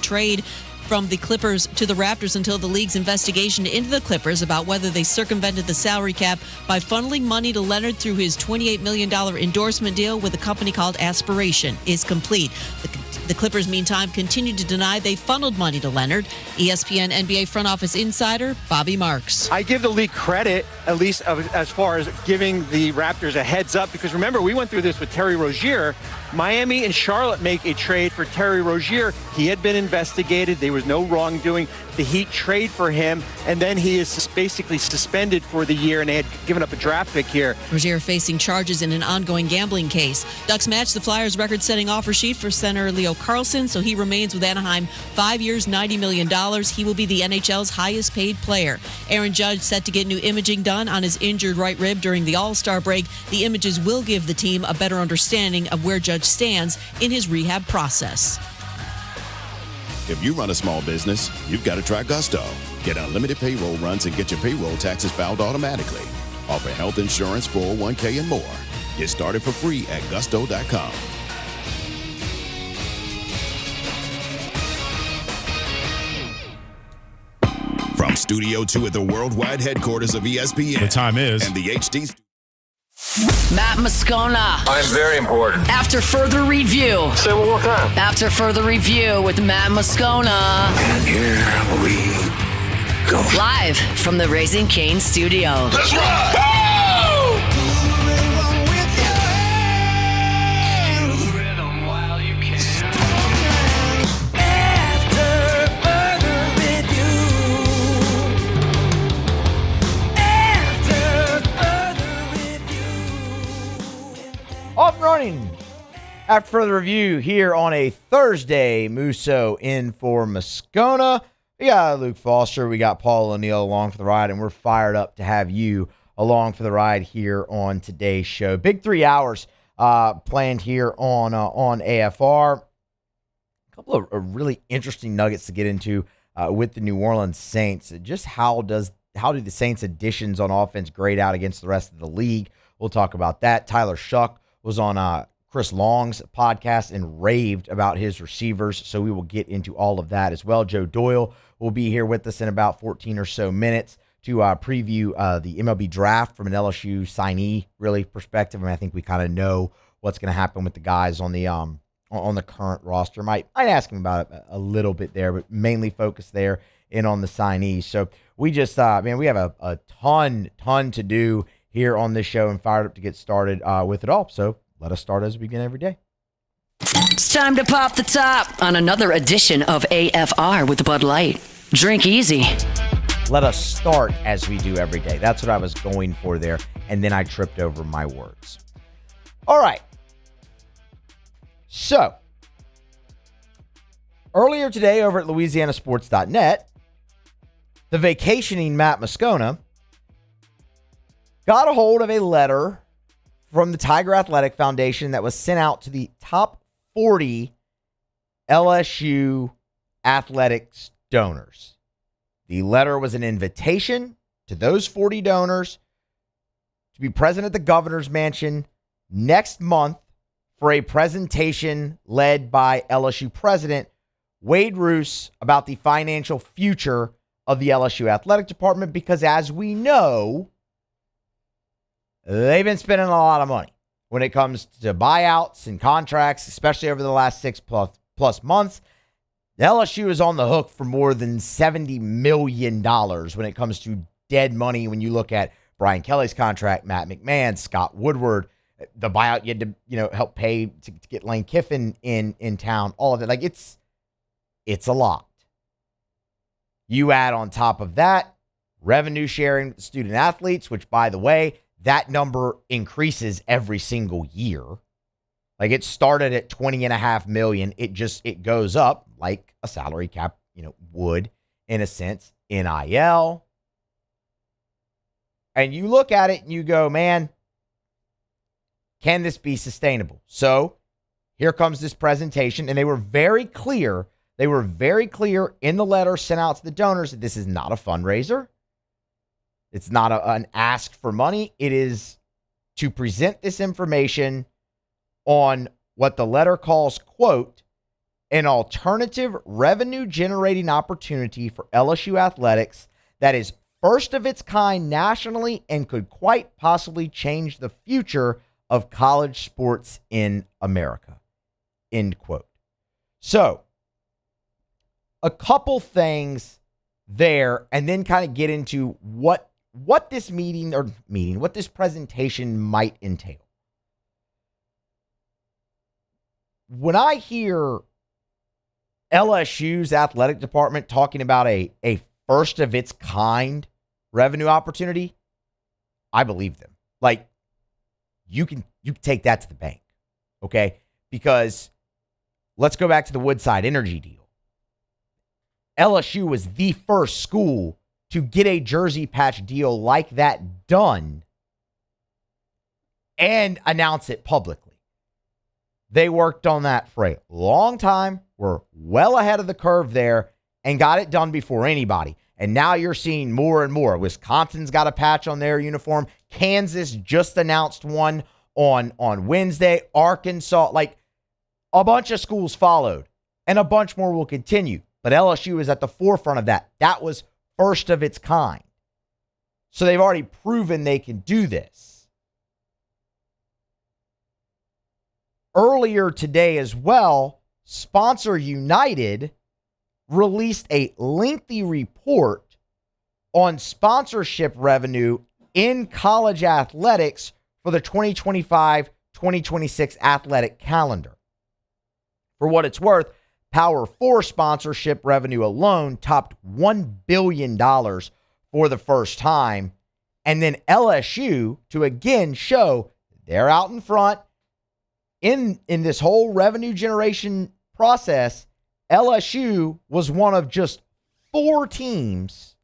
trade from the Clippers to the Raptors until the league's investigation into the Clippers about whether they circumvented the salary cap by funneling money to Leonard through his $28 million endorsement deal with a company called Aspiration is complete. The Clippers, meantime, continue to deny they funneled money to Leonard. ESPN NBA front office insider Bobby Marks. I give the league credit, at least as far as giving the Raptors a heads up, because remember, we went through this with Terry Rozier. Miami and Charlotte make a trade for Terry Rozier. He had been investigated. There was no wrongdoing. The Heat trade for him, and then he is basically suspended for the year, and they had given up a draft pick here. Rozier facing charges in an ongoing gambling case. Ducks match the Flyers' record-setting offer sheet for center Leo Carlson, so he remains with Anaheim 5 years, $90 million. He will be the NHL's highest-paid player. Aaron Judge set to get new imaging done on his injured right rib during the All-Star break. The images will give the team a better understanding of where Judge stands in his rehab process. If you run a small business, you've got to try Gusto. Get unlimited payroll runs and get your payroll taxes filed automatically. Offer health insurance, 401k, and more. Get started for free at gusto.com. From Studio 2 at the worldwide headquarters of ESPN. The time is. And the HD. Matt Moscona. I'm very important. After further review. Say it one more time. After further review with Matt Moscona. And here we go. Live from the Raising Cane studio. Let's ride! Off and running. After further review here on a Thursday, Musso in for Moscona. We got Luke Foster. We got Paul O'Neill along for the ride, and we're fired up to have you along for the ride here on today's show. Big 3 hours planned here on AFR. A couple of really interesting nuggets to get into with the New Orleans Saints. Just how do the Saints' additions on offense grade out against the rest of the league? We'll talk about that. Tyler Shough was on Chris Long's podcast and raved about his receivers, so we will get into all of that as well. Joe Doyle will be here with us in about 14 or so minutes to preview the MLB Draft from an LSU signee really perspective. I think we kind of know what's going to happen with the guys on the current roster. Might ask him about it a little bit there, but mainly focus there in on the signees. So we just, we have a ton to do here on this show and fired up to get started with it all. So let us start as we begin every day. It's time to pop the top on another edition of AFR with Bud Light. Drink easy. Let us start as we do every day. That's what I was going for there, and then I tripped over my words. All right. So, earlier today over at LouisianaSports.net, the vacationing Matt Moscona got a hold of a letter from the Tiger Athletic Foundation that was sent out to the top 40 LSU Athletics donors. The letter was an invitation to those 40 donors to be present at the governor's mansion next month for a presentation led by LSU President Wade Roos about the financial future of the LSU Athletic Department, because as we know, they've been spending a lot of money when it comes to buyouts and contracts, especially over the last 6+ months. LSU is on the hook for more than $70 million when it comes to dead money. When you look at Brian Kelly's contract, Matt McMahon, Scott Woodward, the buyout you had to help pay to get Lane Kiffin in town, all of it. Like it's a lot. You add on top of that revenue sharing with student athletes, which, by the way, that number increases every single year. Like it started at $20.5 million. It goes up like a salary cap, would in a sense, NIL. And you look at it and you go, man, can this be sustainable? So here comes this presentation, and they were very clear. They were very clear in the letter sent out to the donors that this is not a fundraiser. It's not an ask for money. It is to present this information on what the letter calls, quote, an alternative revenue-generating opportunity for LSU Athletics that is first of its kind nationally and could quite possibly change the future of college sports in America. End quote. So, a couple things there, and then kind of get into what this what this presentation might entail. When I hear LSU's athletic department talking about a first of its kind revenue opportunity, I believe them. Like, you can take that to the bank, okay? Because let's go back to the Woodside Energy deal. LSU was the first school to get a jersey patch deal like that done and announce it publicly. They worked on that for a long time, were well ahead of the curve there, and got it done before anybody. And now you're seeing more and more. Wisconsin's got a patch on their uniform. Kansas just announced one on Wednesday. Arkansas, like a bunch of schools followed, and a bunch more will continue. But LSU is at the forefront of that. That was first of its kind. So they've already proven they can do this. Earlier today as well, Sponsor United released a lengthy report on sponsorship revenue in college athletics for the 2025-2026 athletic calendar. For what it's worth, Power 4 sponsorship revenue alone topped $1 billion for the first time. And then LSU, to again show they're out in front in this whole revenue generation process, LSU was one of just 4 teams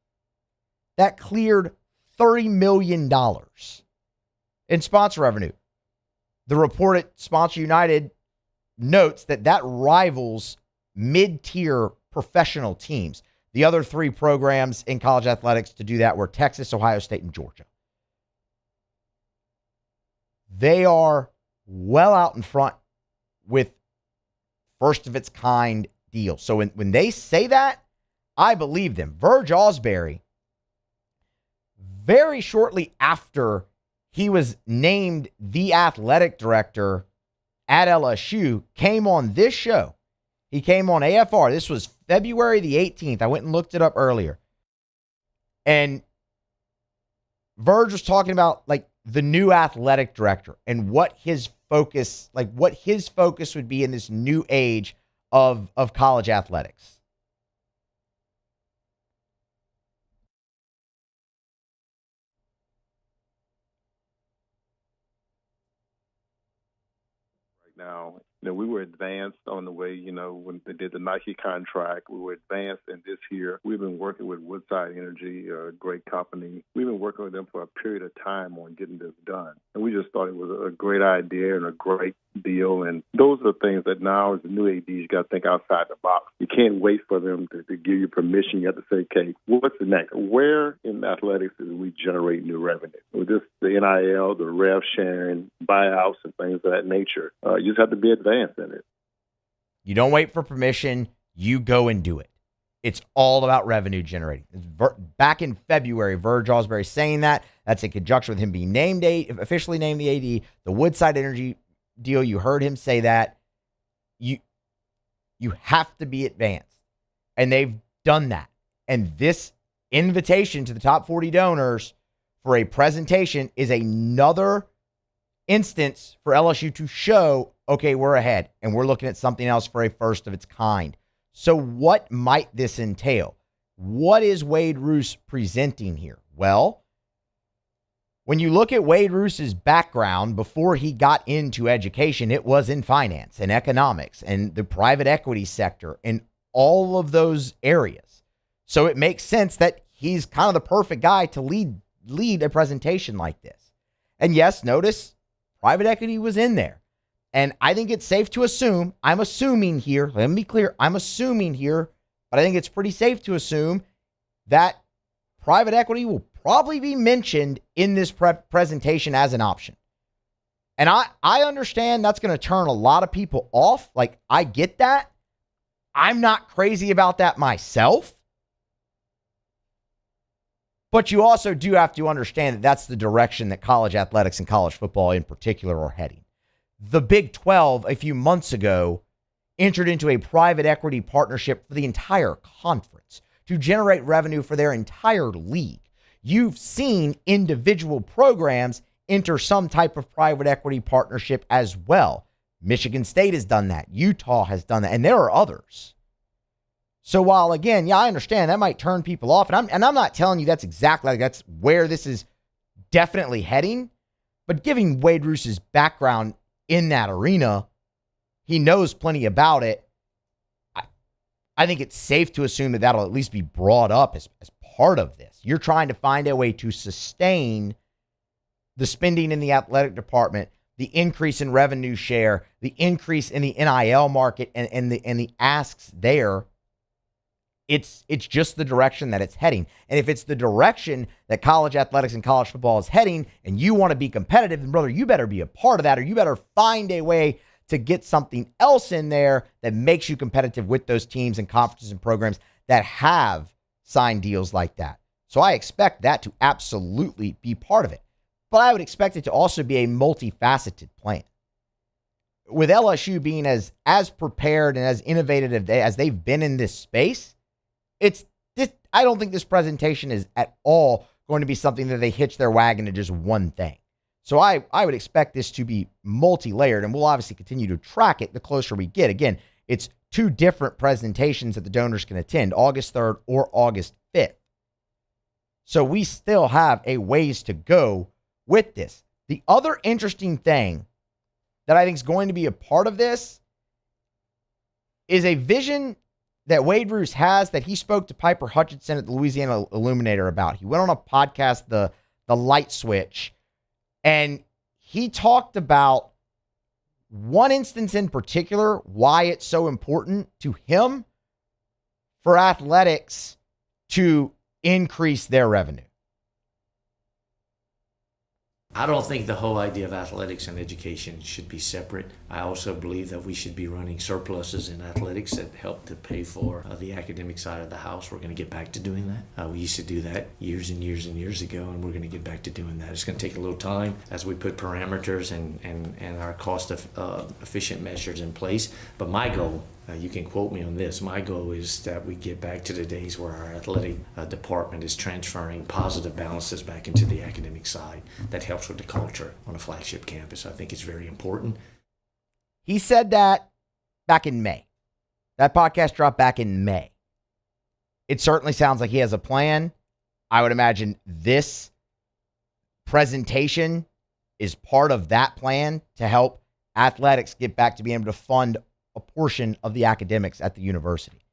that cleared $30 million in sponsor revenue. The report at Sponsor United notes that rivals mid-tier professional teams. The other 3 programs in college athletics to do that were Texas, Ohio State, and Georgia. They are well out in front with first of its kind deals. So when they say that, I believe them. Verge Ausberry, very shortly after he was named the athletic director at LSU, came on this show. He came on AFR. This was February the 18th. I went and looked it up earlier. And Verge was talking about like the new athletic director and what his focus would be in this new age of college athletics. Now, we were advanced on the way, when they did the Nike contract, we were advanced in this year. We've been working with Woodside Energy, a great company. We've been working with them for a period of time on getting this done. And we just thought it was a great idea and a great deal. And those are the things that now as a new AD, you got to think outside the box. You can't wait for them to give you permission. You have to say, okay, what's the next? Where in athletics do we generate new revenue? With this, the NIL, the rev sharing, buyouts, and things of that nature. You just have to be advanced in it. You don't wait for permission. You go and do it. It's all about revenue generating. Back in February, Verge Ausberry saying that. That's in conjunction with him being officially named the AD. The Woodside Energy deal, you heard him say that. You have to be advanced. And they've done that. And this invitation to the top 40 donors for a presentation is another instance for LSU to show, okay, we're ahead and we're looking at something else for a first of its kind. So what might this entail? What is Wade Roos presenting here? Well, when you look at Wade Roos's background before he got into education, it was in finance and economics and the private equity sector and all of those areas. So it makes sense that he's kind of the perfect guy to lead a presentation like this. And yes, notice private equity was in there. And I think it's safe to assume, I'm assuming here, let me be clear, I'm assuming here, but I think it's pretty safe to assume that private equity will probably be mentioned in this presentation as an option. And I understand that's going to turn a lot of people off. Like, I get that. I'm not crazy about that myself. But you also do have to understand that that's the direction that college athletics and college football in particular are heading. The Big 12 a few months ago entered into a private equity partnership for the entire conference to generate revenue for their entire league. You've seen individual programs enter some type of private equity partnership as well. Michigan State has done that. Utah has done that. And there are others. So while, again, I understand that might turn people off, and I'm not telling you that's exactly, that's where this is definitely heading, but giving Wade Roos's background in that arena, he knows plenty about it. I think it's safe to assume that that'll at least be brought up as part of this. You're trying to find a way to sustain the spending in the athletic department, the increase in revenue share, the increase in the NIL market, and the asks there. It's just the direction that it's heading. And if it's the direction that college athletics and college football is heading, and you want to be competitive, then brother, you better be a part of that, or you better find a way to get something else in there that makes you competitive with those teams and conferences and programs that have signed deals like that. So I expect that to absolutely be part of it. But I would expect it to also be a multifaceted plan. With LSU being as prepared and as innovative as they've been in this space, I don't think this presentation is at all going to be something that they hitch their wagon to just one thing. So I would expect this to be multi-layered, and we'll obviously continue to track it the closer we get. Again, it's 2 different presentations that the donors can attend, August 3rd or August 5th. So we still have a ways to go with this. The other interesting thing that I think is going to be a part of this is a vision that Wade Roos has that he spoke to Piper Hutchinson at the Louisiana Illuminator about. He went on a podcast, the Light Switch, and he talked about one instance in particular, why it's so important to him for athletics to increase their revenue. I don't think the whole idea of athletics and education should be separate. I also believe that we should be running surpluses in athletics that help to pay for the academic side of the house. We're going to get back to doing that. We used to do that years and years and years ago, and we're going to get back to doing that. It's going to take a little time as we put parameters and our cost efficient measures in place. But my goal, you can quote me on this, my goal is that we get back to the days where our athletic department is transferring positive balances back into the academic side. That helps with the culture on a flagship campus. I think it's very important. He said that back in May. That podcast dropped back in May. It certainly sounds like he has a plan. I would imagine this presentation is part of that plan to help athletics get back to being able to fund a portion of the academics at the university.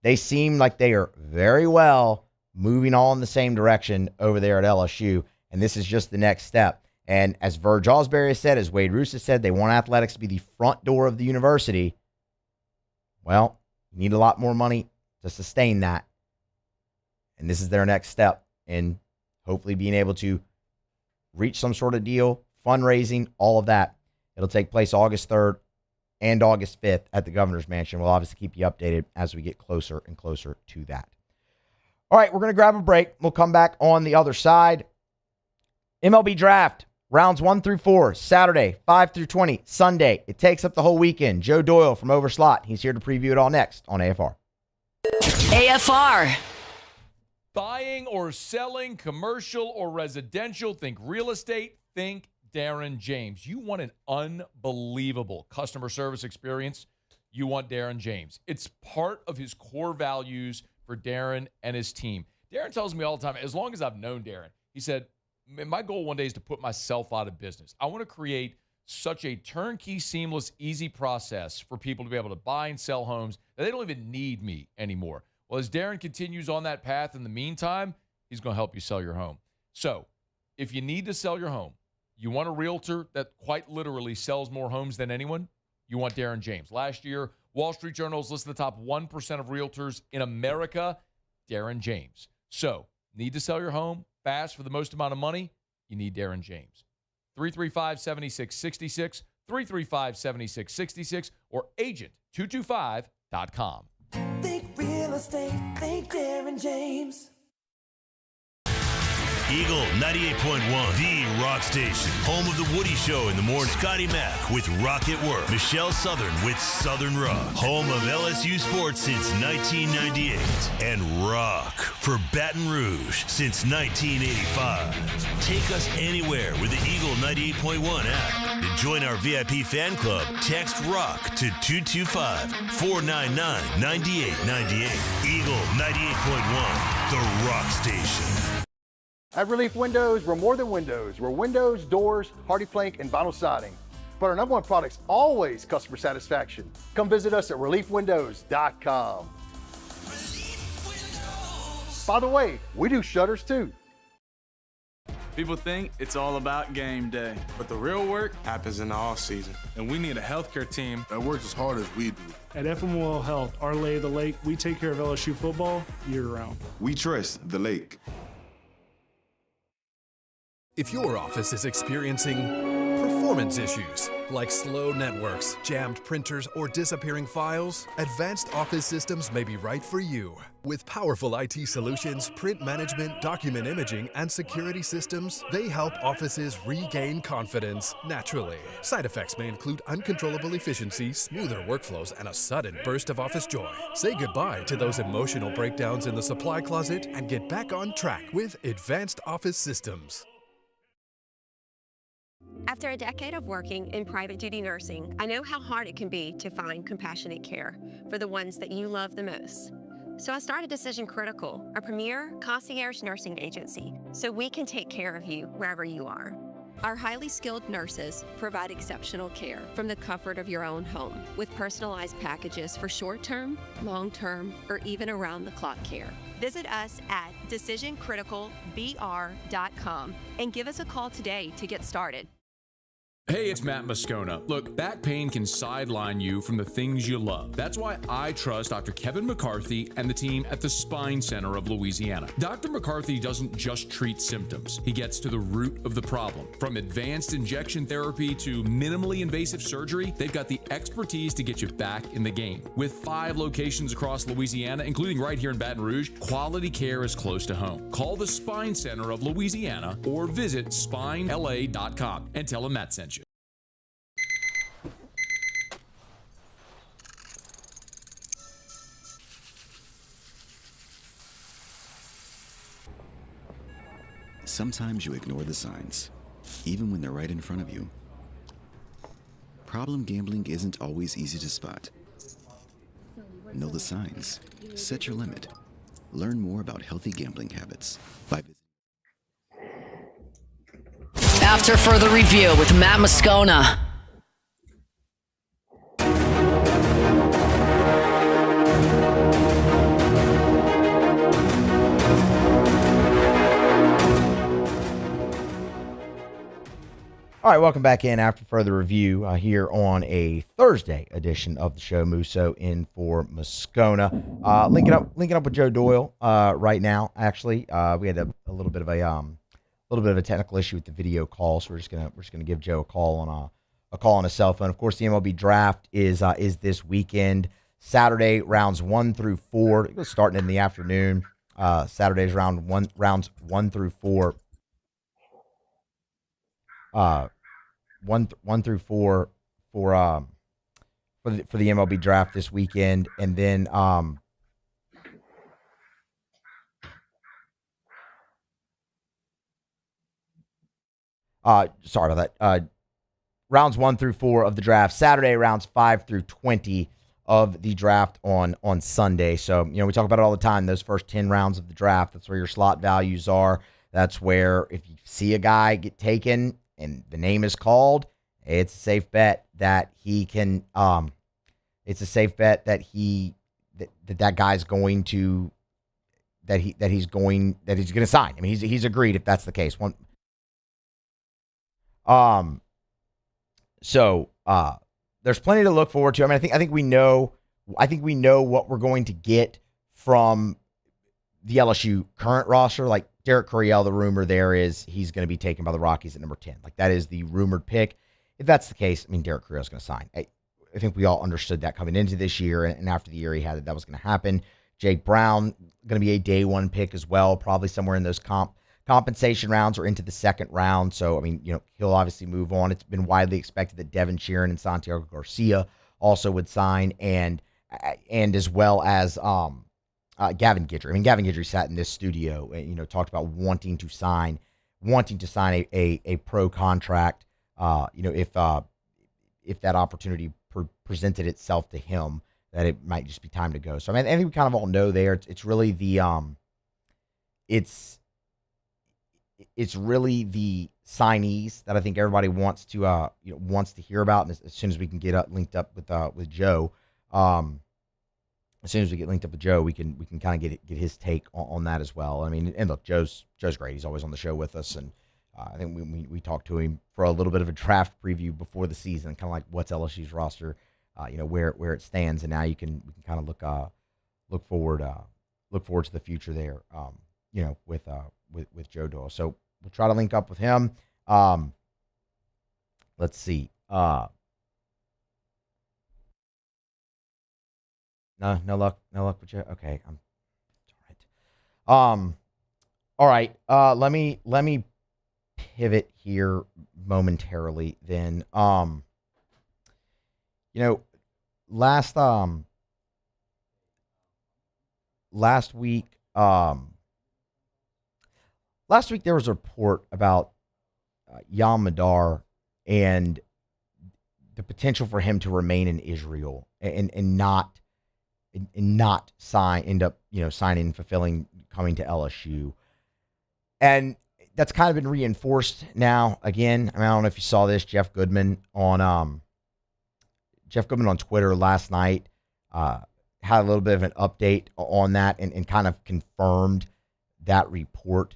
They seem like they are very well moving all in the same direction over there at LSU, and this is just the next step. And as Verge Osbury has said, as Wade Roos has said, they want athletics to be the front door of the university. Well, you need a lot more money to sustain that. And this is their next step in hopefully being able to reach some sort of deal, fundraising, all of that. It'll take place August 3rd and August 5th at the Governor's Mansion. We'll obviously keep you updated as we get closer and closer to that. All right, we're going to grab a break. We'll come back on the other side. MLB Draft, rounds 1 through 4, Saturday, 5 through 20, Sunday. It takes up the whole weekend. Joe Doyle from Over-Slot. He's here to preview it all next on AFR. AFR. Buying or selling, commercial or residential, think real estate, think Darren James. You want an unbelievable customer service experience? You want Darren James. It's part of his core values for Darren and his team. Darren tells me all the time, as long as I've known Darren, he said, my goal one day is to put myself out of business. I want to create such a turnkey, seamless, easy process for people to be able to buy and sell homes that they don't even need me anymore. Well, as Darren continues on that path in the meantime, he's going to help you sell your home. So if you need to sell your home, you want a realtor that quite literally sells more homes than anyone, you want Darren James. Last year, Wall Street Journal is listed the top 1% of realtors in America, Darren James. So need to sell your home fast for the most amount of money? You need Darren James. 335-7666, 335-7666, or agent225.com. Think real estate, think Darren James. Eagle 98.1, the rock station. Home of the Woody Show in the morning. Scotty Mack with Rock at Work. Michelle Southern with Southern Rock. Home of LSU sports since 1998. And rock for Baton Rouge since 1985. Take us anywhere with the Eagle 98.1 app. To join our VIP fan club, text ROCK to 225-499-9898. Eagle 98.1, the rock station. At Relief Windows, we're more than windows. We're windows, doors, hardy plank, and vinyl siding. But our number one product's always customer satisfaction. Come visit us at reliefwindows.com. By the way, we do shutters too. People think it's all about game day, but the real work happens in the off season. And we need a healthcare team that works as hard as we do. At FML Health, our Lay of the Lake, we take care of LSU football year-round. We trust the lake. If your office is experiencing performance issues like slow networks, jammed printers, or disappearing files, Advanced Office Systems may be right for you. With powerful IT solutions, print management, document imaging, and security systems, they help offices regain confidence naturally. Side effects may include uncontrollable efficiency, smoother workflows, and a sudden burst of office joy. Say goodbye to those emotional breakdowns in the supply closet and get back on track with Advanced Office Systems. After a decade of working in private duty nursing, I know how hard it can be to find compassionate care for the ones that you love the most. So I started Decision Critical, a premier concierge nursing agency, so we can take care of you wherever you are. Our highly skilled nurses provide exceptional care from the comfort of your own home with personalized packages for short-term, long-term, or even around-the-clock care. Visit us at decisioncriticalbr.com and give us a call today to get started. Hey, it's Matt Moscona. Look, back pain can sideline you from the things you love. That's why I trust Dr. Kevin McCarthy and the team at the Spine Center of Louisiana. Dr. McCarthy doesn't just treat symptoms. He gets to the root of the problem. From advanced injection therapy to minimally invasive surgery, they've got the expertise to get you back in the game. With 5 locations across Louisiana, including right here in Baton Rouge, quality care is close to home. Call the Spine Center of Louisiana or visit spinela.com and tell them Matt sent you. Sometimes you ignore the signs, even when they're right in front of you. Problem gambling isn't always easy to spot. Know the signs. Set your limit. Learn more about healthy gambling habits by visiting. After further review with Matt Moscona. All right, welcome back in after further review here on a Thursday edition of the show. Musso in for Moscona. Linking up with Joe Doyle right now. Actually, we had a little bit of a technical issue with the video call, so we're just gonna give Joe a call on his cell phone. Of course, the MLB Draft is this weekend. Saturday rounds 1 through 4. It was starting in the afternoon. Saturday's rounds 1 through 4. 1 through 4 for the MLB Draft this weekend, and then sorry about that. Rounds 1 through 4 of the draft Saturday, rounds 5 through 20 of the draft on Sunday. So, we talk about it all the time. Those first 10 rounds of the draft, that's where your slot values are. That's where if you see a guy get taken and the name is called, it's a safe bet that he can. It's a safe bet that that guy's going to he's going to sign. I mean, he's agreed if that's the case. So there's plenty to look forward to. I mean, I think we know what we're going to get from the LSU current roster. Like Derek Curiel, the rumor there is he's going to be taken by the Rockies at number 10. Like that is the rumored pick. If that's the case, I mean, Derek Curiel is going to sign. I think we all understood that coming into this year, and after the year he had that was going to happen. Jake Brown, going to be a day one pick as well, probably somewhere in those compensation rounds or into the second round. So, I mean, he'll obviously move on. It's been widely expected that Devin Sheeran and Santiago Garcia also would sign, and as well as Gavin Guidry. I mean, Gavin Guidry sat in this studio and, talked about wanting to sign a pro contract, if that opportunity presented itself to him, that it might just be time to go. So, I think we kind of all know there. It's really the it's really the signees that I think everybody wants to hear about. And as soon as we can get linked up with Joe, as soon as we get linked up with Joe, we can kind of get his take on that as well. I mean, and look, Joe's great. He's always on the show with us, and I think we talked to him for a little bit of a draft preview before the season, kind of like what's LSU's roster, where it stands, and now we can kind of look forward to the future there, with Joe Doyle. So we'll try to link up with him. Let's see. No luck with Joe. Okay, all right. Let me pivot here momentarily. Then, last week there was a report about Yam Madar and the potential for him to remain in Israel and not end up signing and fulfilling coming to LSU. And that's kind of been reinforced now again. I mean, I don't know if you saw this. Jeff Goodman on Twitter last night had a little bit of an update on that and kind of confirmed that report.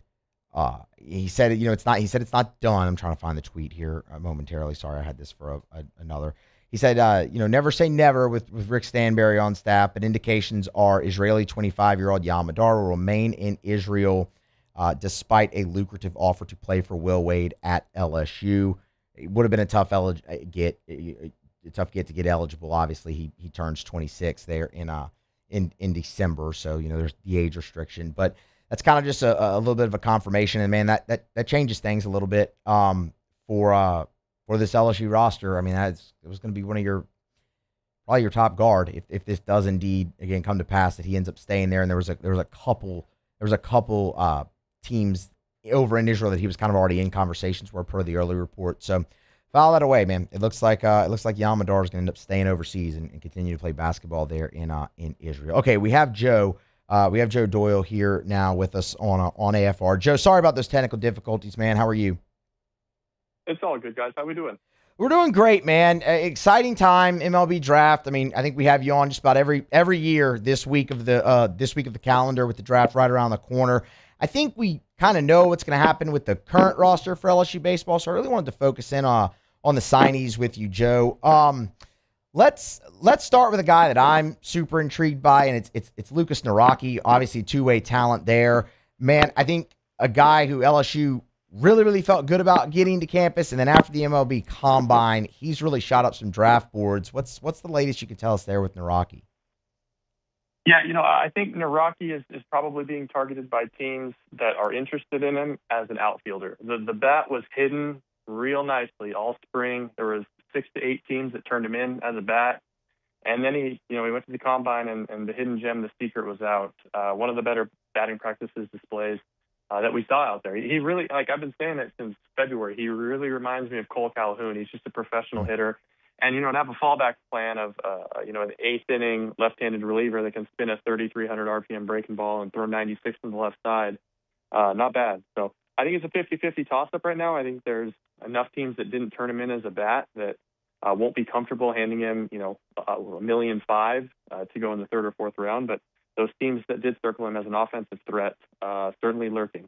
He said it's not done. I'm trying to find the tweet here momentarily. Sorry, I had this for another. He said, never say never with Rick Stanberry on staff, but indications are Israeli 25-year-old Yam Madar will remain in Israel despite a lucrative offer to play for Will Wade at LSU. It would have been a tough get to get eligible. Obviously, he turns 26 there in December, so there's the age restriction. But that's kind of just a little bit of a confirmation, and man, that changes things a little bit for this LSU roster. I mean, it was going to be one of probably your top guard if this does indeed again come to pass that he ends up staying there. And there was a couple teams over in Israel that he was kind of already in conversations with per the early report. So file that away, man. It looks like Yam Madar is going to end up staying overseas and continue to play basketball there in Israel. Okay, we have Joe. We have Joe Doyle here now with us on AFR. Joe, sorry about those technical difficulties, man. How are you? It's all good, guys. How we doing? We're doing great, man. Exciting time, MLB Draft. I mean, I think we have you on just about every year this week of the calendar with the draft right around the corner. I think we kind of know what's going to happen with the current roster for LSU baseball, so I really wanted to focus in on the signees with you, Joe. Let's start with a guy that I'm super intrigued by, and it's Lucas Naraki. Obviously, two-way talent there, man. I think a guy who LSU really felt good about getting to campus, and then after the MLB Combine, he's really shot up some draft boards. What's the latest you can tell us there with Naraki? Yeah, I think Naraki is probably being targeted by teams that are interested in him as an outfielder. The bat was hidden real nicely all spring. There was 6 to 8 teams that turned him in as a bat, and then he went to the Combine, and the hidden gem, the secret, was out. One of the better batting practices displays that we saw out there. He really, I've been saying it since February, he really reminds me of Cole Calhoun. He's just a professional hitter. And, to have a fallback plan of, an eighth inning left-handed reliever that can spin a 3,300 RPM breaking ball and throw 96 on the left side, not bad. So I think it's a 50-50 toss-up right now. I think there's enough teams that didn't turn him in as a bat that won't be comfortable handing him, $1.5 million to go in the third or fourth round. But those teams that did circle him as an offensive threat, certainly lurking.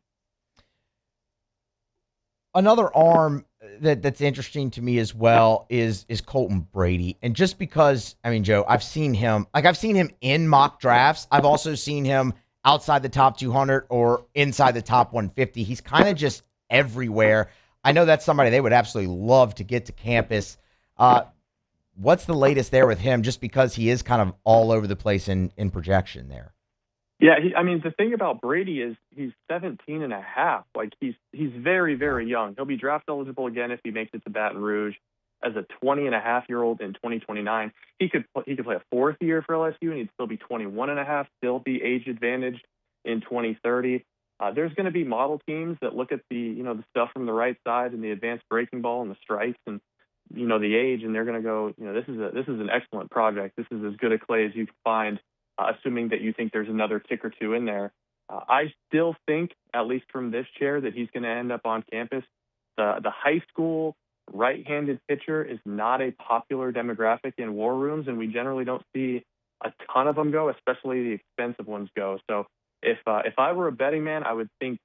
Another arm that's interesting to me as well is Colton Brady. And just because, I mean, Joe, I've seen him in mock drafts. I've also seen him outside the top 200 or inside the top 150. He's kind of just everywhere. I know that's somebody they would absolutely love to get to campus. what's the latest there with him, just because he is kind of all over the place in projection there? Yeah, the thing about Brady is he's 17 and a half. Like, he's very, very young. He'll be draft eligible again if he makes it to Baton Rouge as a 20-and-a-half-year-old in 2029. He could play a fourth year for LSU, and he'd still be 21 and a half, still be age advantaged in 2030. There's going to be model teams that look at the stuff from the right side and the advanced breaking ball and the strikes and, the age, and they're going to go, this is an excellent project. This is as good a clay as you can find, assuming that you think there's another tick or two in there. I still think, at least from this chair, that he's going to end up on campus. The high school right-handed pitcher is not a popular demographic in war rooms, and we generally don't see a ton of them go, especially the expensive ones go. So if I were a betting man, I would think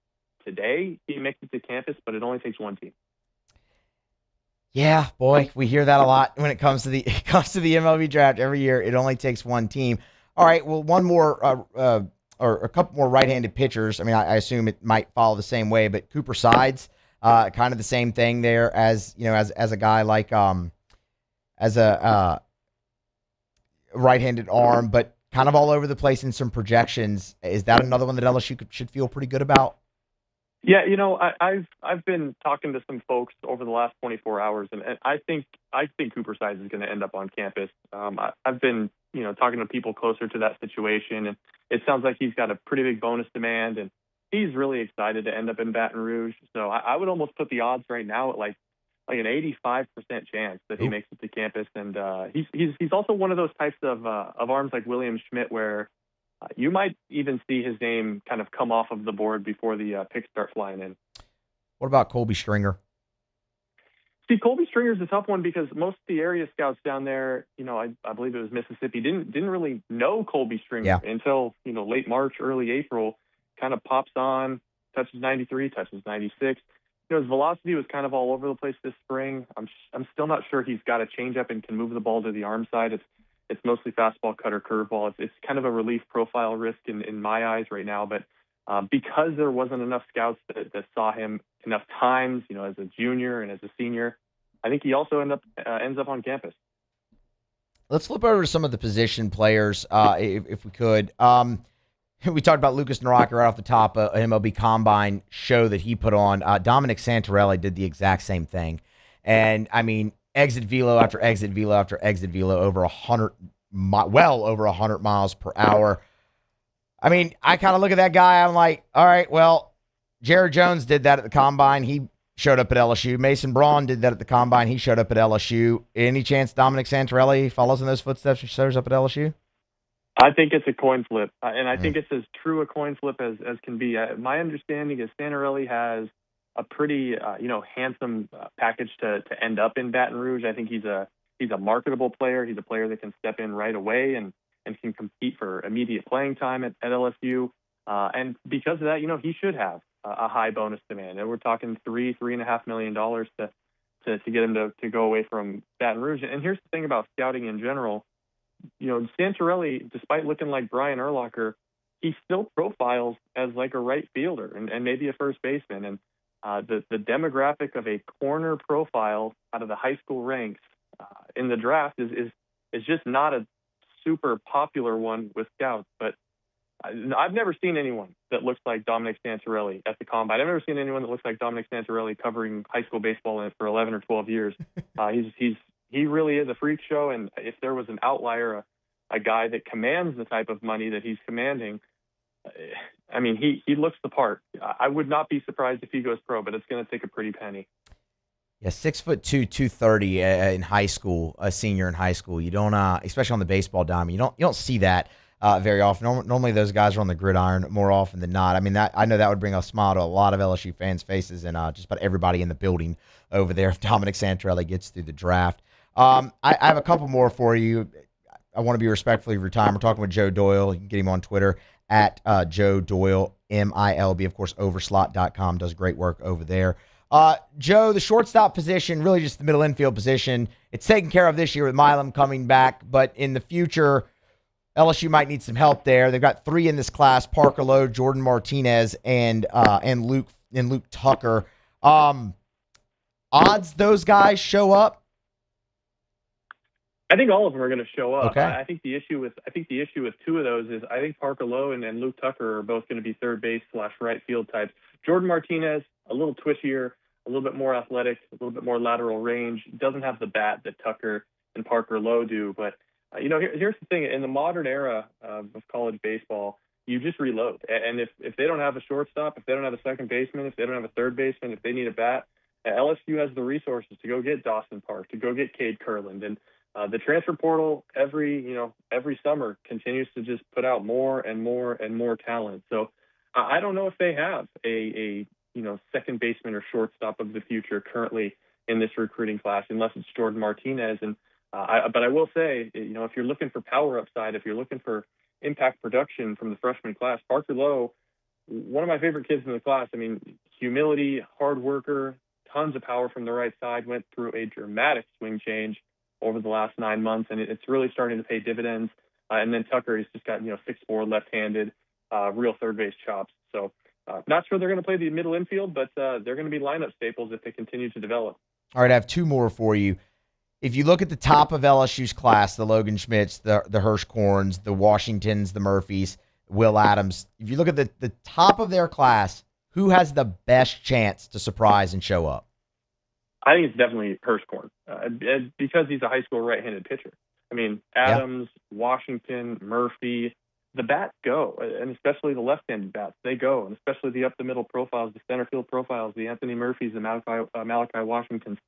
today he makes it to campus, but it only takes one team. Yeah, boy, we hear that a lot when it comes to the MLB draft every year. It only takes one team. All right, well, one more or a couple more right-handed pitchers. I mean, I assume it might follow the same way, but Cooper Sides, kind of the same thing there as a guy like as a right-handed arm, but kind of all over the place in some projections. Is that another one that LSU should feel pretty good about? Yeah, I've been talking to some folks over the last 24 hours, and I think Cooper Sides is going to end up on campus. I've been talking to people closer to that situation, and it sounds like he's got a pretty big bonus demand, and he's really excited to end up in Baton Rouge. So I would almost put the odds right now at like an 85% chance that he makes it to campus, and he's also one of those types of arms like William Schmidt where you might even see his name kind of come off of the board before the picks start flying in. What about Colby Stringer? See, Colby Stringer's a tough one because most of the area scouts down there, I believe it was Mississippi, didn't really know Colby Stringer until, late March, early April, kind of pops on, touches 93, touches 96. His velocity was kind of all over the place this spring. I'm still not sure he's got a changeup and can move the ball to the arm side. It's mostly fastball, cutter, curveball. It's kind of a relief profile risk in my eyes right now. But because there wasn't enough scouts that saw him enough times, as a junior and as a senior, I think he also ends up on campus. Let's flip over to some of the position players, if we could. We talked about Lucas Naraka right off the top, an MLB Combine show that he put on. Dominic Santarelli did the exact same thing. And, I mean, exit velo after exit velo after exit velo well over 100 miles per hour. I mean, I kind of look at that guy, I'm like, all right, well, Jared Jones did that at the Combine. He showed up at LSU. Mason Braun did that at the Combine. He showed up at LSU. Any chance Dominic Santarelli follows in those footsteps and shows up at LSU? I think it's a coin flip, and I think it's as true a coin flip as can be. My understanding is Santarelli has a pretty handsome package to end up in Baton Rouge. I think he's a marketable player. He's a player that can step in right away and can compete for immediate playing time at LSU. And because of that, he should have a high bonus demand. And we're talking $3.5 million to get him to go away from Baton Rouge. And here's the thing about scouting in general. Santarelli, despite looking like Brian Urlacher, he still profiles as like a right fielder and maybe a first baseman. And the demographic of a corner profile out of the high school ranks in the draft is just not a super popular one with scouts. But I've never seen anyone that looks like Dominic Santarelli at the Combine. I've never seen anyone that looks like Dominic Santarelli covering high school baseball for 11 or 12 years. He really is a freak show, and if there was an outlier, a guy that commands the type of money that he's commanding, I mean, he looks the part. I would not be surprised if he goes pro, but it's going to take a pretty penny. Yeah, 6'2", 230 in high school, a senior in high school. You don't, especially on the baseball diamond, you don't see that very often. Normally, those guys are on the gridiron more often than not. I mean, I know that would bring a smile to a lot of LSU fans' faces and just about everybody in the building over there if Dominic Santarelli gets through the draft. I have a couple more for you. I want to be respectful of your time. We're talking with Joe Doyle. You can get him on Twitter at Joe Doyle, MILB. Of course, overslot.com does great work over there. Joe, the shortstop position, really just the middle infield position, it's taken care of this year with Milam coming back, but in the future, LSU might need some help there. They've got three in this class: Parker Lowe, Jordan Martinez, and Luke Tucker. Odds those guys show up? I think all of them are going to show up. Okay. I think the issue with two of those is I think Parker Lowe and Luke Tucker are both going to be third base / right field types. Jordyn Martinez, a little twitchier, a little bit more athletic, a little bit more lateral range. Doesn't have the bat that Tucker and Parker Lowe do. But here's the thing: in the modern era of college baseball, you just reload. And if they don't have a shortstop, if they don't have a second baseman, if they don't have a third baseman, if they need a bat, LSU has the resources to go get Dawson Park, to go get Cade Kurland. And the transfer portal every summer continues to just put out more and more and more talent. So I don't know if they have a second baseman or shortstop of the future currently in this recruiting class, unless it's Jordyn Martinez. And but I will say, if you're looking for power upside, if you're looking for impact production from the freshman class, Parker Lowe, one of my favorite kids in the class. I mean, humility, hard worker, tons of power from the right side, went through a dramatic swing change over the last 9 months, and it's really starting to pay dividends. And then Tucker, he's just got 6'4", left-handed, real third base chops. So not sure they're going to play the middle infield, but they're going to be lineup staples if they continue to develop. All right, I have two more for you. If you look at the top of LSU's class, the Logan Schmidts, the Hirschkorns, the Washingtons, the Murphys, Will Adams, if you look at the top of their class, who has the best chance to surprise and show up? I think it's definitely Hirschkorn because he's a high school right-handed pitcher. I mean, Adams, Washington, Murphy, the bats go, and especially the left-handed bats, they go, and especially the up-the-middle profiles, the center field profiles, the Anthony Murphys, the Malachi Washingtons.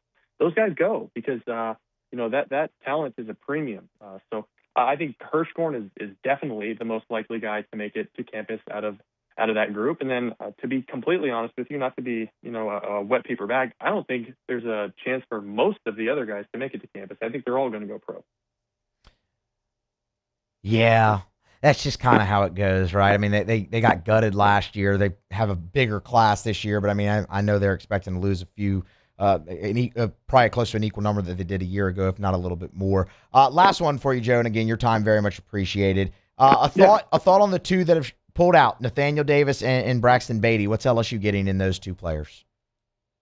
Those guys go because, that talent is a premium. So I think Hirschkorn is definitely the most likely guy to make it to campus out of that group. And then to be completely honest with you, not to be, a wet paper bag, I don't think there's a chance for most of the other guys to make it to campus. I think they're all going to go pro. Yeah, that's just kind of how it goes, right? I mean, they got gutted last year. They have a bigger class this year, but I mean, I know they're expecting to lose a few, probably close to an equal number that they did a year ago, if not a little bit more. Last one for you, Joe, and again, your time very much appreciated. A thought on the two that have pulled out, Nathaniel Davis and Braxton Beatty. What's LSU getting in those two players?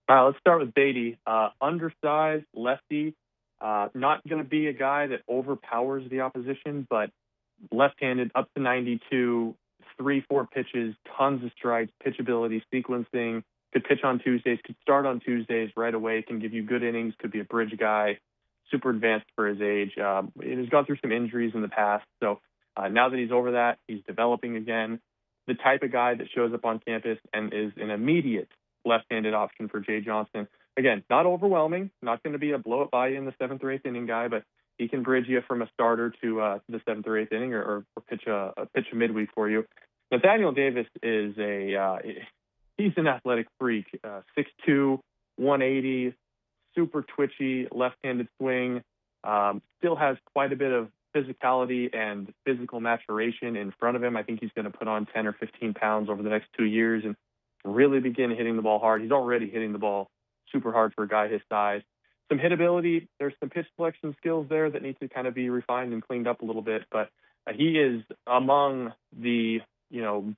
Let's start with Beatty. Undersized, lefty, not going to be a guy that overpowers the opposition, but left-handed, up to 92, 3-4 pitches, tons of strikes, pitchability, sequencing, could pitch on Tuesdays, could start on Tuesdays right away, can give you good innings, could be a bridge guy, super advanced for his age. He's gone through some injuries in the past, so now that he's over that, he's developing again. The type of guy that shows up on campus and is an immediate left-handed option for Jay Johnson. Again, not overwhelming, not going to be a blow-it-by-you in the 7th or 8th inning guy, but he can bridge you from a starter to the 7th or 8th inning or pitch a midweek for you. Nathaniel Davis is he's an athletic freak, 6'2", 180, super twitchy, left-handed swing, still has quite a bit of physicality and physical maturation in front of him. I think he's going to put on 10 or 15 pounds over the next 2 years and really begin hitting the ball hard. He's already hitting the ball super hard for a guy his size. Some hitability, there's some pitch selection skills there that need to kind of be refined and cleaned up a little bit, but he is among the,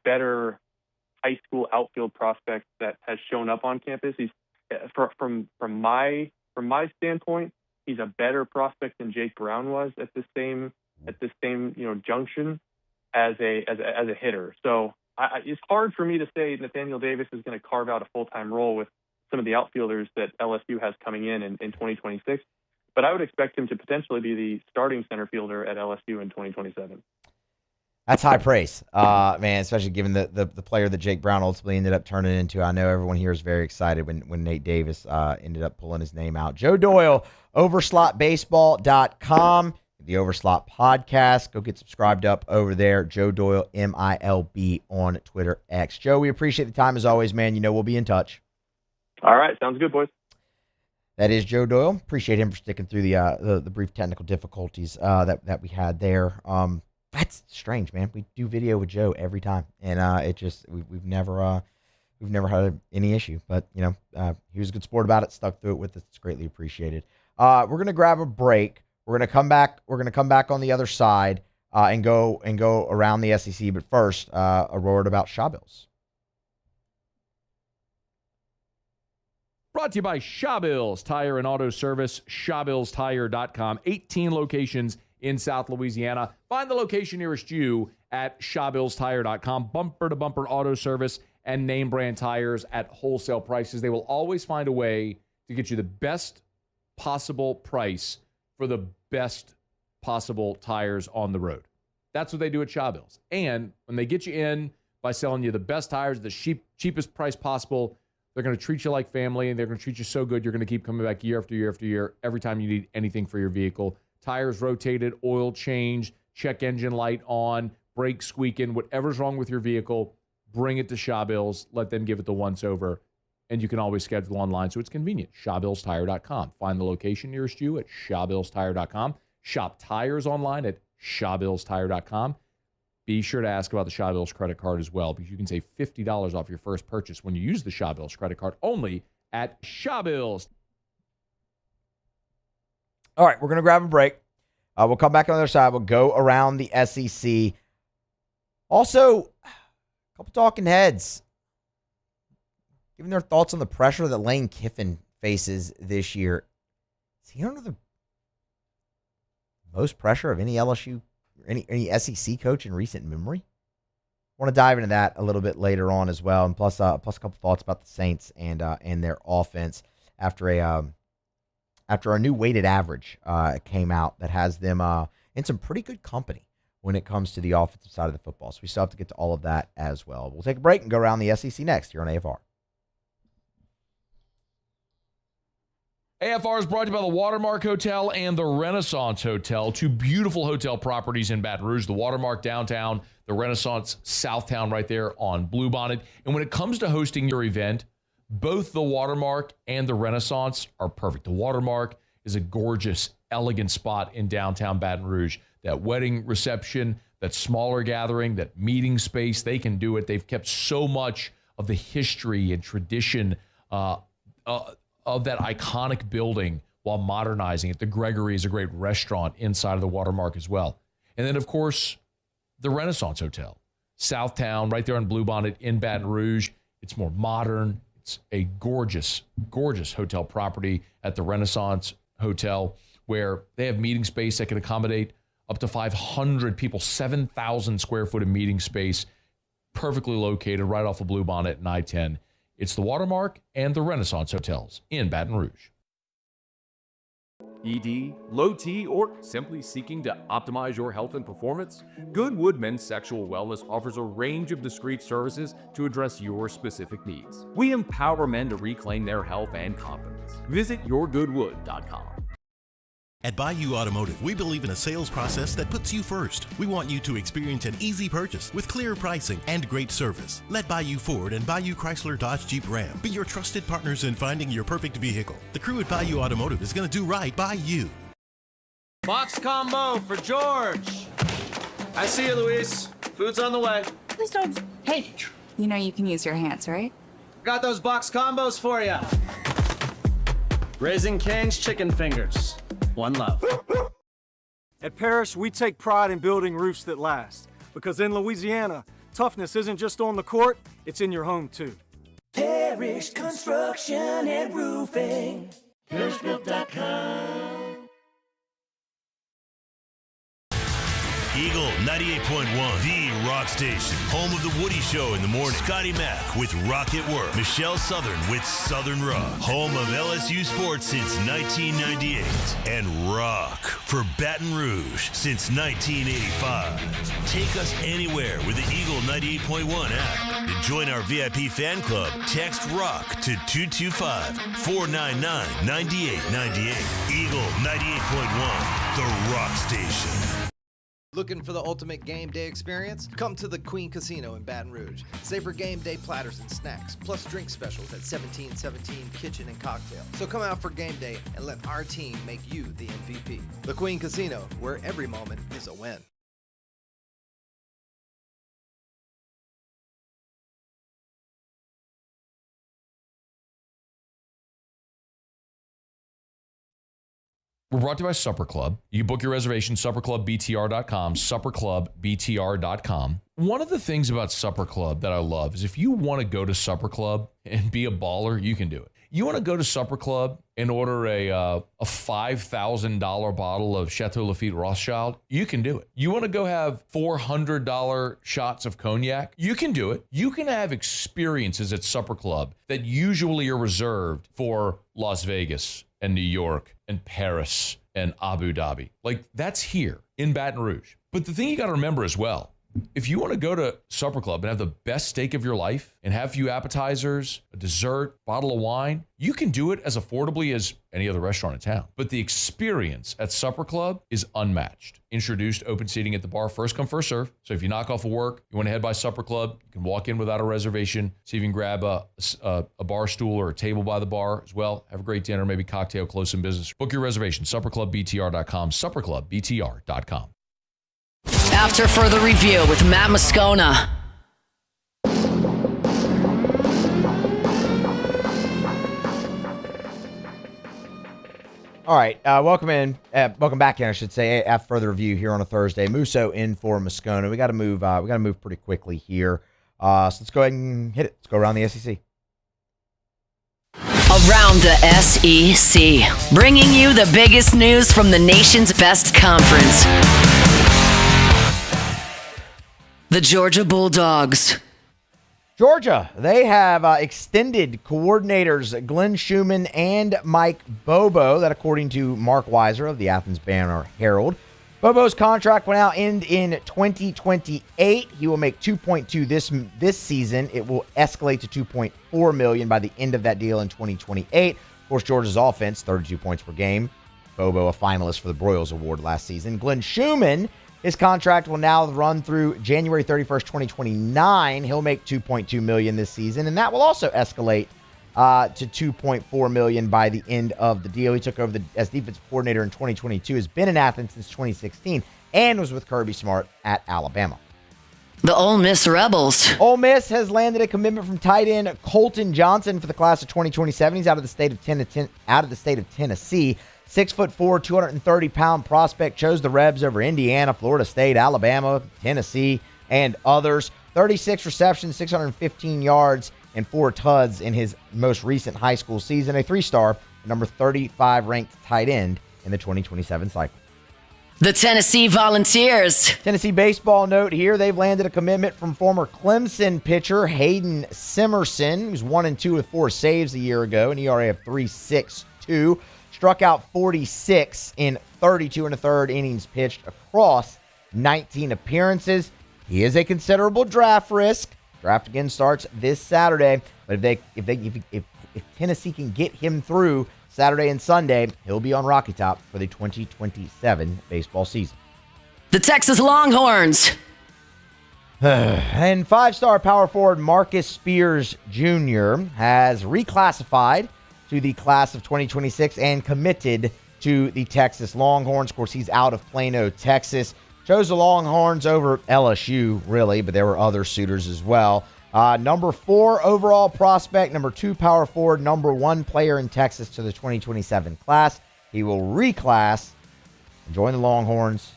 better high school outfield prospects that has shown up on campus. He's from my standpoint, he's a better prospect than Jake Brown was at this same junction as a hitter. So it's hard for me to say Nathaniel Davis is going to carve out a full-time role with some of the outfielders that LSU has coming in 2026, but I would expect him to potentially be the starting center fielder at LSU in 2027. That's high praise, man, especially given the player that Jake Brown ultimately ended up turning into. I know everyone here is very excited when Nate Davis ended up pulling his name out. Joe Doyle, overslotbaseball.com, the Overslot podcast. Go get subscribed up over there. Joe Doyle, MILB on Twitter X. Joe, we appreciate the time as always, man. We'll be in touch. All right. Sounds good, boys. That is Joe Doyle. Appreciate him for sticking through the brief technical difficulties that we had there. That's strange, man. We do video with Joe every time, and we've never had any issue. But he was a good sport about it. Stuck through it with us. It's greatly appreciated. We're gonna grab a break. We're gonna come back. We're gonna come back on the other side and go around the SEC. But first, a word about Shaw Bills. Brought brought to you by Shawbills Tire and Auto Service, ShawbillsTire.com. 18 locations in South Louisiana. Find the location nearest you at ShawbillsTire.com. Bumper-to-bumper auto service and name brand tires at wholesale prices. They will always find a way to get you the best possible price for the best possible tires on the road. That's what they do at Shawbills. And when they get you in by selling you the best tires, the cheapest price possible, they're going to treat you like family, and they're going to treat you so good you're going to keep coming back year after year after year every time you need anything for your vehicle. Tires rotated, oil changed, check engine light on, brakes squeaking, whatever's wrong with your vehicle, bring it to Shawbills. Let them give it the once-over, and you can always schedule online, so it's convenient. ShawbillsTire.com. Find the location nearest you at ShawbillsTire.com. Shop tires online at ShawbillsTire.com. Be sure to ask about the Shawbills credit card as well, because you can save $50 off your first purchase when you use the Shawbills credit card only at Shawbills. All right, we're going to grab a break. We'll come back on the other side. We'll go around the SEC. Also, a couple talking heads giving their thoughts on the pressure that Lane Kiffin faces this year. Is he under the most pressure of any LSU, any SEC coach in recent memory? I want to dive into that a little bit later on as well, and plus a couple thoughts about the Saints and their offense after a new weighted average came out that has them in some pretty good company when it comes to the offensive side of the football. So we still have to get to all of that as well. We'll take a break and go around the SEC next here on AFR. AFR is brought to you by the Watermark Hotel and the Renaissance Hotel, two beautiful hotel properties in Baton Rouge, the Watermark downtown, the Renaissance Southtown right there on Bluebonnet. And when it comes to hosting your event, both the Watermark and the Renaissance are perfect. The Watermark is a gorgeous, elegant spot in downtown Baton Rouge. That wedding reception, that smaller gathering, that meeting space, they can do it. They've kept so much of the history and tradition of that iconic building while modernizing it. The Gregory is a great restaurant inside of the Watermark as well. And then, of course, the Renaissance Hotel, Southtown, right there on Bluebonnet in Baton Rouge. It's more modern. It's a gorgeous, gorgeous hotel property at the Renaissance Hotel where they have meeting space that can accommodate up to 500 people, 7,000 square foot of meeting space, perfectly located right off of Bluebonnet and I-10. It's the Watermark and the Renaissance Hotels in Baton Rouge. ED, low T, or simply seeking to optimize your health and performance? Goodwood Men's Sexual Wellness offers a range of discreet services to address your specific needs. We empower men to reclaim their health and confidence. Visit yourgoodwood.com. At Bayou Automotive, we believe in a sales process that puts you first. We want you to experience an easy purchase with clear pricing and great service. Let Bayou Ford and Bayou Chrysler Dodge Jeep Ram be your trusted partners in finding your perfect vehicle. The crew at Bayou Automotive is going to do right by you. Box combo for George. I see you, Luis. Food's on the way. Please don't. Hey, you know you can use your hands, right? Got those box combos for you. Raising Cane's chicken fingers. One love. At Parrish, we take pride in building roofs that last. Because in Louisiana, toughness isn't just on the court, it's in your home too. Parrish Construction and Roofing. ParrishBuilt.com. Eagle 98.1, the rock station. Home of the Woody Show in the morning. Scotty Mack with Rock at Work. Michelle Southern with Southern Rock. Home of LSU sports since 1998. And rock for Baton Rouge since 1985. Take us anywhere with the Eagle 98.1 app. To join our VIP fan club, text ROCK to 225-499-9898. Eagle 98.1, the rock station. Looking for the ultimate game day experience? Come to the Queen Casino in Baton Rouge. Savor game day platters and snacks, plus drink specials at 1717 Kitchen and Cocktail. So come out for game day and let our team make you the MVP. The Queen Casino, where every moment is a win. We're brought to you by Supper Club. You book your reservation, supperclubbtr.com, supperclubbtr.com. One of the things about Supper Club that I love is if you want to go to Supper Club and be a baller, you can do it. You want to go to Supper Club and order a $5,000 bottle of Chateau Lafite Rothschild? You can do it. You want to go have $400 shots of cognac? You can do it. You can have experiences at Supper Club that usually are reserved for Las Vegas and New York and Paris and Abu Dhabi. Like, that's here in Baton Rouge. But the thing you got to remember as well, if you want to go to Supper Club and have the best steak of your life and have a few appetizers, a dessert, bottle of wine, you can do it as affordably as any other restaurant in town. But the experience at Supper Club is unmatched. Introduced open seating at the bar, first come, first serve. So if you knock off of work, you want to head by Supper Club, you can walk in without a reservation, see if you can grab a bar stool or a table by the bar as well. Have a great dinner, maybe cocktail, close some business. Book your reservation, supperclubbtr.com, supperclubbtr.com. After further review with Matt Moscona. All right, welcome back in, I should say, after further review here on a Thursday. Musso in for Moscona. We got to move pretty quickly here. So let's go ahead and hit it. Let's go around the SEC. Around the SEC, bringing you the biggest news from the nation's best conference. The Georgia Bulldogs. Georgia, they have extended coordinators Glenn Schumann and Mike Bobo. That, according to Mark Weiser of the Athens Banner-Herald. Bobo's contract will now end in 2028. He will make $2.2 this season. It will escalate to $2.4 million by the end of that deal in 2028. Of course, Georgia's offense, 32 points per game. Bobo, a finalist for the Broyles Award last season. Glenn Schumann, his contract will now run through January 31st, 2029. He'll make $2.2 million this season, and that will also escalate to $2.4 million by the end of the deal. He took over as defensive coordinator in 2022, has been in Athens since 2016, and was with Kirby Smart at Alabama. The Ole Miss Rebels. Ole Miss has landed a commitment from tight end Colton Johnson for the class of 2027. He's out of the state of Tennessee. 6'4", 230-pound prospect, chose the Rebs over Indiana, Florida State, Alabama, Tennessee, and others. 36 receptions, 615 yards, and 4 tuds in his most recent high school season. A 3-star, number 35 ranked tight end in the 2027 cycle. The Tennessee Volunteers. Tennessee baseball note here. They've landed a commitment from former Clemson pitcher Hayden Simerson, who's 1-2 with 4 saves a year ago, an ERA of 3.62. Struck out 46 in 32 1/3 innings pitched across 19 appearances. He is a considerable draft risk. Draft again starts this Saturday, but if Tennessee can get him through Saturday and Sunday, he'll be on Rocky Top for the 2027 baseball season. The Texas Longhorns. And 5-star power forward Marcus Spears Jr. has reclassified to the class of 2026 and committed to the Texas Longhorns. Of course, he's out of Plano, Texas. Chose the Longhorns over LSU, really, but there were other suitors as well. Number 4 overall prospect, number 2 power forward, number 1 player in Texas to the 2027 class. He will reclass and join the Longhorns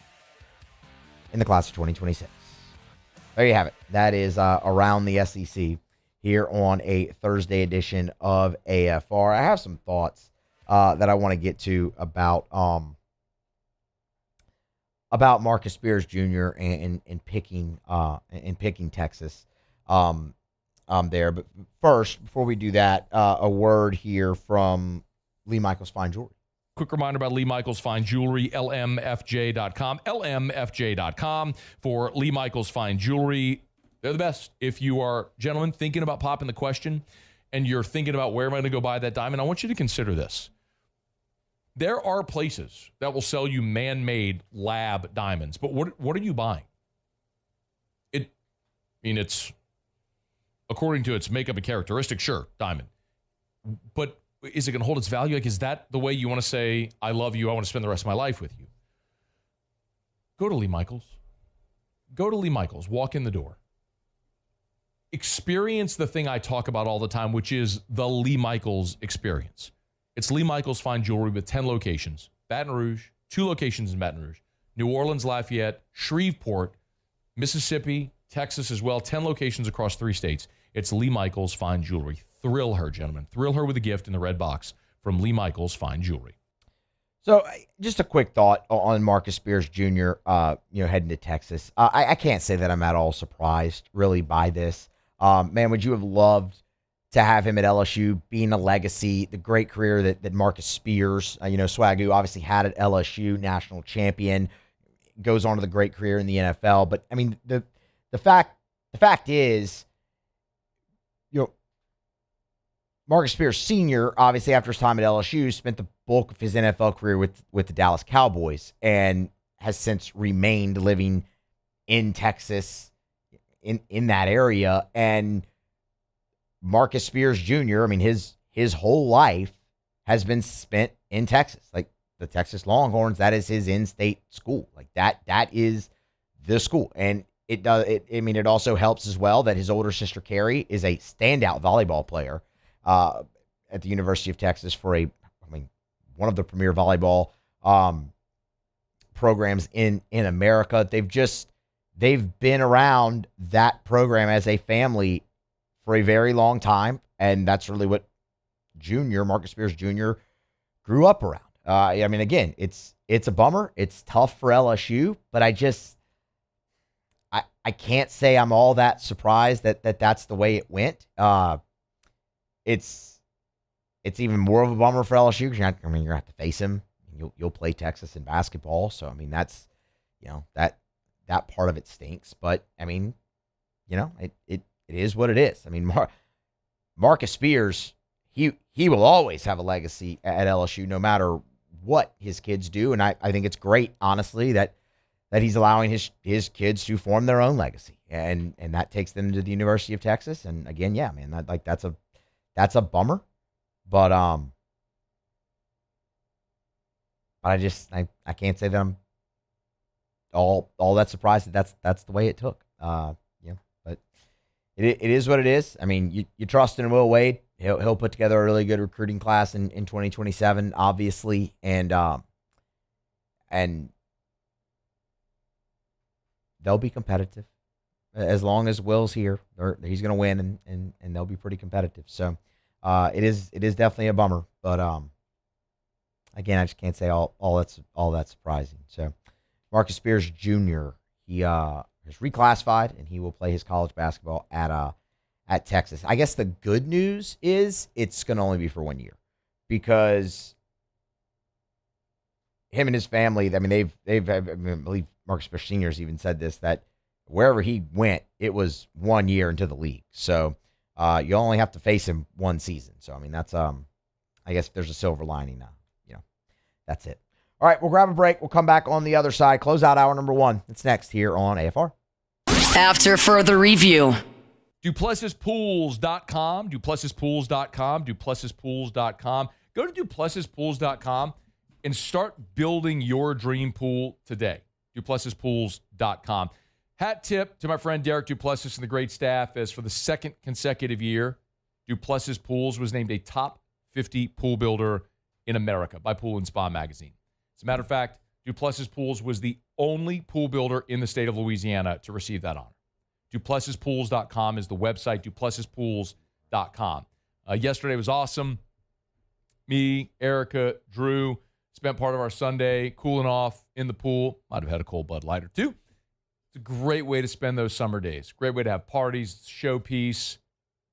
in the class of 2026. There you have it. That is around the SEC here on a Thursday edition of AFR. I have some thoughts that I want to get to about Marcus Spears Jr. and picking Texas there. But first, before we do that, a word here from Lee Michaels Fine Jewelry. Quick reminder about Lee Michaels Fine Jewelry, lmfj.com. lmfj.com for Lee Michaels Fine Jewelry. They're the best. If you are, gentlemen, thinking about popping the question and you're thinking about where am I going to go buy that diamond, I want you to consider this. There are places that will sell you man-made lab diamonds, but what are you buying? It's according to its makeup and characteristics, sure, diamond. But is it going to hold its value? Like, is that the way you want to say, I love you, I want to spend the rest of my life with you? Go to Lee Michaels. Go to Lee Michaels. Walk in the door. Experience the thing I talk about all the time, which is the Lee Michaels experience. It's Lee Michaels Fine Jewelry with 10 locations. Baton Rouge, 2 locations in Baton Rouge. New Orleans, Lafayette, Shreveport, Mississippi, Texas as well. 10 locations across 3 states. It's Lee Michaels Fine Jewelry. Thrill her, gentlemen. Thrill her with a gift in the red box from Lee Michaels Fine Jewelry. So just a quick thought on Marcus Spears Jr., heading to Texas. I can't say that I'm at all surprised, really, by this. Man, would you have loved to have him at LSU, being a legacy, the great career that Marcus Spears, Swagoo obviously had at LSU, national champion, goes on to the great career in the NFL. But, I mean, the fact is, Marcus Spears Sr., obviously after his time at LSU, spent the bulk of his NFL career with the Dallas Cowboys and has since remained living in Texas, in that area. And Marcus Spears Jr., I mean, his whole life has been spent in Texas. Like the Texas Longhorns, that is his in-state school. Like that is the school. And it also helps as well that his older sister Carrie is a standout volleyball player at the University of Texas for one of the premier volleyball programs in America. They've been around that program as a family for a very long time, and that's really what Marcus Spears Jr. grew up around. Again, it's a bummer. It's tough for LSU, but I can't say I'm all that surprised that that's the way it went. It's even more of a bummer for LSU because you're going to have to face him. You'll play Texas in basketball, so that's that part of it stinks. But it is what it is. Marcus Spears, he will always have a legacy at LSU no matter what his kids do, and I think it's great, honestly, that he's allowing his kids to form their own legacy, and that takes them to the University of Texas. And again, that's a bummer, but I can't say that I'm all that surprised that that's the way it took. But it is what it is. You trust in Will Wade. He'll put together a really good recruiting class in 2027, obviously, and they'll be competitive as long as Will's here. He's going to win, and they'll be pretty competitive. So it is definitely a bummer, but again, I just can't say all that's surprising. So Marcus Spears Jr., he is reclassified, and he will play his college basketball at Texas. I guess the good news is it's going to only be for 1 year, because him and his family, I believe Marcus Spears Sr. has even said this, that wherever he went, it was 1 year into the league. So you only have to face him one season. So, that's, I guess there's a silver lining now. That's it. All right, we'll grab a break. We'll come back on the other side. Close out hour number 1. It's next here on AFR. After further review. DuplessisPools.com, DuplessisPools.com, DuplessisPools.com. Go to DuplessisPools.com and start building your dream pool today. DuplessisPools.com. Hat tip to my friend Derek Duplessis and the great staff, as for the second consecutive year, Duplessis Pools was named a top 50 pool builder in America by Pool & Spa magazine. As a matter of fact, Duplessis Pools was the only pool builder in the state of Louisiana to receive that honor. DuplessisPools.com is the website, DuplessisPools.com. Yesterday was awesome. Me, Erica, Drew spent part of our Sunday cooling off in the pool. Might have had a cold Bud Light or two. It's a great way to spend those summer days. Great way to have parties, showpiece.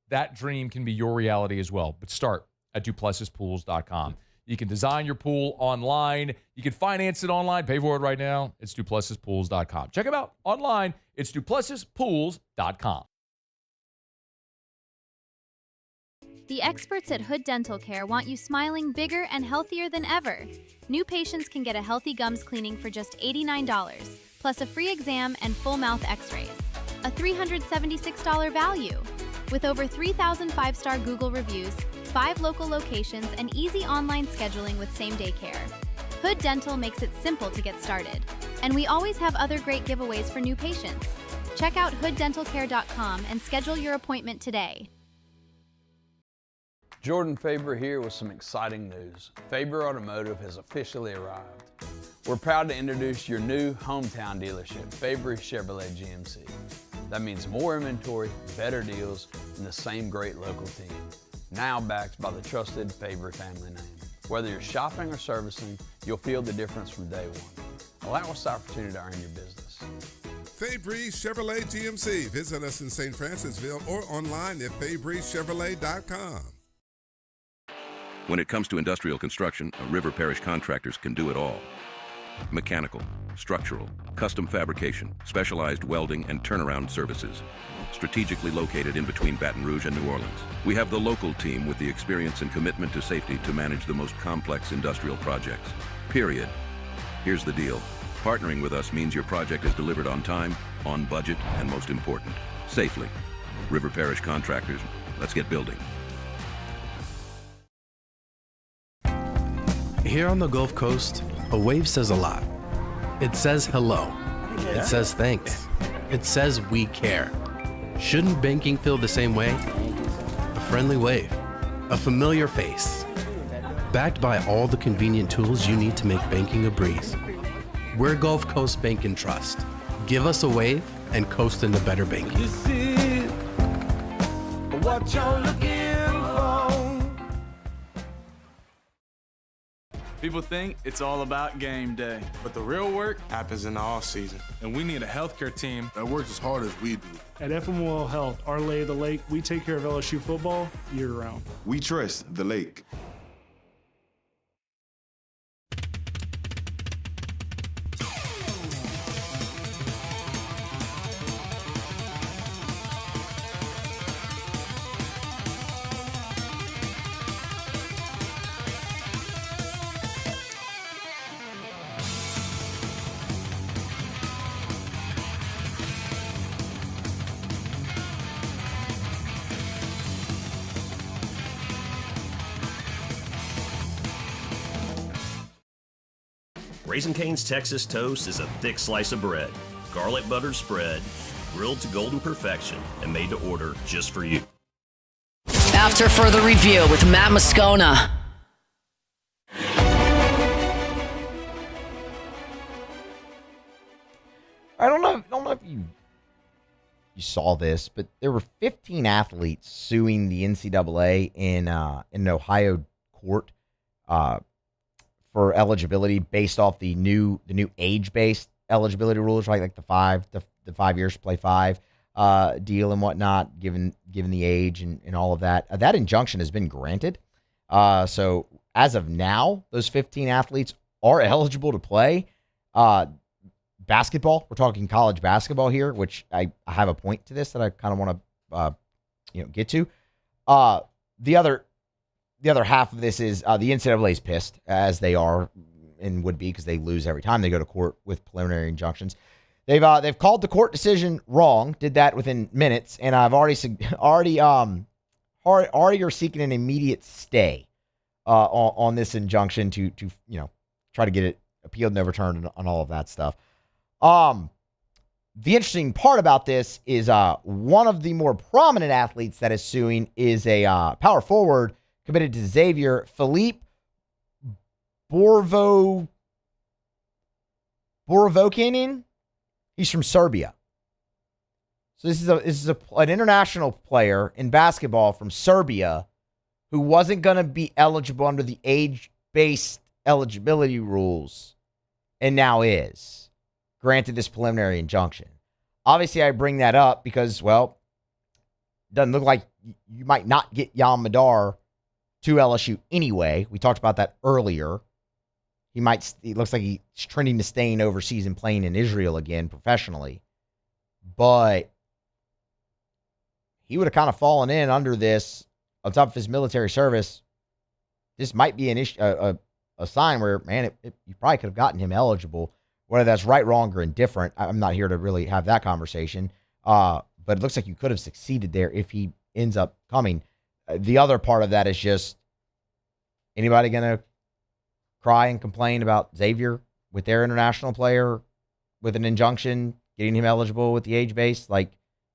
That dream can be your reality as well. But start at DuplessisPools.com. You can design your pool online. You can finance it online. Pay for it right now. It's DuplessisPools.com. Check them out online. It's DuplessisPools.com. The experts at Hood Dental Care want you smiling bigger and healthier than ever. New patients can get a healthy gums cleaning for just $89, plus a free exam and full mouth x-rays. A $376 value. With over 3,000 five-star Google reviews, 5 local locations, and easy online scheduling with same-day care. Hood Dental makes it simple to get started. And we always have other great giveaways for new patients. Check out hooddentalcare.com and schedule your appointment today. Jordan Faber here with some exciting news. Faber Automotive has officially arrived. We're proud to introduce your new hometown dealership, Faber Chevrolet GMC. That means more inventory, better deals, and the same great local team. Now backed by the trusted favorite family name. Whether you're shopping or servicing, you'll feel the difference from day one. Allow us the opportunity to earn your business. Fabry Chevrolet GMC. Visit us in St. Francisville or online at FabryChevrolet.com. When it comes to industrial construction, River Parish Contractors can do it all. Mechanical, structural, custom fabrication, specialized welding, and turnaround services. Strategically located in between Baton Rouge and New Orleans, we have the local team with the experience and commitment to safety to manage the most complex industrial projects. Period. Here's the deal. Partnering with us means your project is delivered on time, on budget, and most important, safely. River Parish Contractors, let's get building. Here on the Gulf Coast, a wave says a lot. It says hello. It says thanks. It says we care. Shouldn't banking feel the same way? A friendly wave. A familiar face. Backed by all the convenient tools you need to make banking a breeze. We're Gulf Coast Bank and Trust. Give us a wave and coast into better banking. This is what you're looking for. People think it's all about game day, but the real work happens in the offseason. And we need a healthcare team that works as hard as we do. At FML Health, our Lay of the Lake, we take care of LSU football year-round. We trust the lake. Raising Cane's Texas Toast is a thick slice of bread, garlic buttered spread, grilled to golden perfection, and made to order just for you. After further review with Matt Moscona. I don't know if you saw this, but there were 15 athletes suing the NCAA in an Ohio court for eligibility based off the new age-based eligibility rules, right? Like the 5 years to play 5 deal and whatnot, given the age and all of that. That injunction has been granted. So as of now, those 15 athletes are eligible to play basketball. We're talking college basketball here, which I have a point to this that I kind of want to get to. The other half of this is the NCAA is pissed, as they are and would be, because they lose every time they go to court with preliminary injunctions. They've called the court decision wrong, did that within minutes, and I've already are seeking an immediate stay on this injunction to try to get it appealed and overturned and all of that stuff. The interesting part about this is one of the more prominent athletes that is suing is a power forward committed to Xavier, Philippe Borovokanin. He's from Serbia. So this is an international player in basketball from Serbia who wasn't going to be eligible under the age-based eligibility rules and now is granted this preliminary injunction. Obviously, I bring that up because, well, it doesn't look like you might not get Yam Madar to LSU anyway. We talked about that earlier. It looks like he's trending to staying overseas and playing in Israel again professionally. But he would have kind of fallen in under this on top of his military service. This might be an issue, a sign where, man, you probably could have gotten him eligible. Whether that's right, wrong, or indifferent, I'm not here to really have that conversation. But it looks like you could have succeeded there if he ends up coming. The other part of that is just, anybody going to cry and complain about Xavier with their international player with an injunction, getting him eligible with the age base? Like,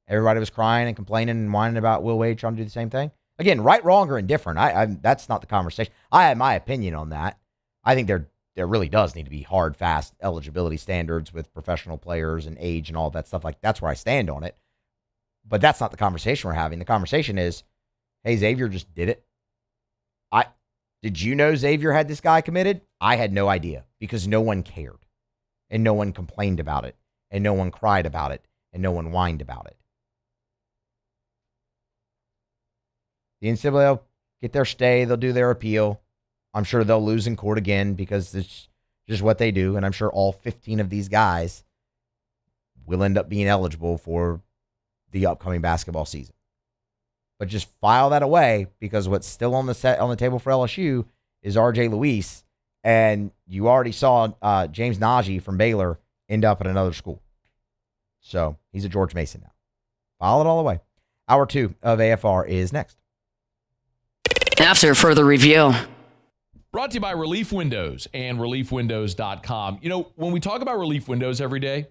everybody was crying and complaining and whining about Will Wade trying to do the same thing. Again, right, wrong, or indifferent. That's not the conversation. I have my opinion on that. I think there really does need to be hard, fast eligibility standards with professional players and age and all that stuff. Like, that's where I stand on it. But that's not the conversation we're having. The conversation is, hey, Xavier just did it. Did you know Xavier had this guy committed? I had no idea because no one cared and no one complained about it and no one cried about it and no one whined about it. The NCAA will get their stay. They'll do their appeal. I'm sure they'll lose in court again because it's just what they do. And I'm sure all 15 of these guys will end up being eligible for the upcoming basketball season. But just file that away because what's still on the table for LSU is R.J. Luis, and you already saw James Najee from Baylor end up at another school. So he's a George Mason now. File it all away. Hour 2 of AFR is next. After further review. Brought to you by Relief Windows and ReliefWindows.com. You know, when we talk about Relief Windows every day,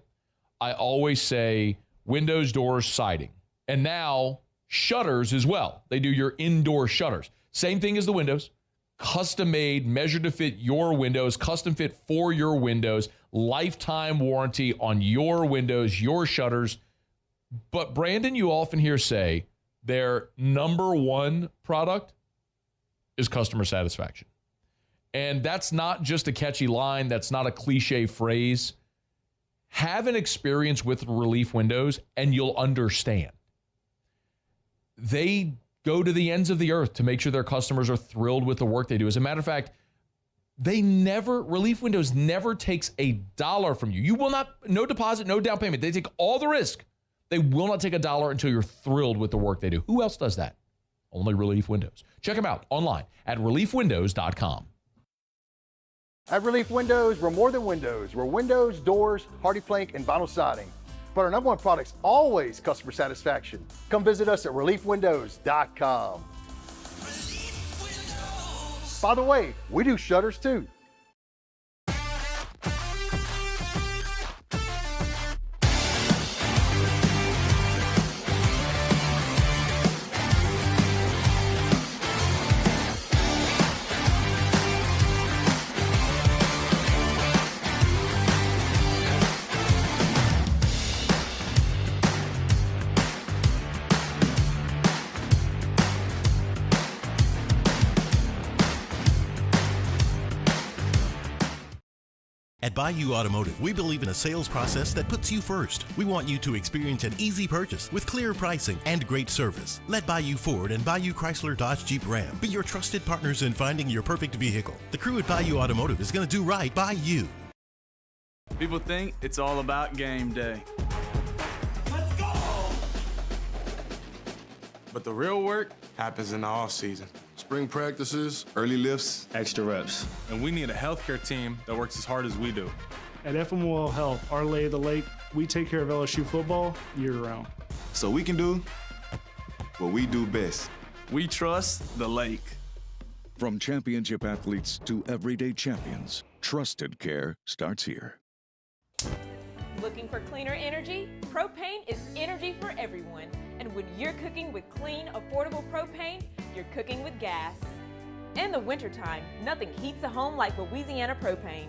I always say windows, doors, siding. And now shutters as well. They do your indoor shutters. Same thing as the windows. Custom made, measured to fit your windows, custom fit for your windows, lifetime warranty on your windows, your shutters. But Brandon, you often hear say their number one product is customer satisfaction. And that's not just a catchy line. That's not a cliche phrase. Have an experience with Relief Windows and you'll understand. They go to the ends of the earth to make sure their customers are thrilled with the work they do. As a matter of fact, Relief Windows never takes $1 from you. You will not, no deposit, no down payment. They take all the risk. They will not take $1 until you're thrilled with the work they do. Who else does that? Only Relief Windows. Check them out online at ReliefWindows.com. At Relief Windows, we're more than windows. We're windows, doors, hardy plank, and vinyl siding. But our number one product's always customer satisfaction. Come visit us at ReliefWindows.com. By the way, we do shutters too. At Bayou Automotive, we believe in a sales process that puts you first. We want you to experience an easy purchase with clear pricing and great service. Let Bayou Ford and Bayou Chrysler Dodge Jeep Ram be your trusted partners in finding your perfect vehicle. The crew at Bayou Automotive is going to do right by you. People think it's all about game day. Let's go! But the real work happens in the offseason. Spring practices, early lifts, Extra reps. And we need a healthcare team that works as hard as we do. At FMOL Health, our lay of the lake, we take care of LSU football year-round. so we can do what we do best. We trust the lake. From championship athletes to everyday champions, trusted care starts here. Looking for cleaner energy? Propane is energy for everyone. And when you're cooking with clean, affordable propane, you're cooking with gas. In the wintertime, nothing heats a home like Louisiana propane.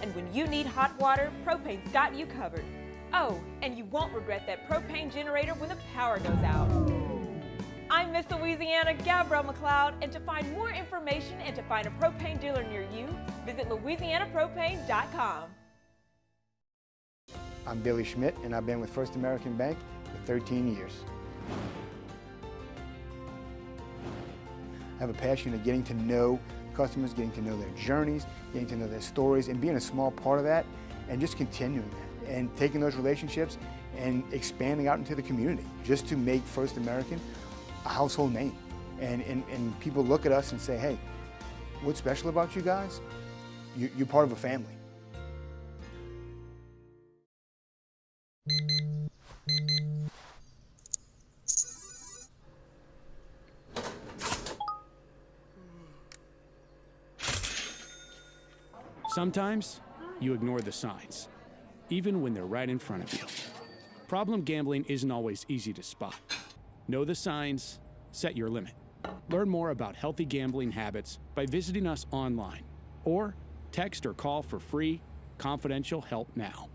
And when you need hot water, propane's got you covered. Oh, and you won't regret that propane generator when the power goes out. I'm Miss Louisiana, Gabrielle McLeod, and to find more information and to find a propane dealer near you, visit louisianapropane.com. I'm Billy Schmidt, and I've been with First American Bank for 13 years. I have a passion of getting to know customers, getting to know their journeys, getting to know their stories, and being a small part of that, and just continuing that, and taking those relationships and expanding out into the community, just to make First American a household name. And people look at us and say, hey, what's special about you guys? You're part of a family. Sometimes you ignore the signs, even when they're right in front of you. Problem gambling isn't always easy to spot. Know the signs, set your limit. Learn more about healthy gambling habits by visiting us online or text or call for free, confidential help now.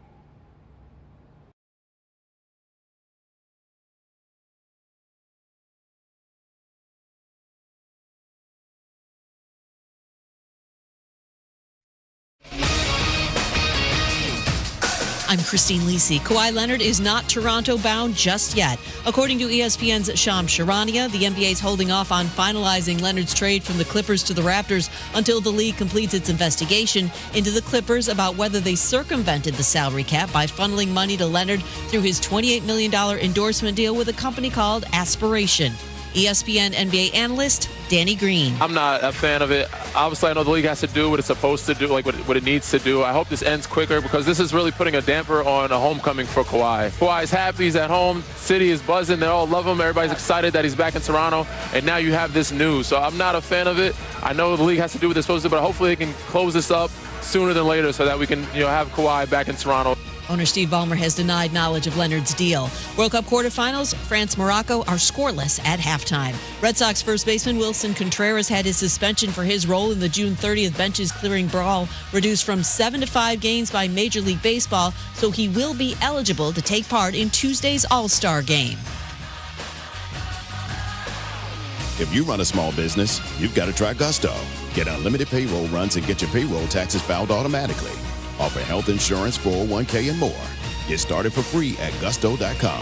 I'm Christine Lisi. Kawhi Leonard is not Toronto-bound just yet. According to ESPN's Shams Charania, the NBA is holding off on finalizing Leonard's trade from the Clippers to the Raptors until the league completes its investigation into the Clippers about whether they circumvented the salary cap by funneling money to Leonard through his $28 million endorsement deal with a company called Aspiration. ESPN NBA analyst Danny Green. I'm not a fan of it. Obviously, I know the league has to do what it's supposed to do, like what it needs to do. I hope this ends quicker because this is really putting a damper on a homecoming for Kawhi. Kawhi's happy. He's at home. City is buzzing. They all love him. Everybody's excited that he's back in Toronto. And now you have this news. So I'm not a fan of it. I know the league has to do what they're supposed to do, but hopefully they can close this up sooner than later so that we can, have Kawhi back in Toronto. Owner Steve Ballmer has denied knowledge of Leonard's deal. World Cup quarterfinals, France-Morocco are scoreless at halftime. Red Sox first baseman Wilson Contreras had his suspension for his role in the June 30th benches clearing brawl reduced from 7 to 5 games by Major League Baseball, so he will be eligible to take part in Tuesday's All-Star Game. If you run a small business, you've got to try Gusto. Get unlimited payroll runs and get your payroll taxes filed automatically. Offer health insurance, 401k, and more. Get started for free at gusto.com.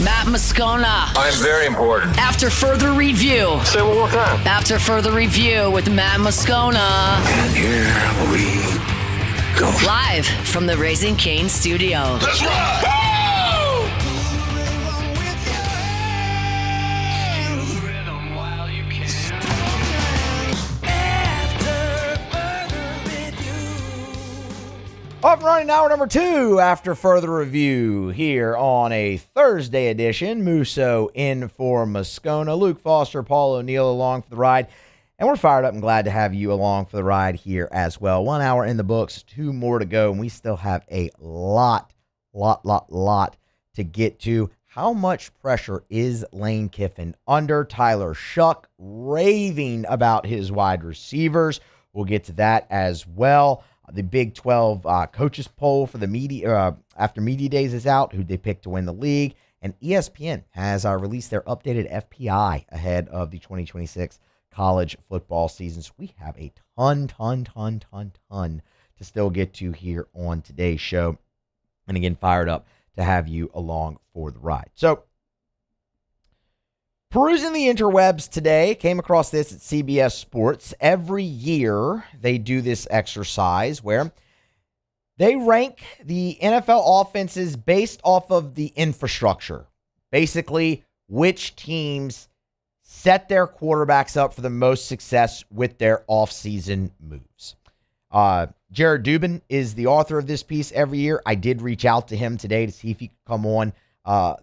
Matt Moscona. I'm very important. After further review. Say it one more time. After further review with Matt Moscona. And here we go. Live from the Raising Cane studio. Let's ride! Off and running hour number 2 after further review here on a Thursday edition. Musso in for Moscona. Luke Foster, Paul O'Neill along for the ride. And we're fired up and glad to have you along for the ride here as well. 1 hour in the books, 2 more to go, and we still have a lot to get to. How much pressure is Lane Kiffin under? Tyler Shough raving about his wide receivers. We'll get to that as well. The Big 12 coaches poll for the media after media days is out, who they picked to win the league. And ESPN has released their updated FPI ahead of the 2026 college football season. So we have a ton to still get to here on today's show. And again, fired up to have you along for the ride. So, perusing the interwebs today, came across this at CBS Sports. Every year, they do this exercise where they rank the NFL offenses based off of the infrastructure. Basically, which teams set their quarterbacks up for the most success with their offseason moves. Jared Dubin is the author of this piece every year. I did reach out to him today to see if he could come on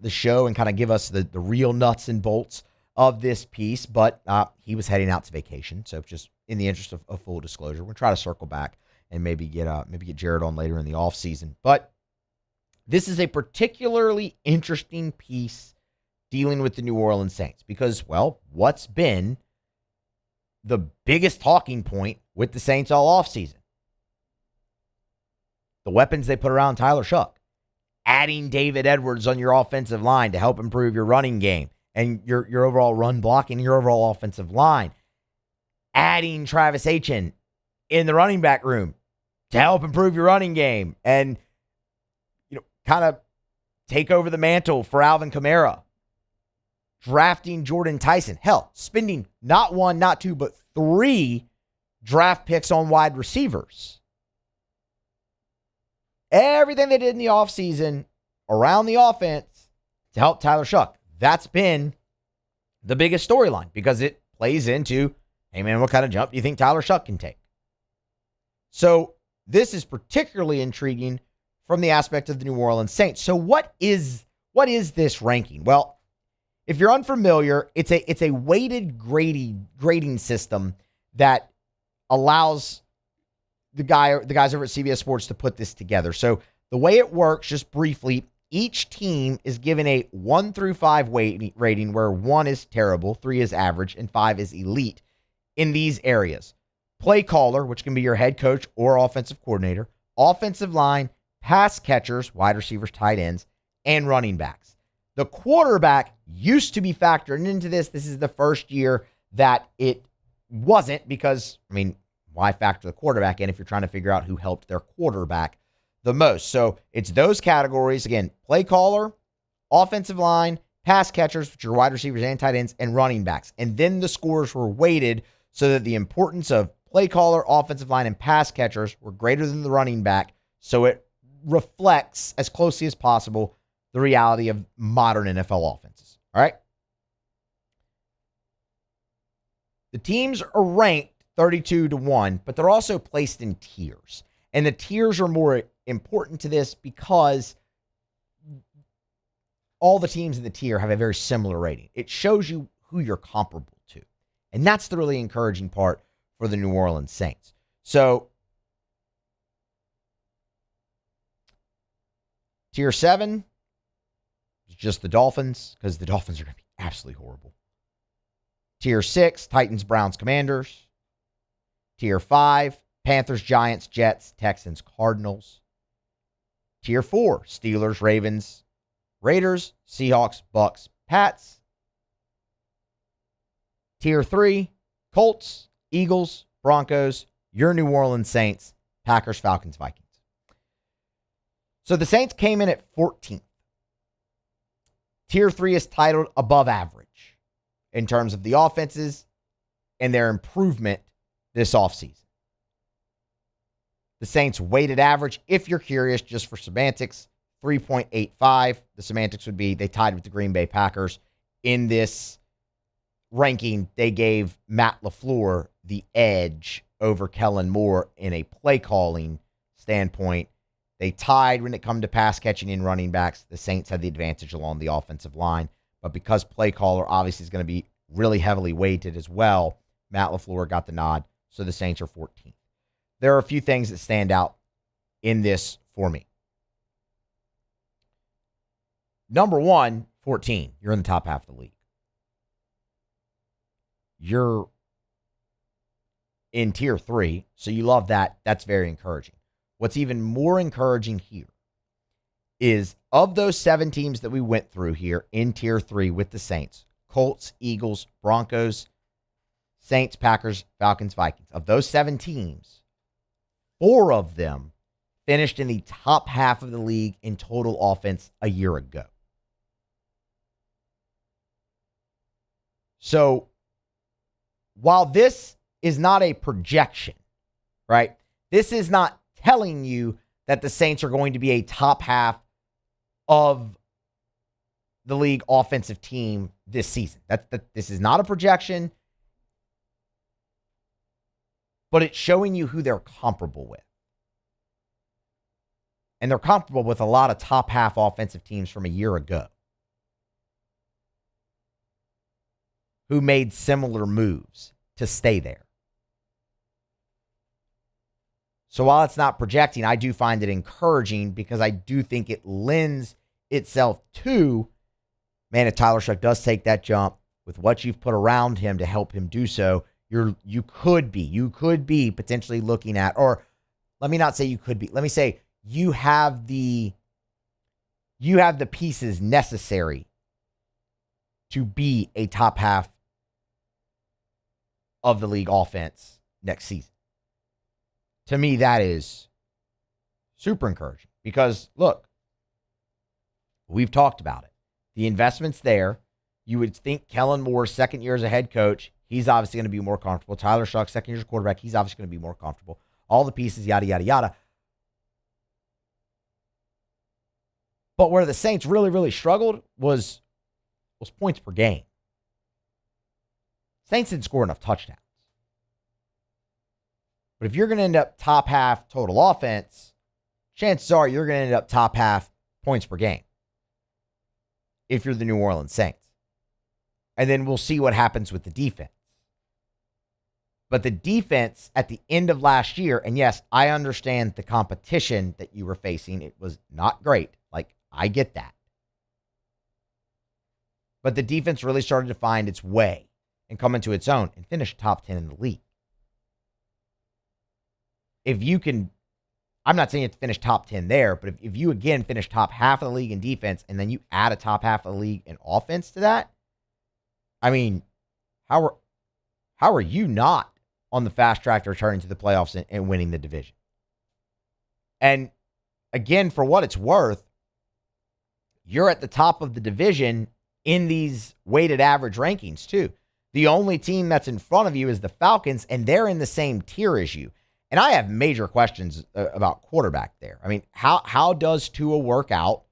the show and kind of give us the real nuts and bolts of this piece, but he was heading out to vacation. So just in the interest of full disclosure, we'll try to circle back and maybe get Jared on later in the offseason. But this is a particularly interesting piece dealing with the New Orleans Saints because, well, what's been the biggest talking point with the Saints all offseason? The weapons they put around Tyler Shough. Adding David Edwards on your offensive line to help improve your running game and your overall run blocking, your overall offensive line. Adding Travis Etienne in the running back room to help improve your running game and, kind of take over the mantle for Alvin Kamara. Drafting Jordyn Tyson. Hell, spending not 1, not 2, but 3 draft picks on wide receivers. Everything they did in the offseason around the offense to help Tyler Shough. That's been the biggest storyline because it plays into, hey man, what kind of jump do you think Tyler Shough can take? So this is particularly intriguing from the aspect of the New Orleans Saints. So what is this ranking? Well, if you're unfamiliar, it's a weighted grading system that allows the guys over at CBS Sports to put this together. So the way it works, just briefly, each team is given a 1 through 5 rating where 1 is terrible, 3 is average, and 5 is elite in these areas. Play caller, which can be your head coach or offensive coordinator, offensive line, pass catchers, wide receivers, tight ends, and running backs. The quarterback used to be factored into this. This is the first year that it wasn't because, why factor the quarterback in if you're trying to figure out who helped their quarterback the most? So it's those categories. Again, play caller, offensive line, pass catchers, which are wide receivers and tight ends, and running backs. And then the scores were weighted so that the importance of play caller, offensive line, and pass catchers were greater than the running back. So it reflects as closely as possible the reality of modern NFL offenses. All right. The teams are ranked 32-1, but they're also placed in tiers. And the tiers are more important to this because all the teams in the tier have a very similar rating. It shows you who you're comparable to. And that's the really encouraging part for the New Orleans Saints. So, tier 7 is just the Dolphins, because the Dolphins are going to be absolutely horrible. Tier 6, Titans, Browns, Commanders. Tier 5, Panthers, Giants, Jets, Texans, Cardinals. Tier 4, Steelers, Ravens, Raiders, Seahawks, Bucks, Pats. Tier 3, Colts, Eagles, Broncos, your New Orleans Saints, Packers, Falcons, Vikings. So the Saints came in at 14th. Tier 3 is titled above average in terms of the offenses and their improvement this offseason. The Saints' weighted average, if you're curious, just for semantics, 3.85. The semantics would be they tied with the Green Bay Packers. In this ranking, they gave Matt LaFleur the edge over Kellen Moore in a play calling standpoint. They tied when it come to pass catching and running backs. The Saints had the advantage along the offensive line. But because play caller obviously is going to be really heavily weighted as well, Matt LaFleur got the nod, so the Saints are 14th. There are a few things that stand out in this for me. Number 1, 14. You're in the top half of the league. You're in tier 3, so you love that. That's very encouraging. What's even more encouraging here is of those 7 teams that we went through here in tier 3 with the Saints, Colts, Eagles, Broncos, Saints, Packers, Falcons, Vikings. Of those 7 teams, 4 of them finished in the top half of the league in total offense a year ago. So while this is not a projection, right? This is not telling you that the Saints are going to be a top half of the league offensive team this season. This is not a projection, but it's showing you who they're comparable with. And they're comparable with a lot of top half offensive teams from a year ago who made similar moves to stay there. So while it's not projecting, I do find it encouraging because I do think it lends itself to, man, if Tyler Shough does take that jump with what you've put around him to help him do so, you could be potentially looking at, or let me not say you could be, let me say you have the pieces necessary to be a top half of the league offense next season. To me, that is super encouraging because, look, we've talked about it. The investment's there. You would think Kellen Moore's second year as a head coach, he's obviously going to be more comfortable. Tyler Shough, second year as quarterback, he's obviously going to be more comfortable. All the pieces, yada, yada, yada. But where the Saints really, really struggled was points per game. Saints didn't score enough touchdowns. But if you're going to end up top half total offense, chances are you're going to end up top half points per game if you're the New Orleans Saints. And then we'll see what happens with the defense. But the defense at the end of last year, and yes, I understand the competition that you were facing. It was not great. Like, I get that. But the defense really started to find its way and come into its own and finish top 10 in the league. If you can, I'm not saying you have to finish top 10 there, but if you again finish top half of the league in defense and then you add a top half of the league in offense to that, I mean, how How are you not on the fast track to returning to the playoffs and winning the division? And again, for what it's worth, you're at the top of the division in these weighted average rankings too. The only team that's in front of you is the Falcons, and they're in the same tier as you. And I have major questions about quarterback there. I mean, how does Tua work out?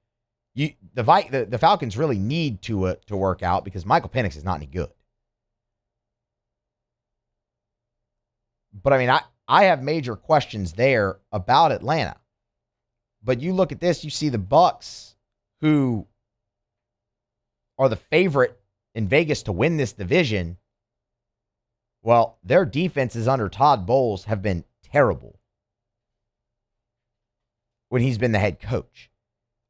The Falcons really need Tua to work out because Michael Penix is not any good. But I mean, I have major questions there about Atlanta. But you look at this, you see the Bucs, who are the favorite in Vegas to win this division. Well, their defenses under Todd Bowles have been terrible when he's been the head coach.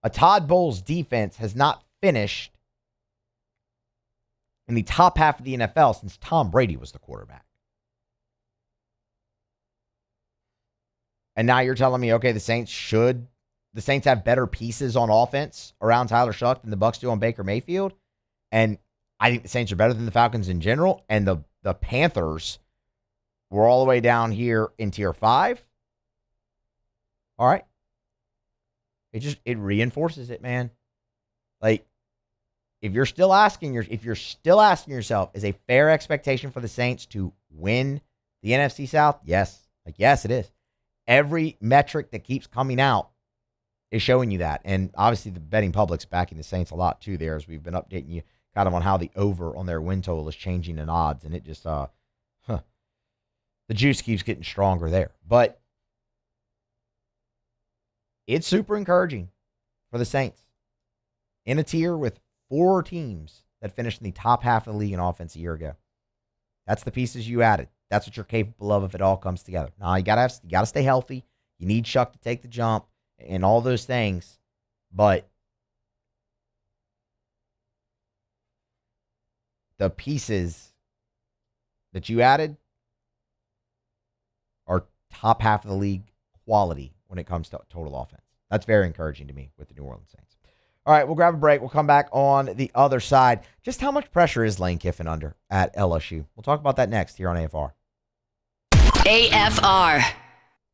A Todd Bowles defense has not finished in the top half of the NFL since Tom Brady was the quarterback. And now you're telling me, okay, the Saints have better pieces on offense around Tyler Shough than the Bucs do on Baker Mayfield? And I think the Saints are better than the Falcons in general. And the Panthers were all the way down here in tier 5. All right. It reinforces it, man. Like, if you're still asking yourself, is a fair expectation for the Saints to win the NFC South? Yes. Like, yes, it is. Every metric that keeps coming out is showing you that. And obviously the betting public's backing the Saints a lot too there, as we've been updating you kind of on how the over on their win total is changing in odds. And it just, the juice keeps getting stronger there. But it's super encouraging for the Saints in a tier with 4 teams that finished in the top half of the league in offense a year ago. That's the pieces you added. That's what you're capable of if it all comes together. Now, you gotta stay healthy. You need Shough to take the jump and all those things. But the pieces that you added are top half of the league quality when it comes to total offense. That's very encouraging to me with the New Orleans Saints. All right, we'll grab a break. We'll come back on the other side. Just how much pressure is Lane Kiffin under at LSU? We'll talk about that next here on AFR. AFR.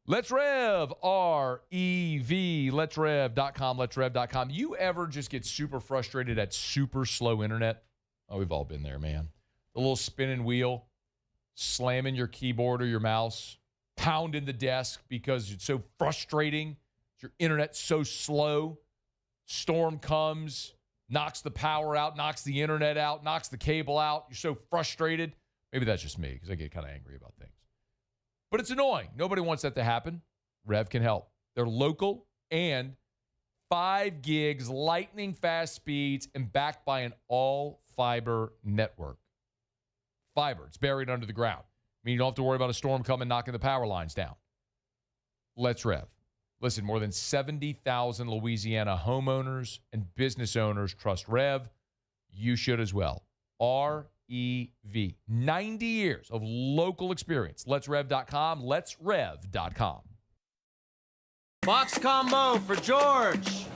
Let's Rev, R-E-V, letsrev.com, letsrev.com. You ever just get super frustrated at super slow internet? Oh, we've all been there, man. The little spinning wheel, slamming your keyboard or your mouse, pounding the desk because it's so frustrating. Your internet's so slow. Storm comes, knocks the power out, knocks the internet out, knocks the cable out. You're so frustrated. Maybe that's just me because I get kind of angry about things. But it's annoying. Nobody wants that to happen. Rev can help. They're local and 5 gigs, lightning fast speeds, and backed by an all-fiber network. Fiber. It's buried under the ground. I mean, you don't have to worry about a storm coming knocking the power lines down. Let's Rev. Listen, more than 70,000 Louisiana homeowners and business owners trust Rev. You should as well. REV. 90 years of local experience. Let'sRev.com. Let'sRev.com. Box combo for George.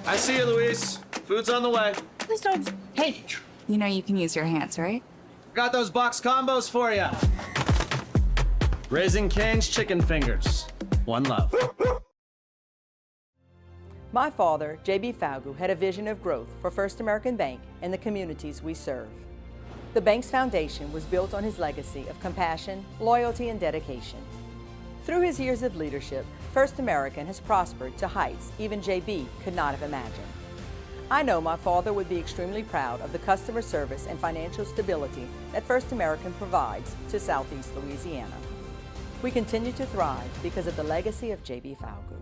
I see you, Luis. Food's on the way. Please don't. Hey, you know you can use your hands, right? Got those box combos for you. Raising Cane's chicken fingers. One love. My father, J.B. Falgout, had a vision of growth for First American Bank and the communities we serve. The bank's foundation was built on his legacy of compassion, loyalty, and dedication. Through his years of leadership, First American has prospered to heights even J.B. could not have imagined. I know my father would be extremely proud of the customer service and financial stability that First American provides to Southeast Louisiana. We continue to thrive because of the legacy of J.B. Falgout.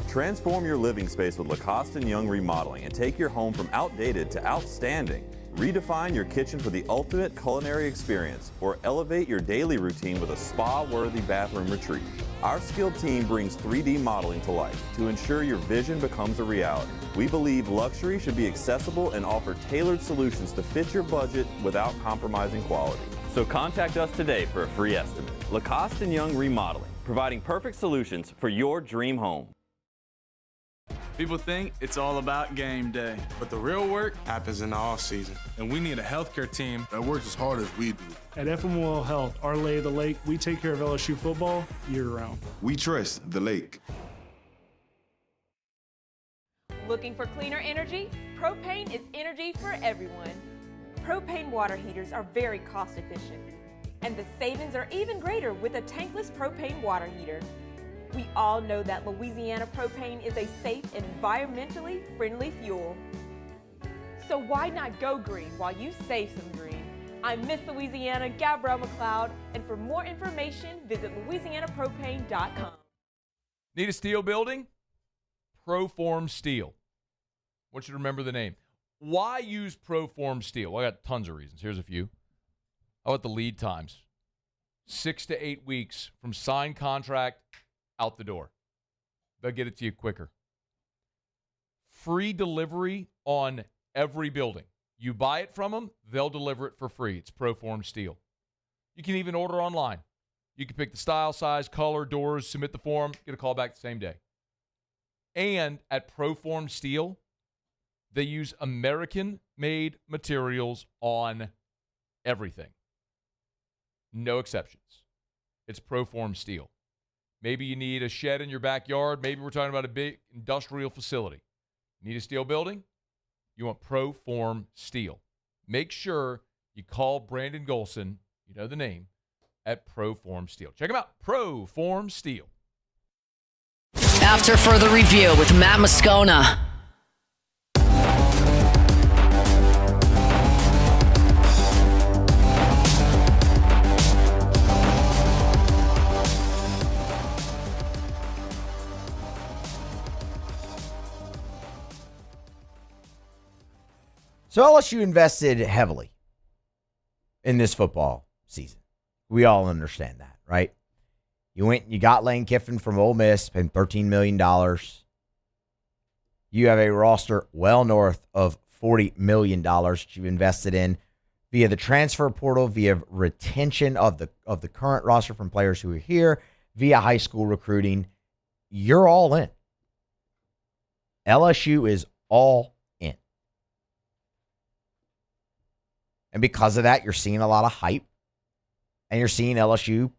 Transform your living space with Lacoste & Young Remodeling and take your home from outdated to outstanding. Redefine your kitchen for the ultimate culinary experience or elevate your daily routine with a spa-worthy bathroom retreat. Our skilled team brings 3D modeling to life to ensure your vision becomes a reality. We believe luxury should be accessible and offer tailored solutions to fit your budget without compromising quality. So contact us today for a free estimate. Lacoste & Young Remodeling, providing perfect solutions for your dream home. People think it's all about game day, but the real work happens in the offseason. And we need a healthcare team that works as hard as we do. At FML Health, our Lay of the Lake, we take care of LSU football year-round. We trust the lake. Looking for cleaner energy? Propane is energy for everyone. Propane water heaters are very cost efficient, and the savings are even greater with a tankless propane water heater. We all know that Louisiana propane is a safe and environmentally friendly fuel. So why not go green while you save some green? I'm Miss Louisiana, Gabrielle McLeod, and for more information, visit louisianapropane.com. Need a steel building? Proform Steel. I want you to remember the name. Why use Proform Steel? Well, I got tons of reasons. Here's a few. How about the lead times? 6 to 8 weeks from signed contract out the door. They'll get it to you quicker. Free delivery on every building. You buy it from them, they'll deliver it for free. It's Proform Steel. You can even order online. You can pick the style, size, color, doors, submit the form, get a call back the same day. And at Proform Steel, they use American-made materials on everything. No exceptions. It's Proform Steel. Maybe you need a shed in your backyard. Maybe we're talking about a big industrial facility. Need a steel building? You want Proform Steel. Make sure you call Brandon Golson, you know the name, at Proform Steel. Check them out, Proform Steel. After further review with Matt Moscona. So LSU invested heavily in this football season. We all understand that, right? You went and you got Lane Kiffin from Ole Miss, spent $13 million. You have a roster well north of $40 million that you've invested in via the transfer portal, via retention of the current roster from players who are here, via high school recruiting. You're all in. LSU is all in. And because of that, you're seeing a lot of hype, and you're seeing LSU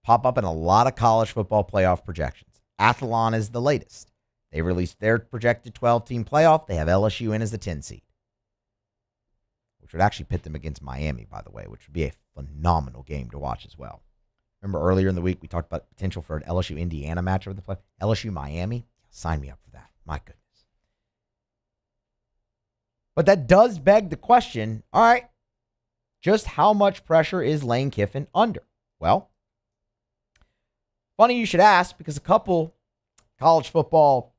pop up in a lot of college football playoff projections. Athlon is the latest. They released their projected 12-team playoff. They have LSU in as the 10 seed, which would actually pit them against Miami, by the way, which would be a phenomenal game to watch as well. Remember earlier in the week, we talked about potential for an LSU-Indiana matchup of the play. LSU-Miami? Sign me up for that. My goodness. But that does beg the question, all right, just how much pressure is Lane Kiffin under? Well, funny you should ask, because a couple college football,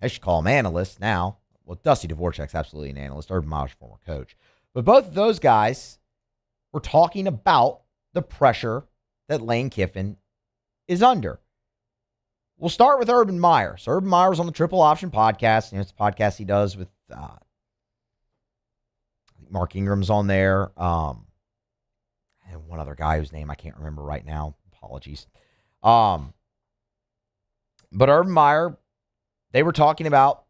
I should call them analysts now. Well, Dusty Dvorak's absolutely an analyst, Urban Meyer's former coach. But both of those guys were talking about the pressure that Lane Kiffin is under. We'll start with Urban Meyer. So Urban Meyer's on the Triple Option podcast. It's a podcast he does with Mark Ingram's on there. And one other guy whose name I can't remember right now. Apologies. But Urban Meyer, they were talking about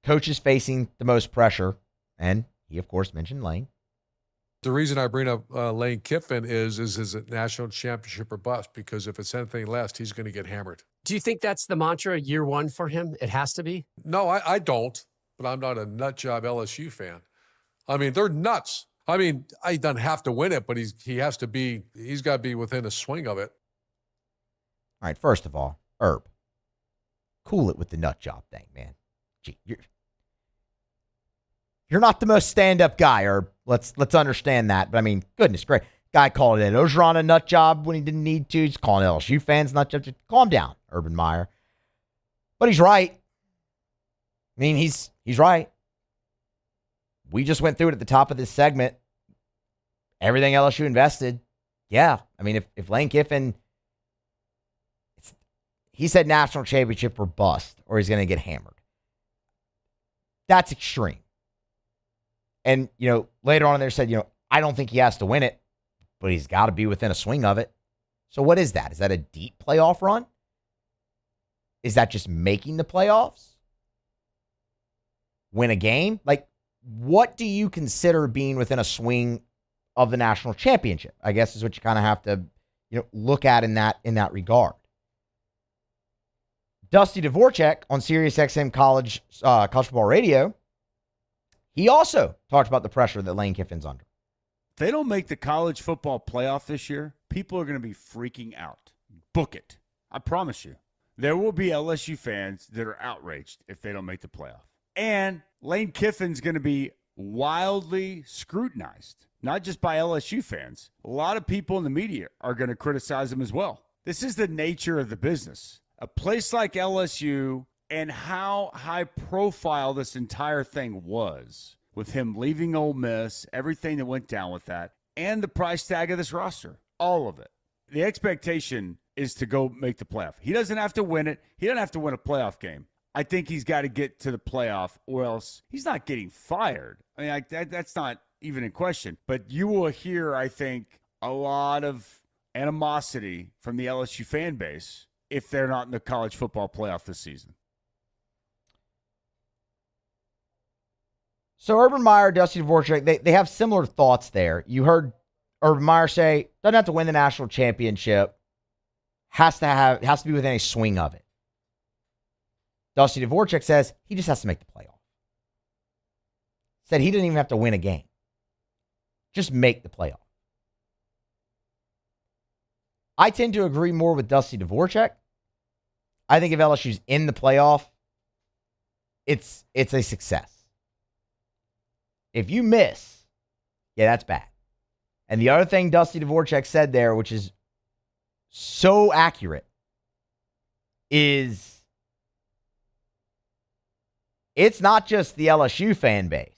coaches facing the most pressure. And he, of course, mentioned Lane. The reason I bring up Lane Kiffin is it national championship or bust? Because if it's anything less, he's going to get hammered. Do you think that's the mantra year one for him? It has to be? No, I don't. But I'm not a nut job LSU fan. I mean, they're nuts. I mean, he doesn't have to win it, but he's got to be within a swing of it. All right, first of all, Herb, cool it with the nut job thing, man. Gee, you're not the most stand-up guy, Herb. Let's understand that. But I mean, goodness gracious. Guy called it Ogeron a nut job when he didn't need to. He's calling LSU fans nut jobs. Calm down, Urban Meyer. But he's right. I mean, he's right. We just went through it at the top of this segment. Everything LSU invested. Yeah. I mean, if Lane Kiffin, he said national championship or bust, or he's going to get hammered. That's extreme. And, later on in there said, I don't think he has to win it, but he's got to be within a swing of it. So what is that? Is that a deep playoff run? Is that just making the playoffs? win a game. Like, what do you consider being within a swing of the national championship? I guess is what you kind of have to, look at in that regard. Dusty Dvorak on SiriusXM College Football Radio, he also talked about the pressure that Lane Kiffin's under. If they don't make the college football playoff this year, people are going to be freaking out. Book it. I promise you. There will be LSU fans that are outraged if they don't make the playoff. And Lane Kiffin's going to be wildly scrutinized, not just by LSU fans. A lot of people in the media are going to criticize him as well. This is the nature of the business. A place like LSU and how high profile this entire thing was with him leaving Ole Miss, everything that went down with that, and the price tag of this roster, all of it. The expectation is to go make the playoff. He doesn't have to win it. He doesn't have to win a playoff game. I think he's got to get to the playoff or else he's not getting fired. I mean, that's not even in question. But you will hear, I think, a lot of animosity from the LSU fan base if they're not in the college football playoff this season. So Urban Meyer, Dusty Dvorak, they have similar thoughts there. You heard Urban Meyer say, doesn't have to win the national championship, has to be within a swing of it. Dusty Dvorak says he just has to make the playoff. Said he didn't even have to win a game. Just make the playoff. I tend to agree more with Dusty Dvorak. I think if LSU's in the playoff, it's a success. If you miss, yeah, that's bad. And the other thing Dusty Dvorak said there, which is so accurate, is it's not just the LSU fan base.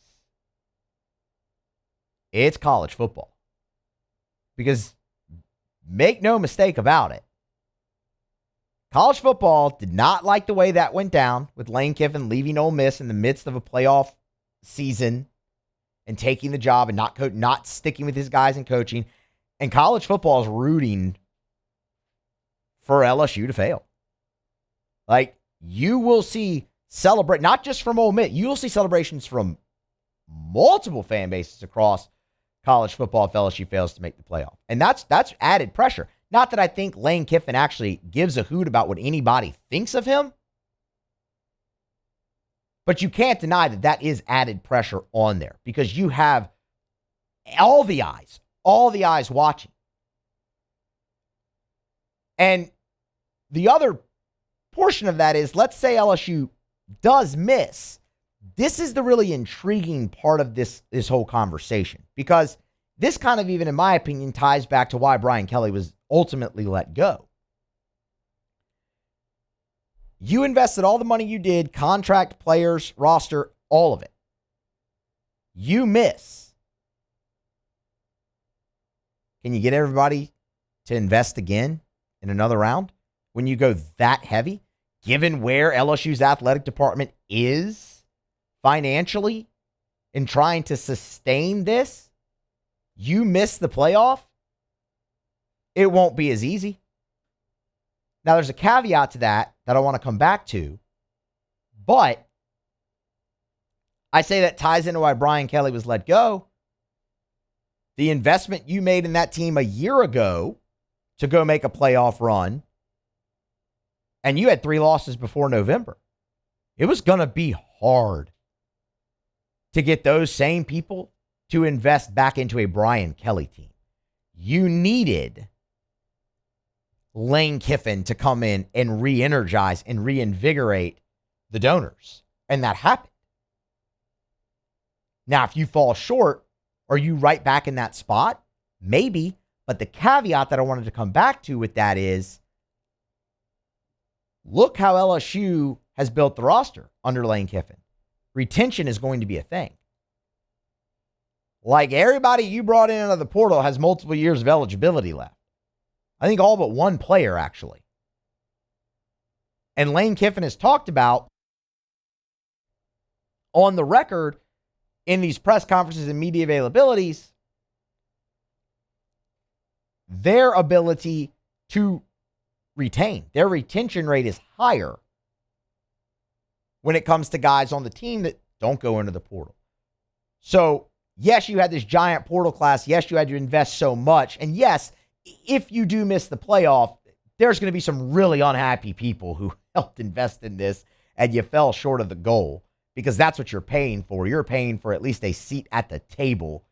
It's college football. Because make no mistake about it, college football did not like the way that went down with Lane Kiffin leaving Ole Miss in the midst of a playoff season and taking the job and not sticking with his guys in coaching. And college football is rooting for LSU to fail. Like, you will see not just from Ole Miss, you will see celebrations from multiple fan bases across college football if LSU fails to make the playoff. And that's added pressure. Not that I think Lane Kiffin actually gives a hoot about what anybody thinks of him, but you can't deny that is added pressure on there because you have all the eyes watching. And the other portion of that is, let's say LSU does miss. This is the really intriguing part of this whole conversation, because this kind of, even in my opinion, ties back to why Brian Kelly was ultimately let go. You invested all the money you did, contract, players, roster, all of it. You miss. Can you get everybody to invest again in another round when you go that heavy, given where LSU's athletic department is financially in trying to sustain this? You miss the playoff, it won't be as easy. Now, there's a caveat to that I want to come back to, but I say that ties into why Brian Kelly was let go. The investment you made in that team a year ago to go make a playoff run, and you had 3 losses before November. It was going to be hard to get those same people to invest back into a Brian Kelly team. You needed Lane Kiffin to come in and re-energize and reinvigorate the donors. And that happened. Now, if you fall short, are you right back in that spot? Maybe. But the caveat that I wanted to come back to with that is, look how LSU has built the roster under Lane Kiffin. Retention is going to be a thing. Like, everybody you brought in out of the portal has multiple years of eligibility left. I think all but one player, actually. And Lane Kiffin has talked about on the record in these press conferences and media availabilities their ability to retain. Their retention rate is higher when it comes to guys on the team that don't go into the portal. So, yes, you had this giant portal class. Yes, you had to invest so much. And yes, if you do miss the playoff, there's going to be some really unhappy people who helped invest in this and you fell short of the goal, because that's what you're paying for. You're paying for at least a seat at the table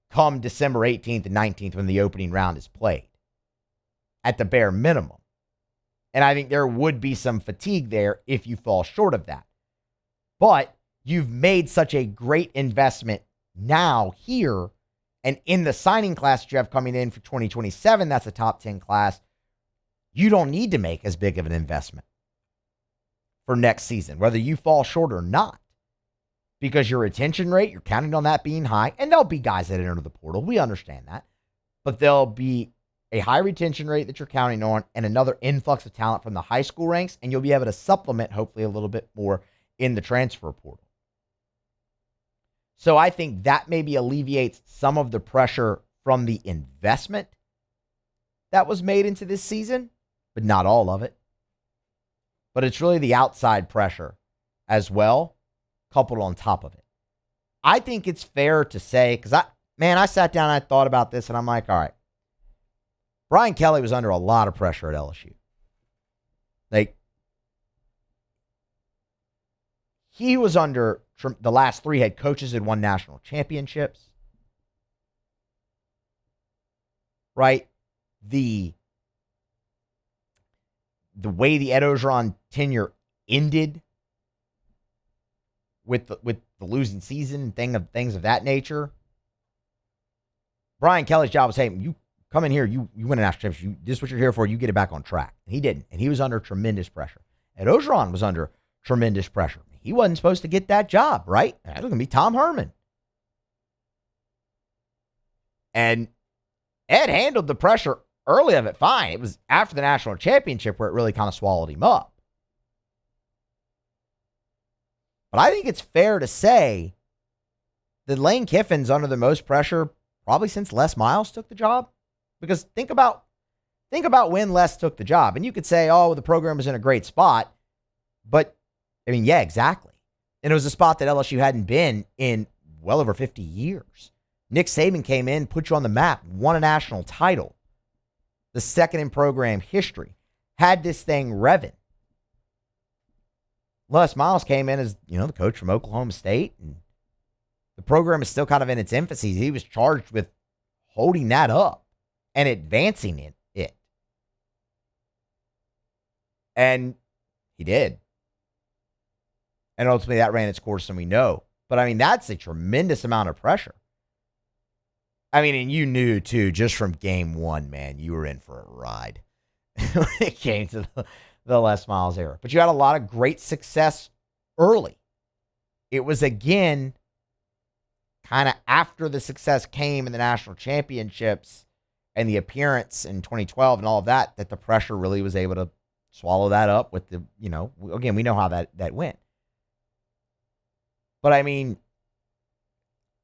come December 18th and 19th when the opening round is played, at the bare minimum. And I think there would be some fatigue there if you fall short of that. But you've made such a great investment now here, and in the signing class that you have coming in for 2027, that's a top 10 class. You don't need to make as big of an investment for next season, whether you fall short or not, because your retention rate, you're counting on that being high, and there'll be guys that enter the portal. We understand that, but there'll be a high retention rate that you're counting on and another influx of talent from the high school ranks, and you'll be able to supplement hopefully a little bit more in the transfer portal. So I think that maybe alleviates some of the pressure from the investment that was made into this season, but not all of it. But it's really the outside pressure as well, coupled on top of it. I think it's fair to say, because I sat down and I thought about this, and I'm like, all right, Brian Kelly was under a lot of pressure at LSU. Like, he was under the last three head coaches had won national championships. Right? The way the Ed Orgeron tenure ended with the losing season and things of that nature. Brian Kelly's job was, hey, you come in here, you win a national championship. This is what you're here for. You get it back on track. And he didn't. And he was under tremendous pressure. Ed Orgeron was under tremendous pressure. He wasn't supposed to get that job, right? That was going to be Tom Herman. And Ed handled the pressure early of it fine. It was after the national championship where it really kind of swallowed him up. But I think it's fair to say that Lane Kiffin's under the most pressure probably since Les Miles took the job. Because think about when Les took the job. And you could say, oh, the program was in a great spot. But, I mean, yeah, exactly. And it was a spot that LSU hadn't been in well over 50 years. Nick Saban came in, put you on the map, won a national title. The second in program history. Had this thing revving. Les Miles came in as, the coach from Oklahoma State. And the program is still kind of in its infancy. He was charged with holding that up and advancing it. And he did. And ultimately that ran its course, and we know. But, I mean, that's a tremendous amount of pressure. I mean, and you knew, too, just from game one, man, you were in for a ride when it came to the Les Miles era. But you had a lot of great success early. It was, again, kind of after the success came in the national championships and the appearance in 2012 and all of that, that the pressure really was able to swallow that up with the, again, we know how that went. But, I mean,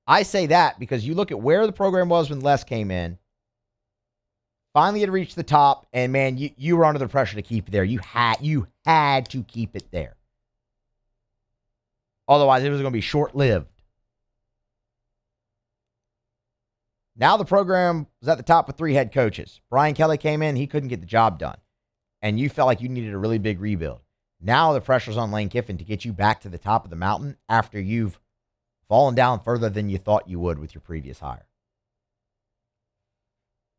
I say that because you look at where the program was when Les came in, finally had reached the top, and, man, you were under the pressure to keep it there. You had to keep it there. Otherwise, it was going to be short-lived. Now the program was at the top with three head coaches. Brian Kelly came in. He couldn't get the job done. And you felt like you needed a really big rebuild. Now the pressure's on Lane Kiffin to get you back to the top of the mountain after you've fallen down further than you thought you would with your previous hire.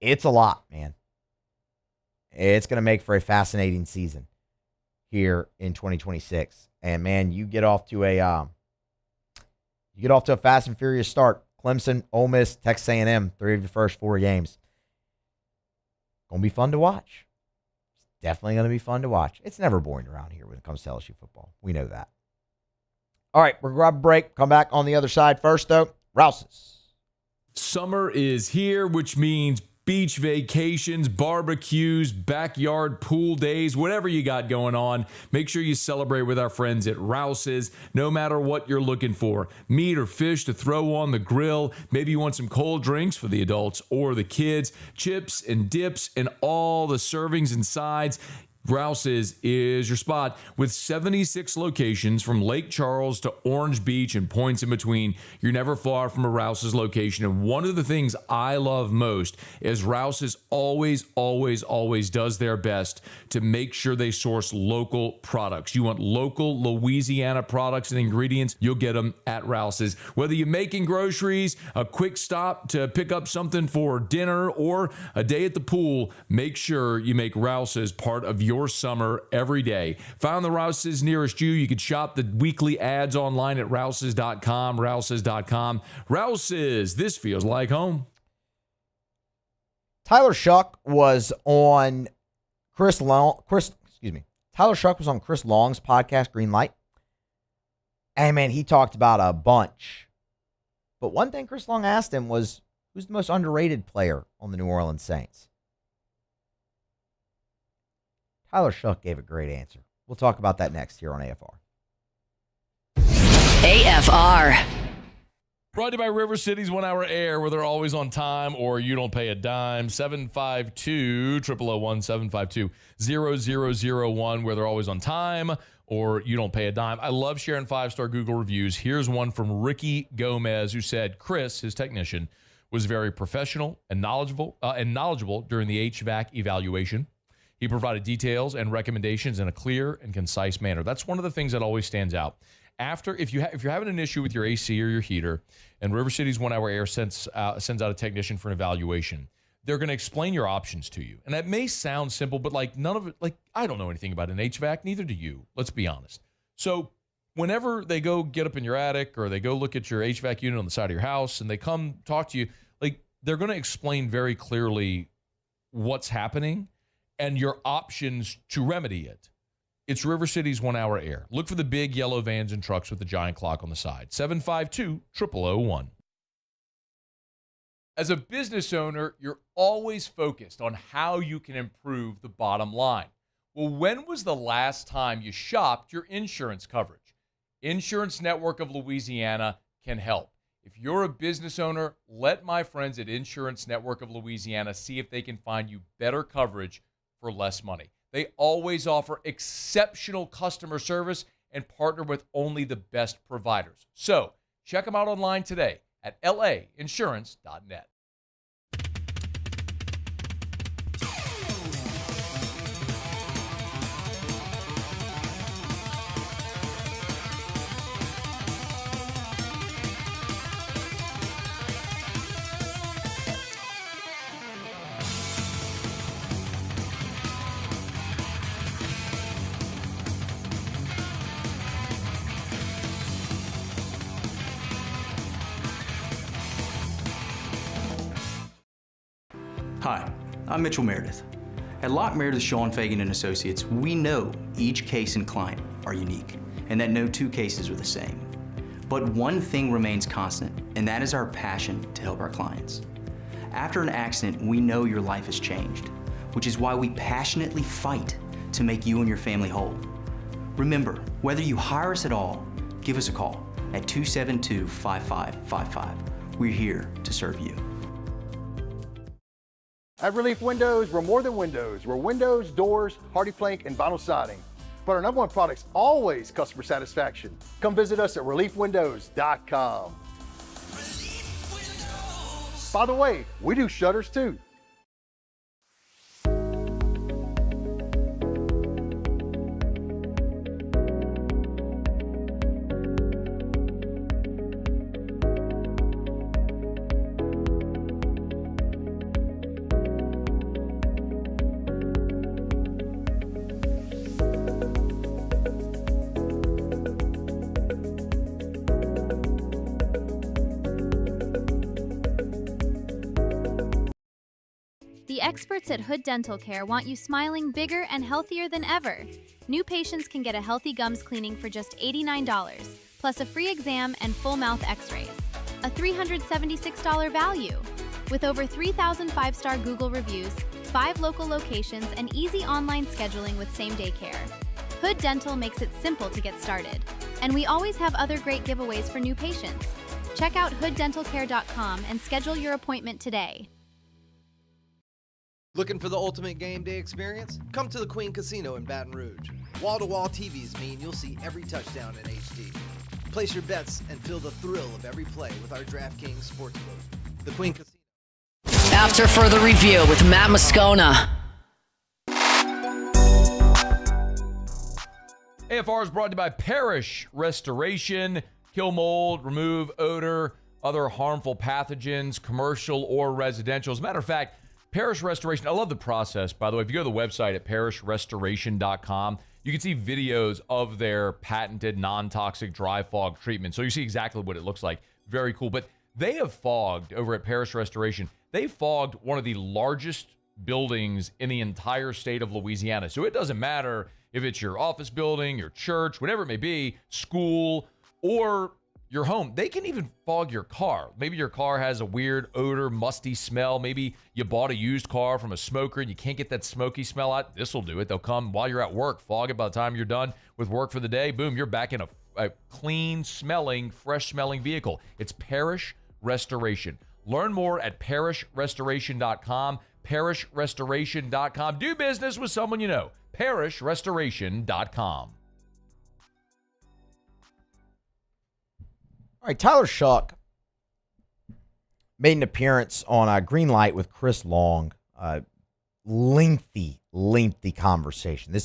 It's a lot, man. It's going to make for a fascinating season here in 2026. And, man, you get off to a fast and furious start. Clemson, Ole Miss, Texas A&M, 3 of the first 4 games. Going to be fun to watch. Definitely going to be fun to watch. It's never boring around here when it comes to LSU football. We know that. All right, we're going to grab a break. Come back on the other side. First, though, Rouse's. Summer is here, which means beach vacations, barbecues, backyard pool days, whatever you got going on. Make sure you celebrate with our friends at Rouse's, no matter what you're looking for. Meat or fish to throw on the grill. Maybe you want some cold drinks for the adults or the kids. Chips and dips and all the servings and sides. Rouse's is your spot with 76 locations from Lake Charles to Orange Beach and points in between. You're never far from a Rouse's location. And one of the things I love most is Rouse's always does their best to make sure they source local products. You want local Louisiana products and ingredients, you'll get them at Rouse's. Whether you're making groceries, a quick stop to pick up something for dinner, or a day at the pool, make sure you make Rouse's part of your summer every day. Find the Rouse's nearest you. You can shop the weekly ads online at rouses.com, rouses.com. Rouse's, this feels like home. Tyler Shough was on Tyler Shough was on Chris Long's podcast, Green Light. And man, he talked about a bunch. But one thing Chris Long asked him was, who's the most underrated player on the New Orleans Saints? Tyler Shough gave a great answer. We'll talk about that next here on AFR. AFR. Brought to you by River City's 1 Hour Air, where they're always on time or you don't pay a dime. 752-0001, 752-0001, where they're always on time or you don't pay a dime. I love sharing 5-star Google reviews. Here's one from Ricky Gomez, who said Chris, his technician, was very professional and knowledgeable during the HVAC evaluation. He provided details and recommendations in a clear and concise manner. That's one of the things that always stands out. If you're having an issue with your AC or your heater, and River City's 1 Hour Air sends out a technician for an evaluation, they're going to explain your options to you. And that may sound simple, but none of it, I don't know anything about an HVAC, neither do you. Let's be honest. So whenever they go get up in your attic or they go look at your HVAC unit on the side of your house and they come talk to you, they're going to explain very clearly what's happening and your options to remedy it. It's River City's 1 Hour Air. Look for the big yellow vans and trucks with the giant clock on the side. 752-0001. As a business owner, you're always focused on how you can improve the bottom line. Well, when was the last time you shopped your insurance coverage? Insurance Network of Louisiana can help. If you're a business owner, let my friends at Insurance Network of Louisiana see if they can find you better coverage for less money. They always offer exceptional customer service and partner with only the best providers. So check them out online today at lainsurance.net. Hi, I'm Mitchell Meredith. At Locke Meredith, Sean Fagan and Associates, we know each case and client are unique, and that no two cases are the same. But one thing remains constant, and that is our passion to help our clients. After an accident, we know your life has changed, which is why we passionately fight to make you and your family whole. Remember, whether you hire us at all, give us a call at 272-5555. We're here to serve you. At Relief Windows, we're more than windows. We're windows, doors, hardy plank, and vinyl siding. But our number one product's always customer satisfaction. Come visit us at reliefwindows.com. By the way, we do shutters too. The experts at Hood Dental Care want you smiling bigger and healthier than ever. New patients can get a healthy gums cleaning for just $89, plus a free exam and full mouth x-rays. A $376 value. With over 3,000 5-star Google reviews, 5 local locations, and easy online scheduling with same-day care. Hood Dental makes it simple to get started. And we always have other great giveaways for new patients. Check out hooddentalcare.com and schedule your appointment today. Looking for the ultimate game day experience? Come to the Queen Casino in Baton Rouge. Wall-to-wall TVs mean you'll see every touchdown in HD. Place your bets and feel the thrill of every play with our DraftKings Sportsbook. The Queen Casino. After further review with Matt Moscona. AFR is brought to you by Parish Restoration. Kill mold, remove odor, other harmful pathogens, commercial or residential. As a matter of fact, Parish Restoration, I love the process, by the way. If you go to the website at parishrestoration.com, you can see videos of their patented non-toxic dry fog treatment. So you see exactly what it looks like. Very cool. But they have fogged, over at Parish Restoration, they fogged one of the largest buildings in the entire state of Louisiana. So it doesn't matter if it's your office building, your church, whatever it may be, school, or your home. They can even fog your car. Maybe your car has a weird odor, musty smell. Maybe you bought a used car from a smoker and you can't get that smoky smell out. This will do it. They'll come while you're at work, fog it. By the time you're done with work for the day, boom, you're back in a clean-smelling, fresh-smelling vehicle. It's Parish Restoration. Learn more at parishrestoration.com. Parishrestoration.com. Do business with someone you know. Parishrestoration.com. All right, Tyler Shough made an appearance on Green Light with Chris Long. Lengthy conversation.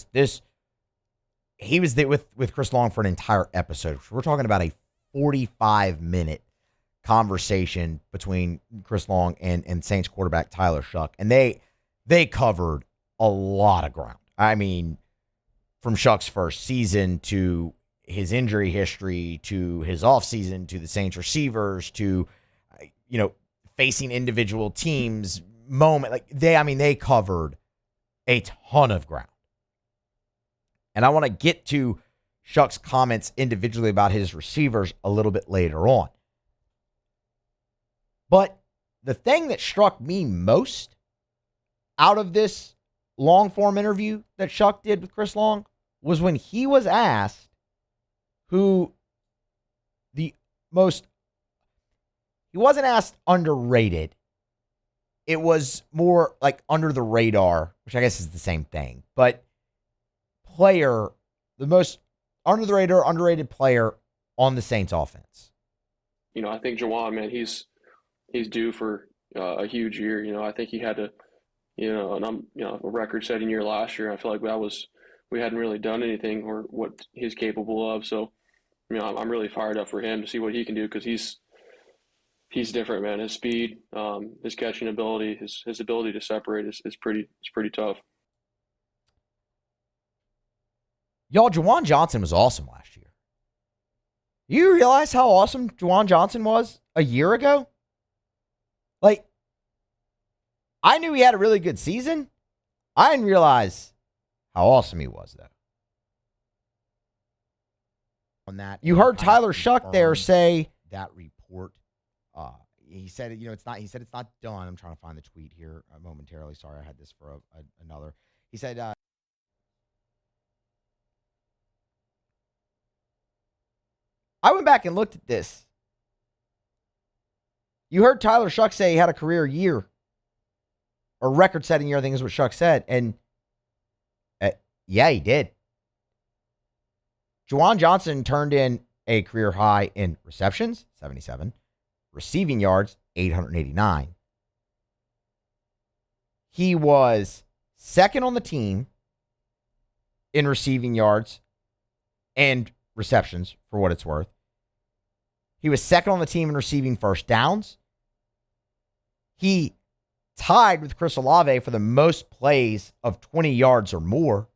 He was there with Chris Long for an entire episode. We're talking about a 45-minute conversation between Chris Long and Saints quarterback Tyler Shough, and they covered a lot of ground. I mean, from Shough's first season to his injury history, to his offseason, to the Saints receivers, to, facing individual teams, they covered a ton of ground. And I want to get to Shough's comments individually about his receivers a little bit later on. But the thing that struck me most out of this long-form interview that Shough did with Chris Long was when he was asked who he wasn't asked underrated. It was more like under the radar, which I guess is the same thing, but the most under the radar, underrated player on the Saints offense. I think Juwan, man, he's due for a huge year. I think he had a record-setting year last year. I feel like we hadn't really done anything or what he's capable of. So, I'm really fired up for him to see what he can do, because he's different, man. His speed, his catching ability, his ability to separate is pretty tough. Y'all, Juwan Johnson was awesome last year. You realize how awesome Juwan Johnson was a year ago? I knew he had a really good season. I didn't realize how awesome he was, though. On that, you heard Tyler Shough there say that report. He said, it's not. He said it's not done. I'm trying to find the tweet here momentarily. Sorry, I had this for another. He said, I went back and looked at this. You heard Tyler Shough say he had a career year, or record-setting year, I think is what Shough said. And yeah, he did. Juwan Johnson turned in a career high in receptions, 77, receiving yards, 889. He was second on the team in receiving yards and receptions, for what it's worth. He was second on the team in receiving first downs. He tied with Chris Olave for the most plays of 20 yards or more.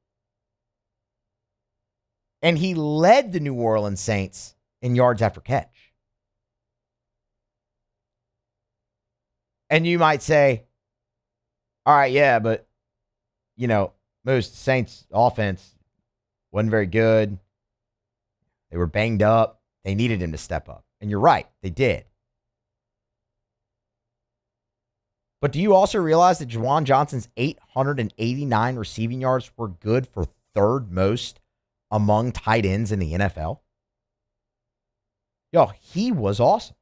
And he led the New Orleans Saints in yards after catch. And you might say, all right, yeah, but, most Saints offense wasn't very good. They were banged up. They needed him to step up. And you're right, they did. But do you also realize that Juwan Johnson's 889 receiving yards were good for third most among tight ends in the NFL? He was awesome.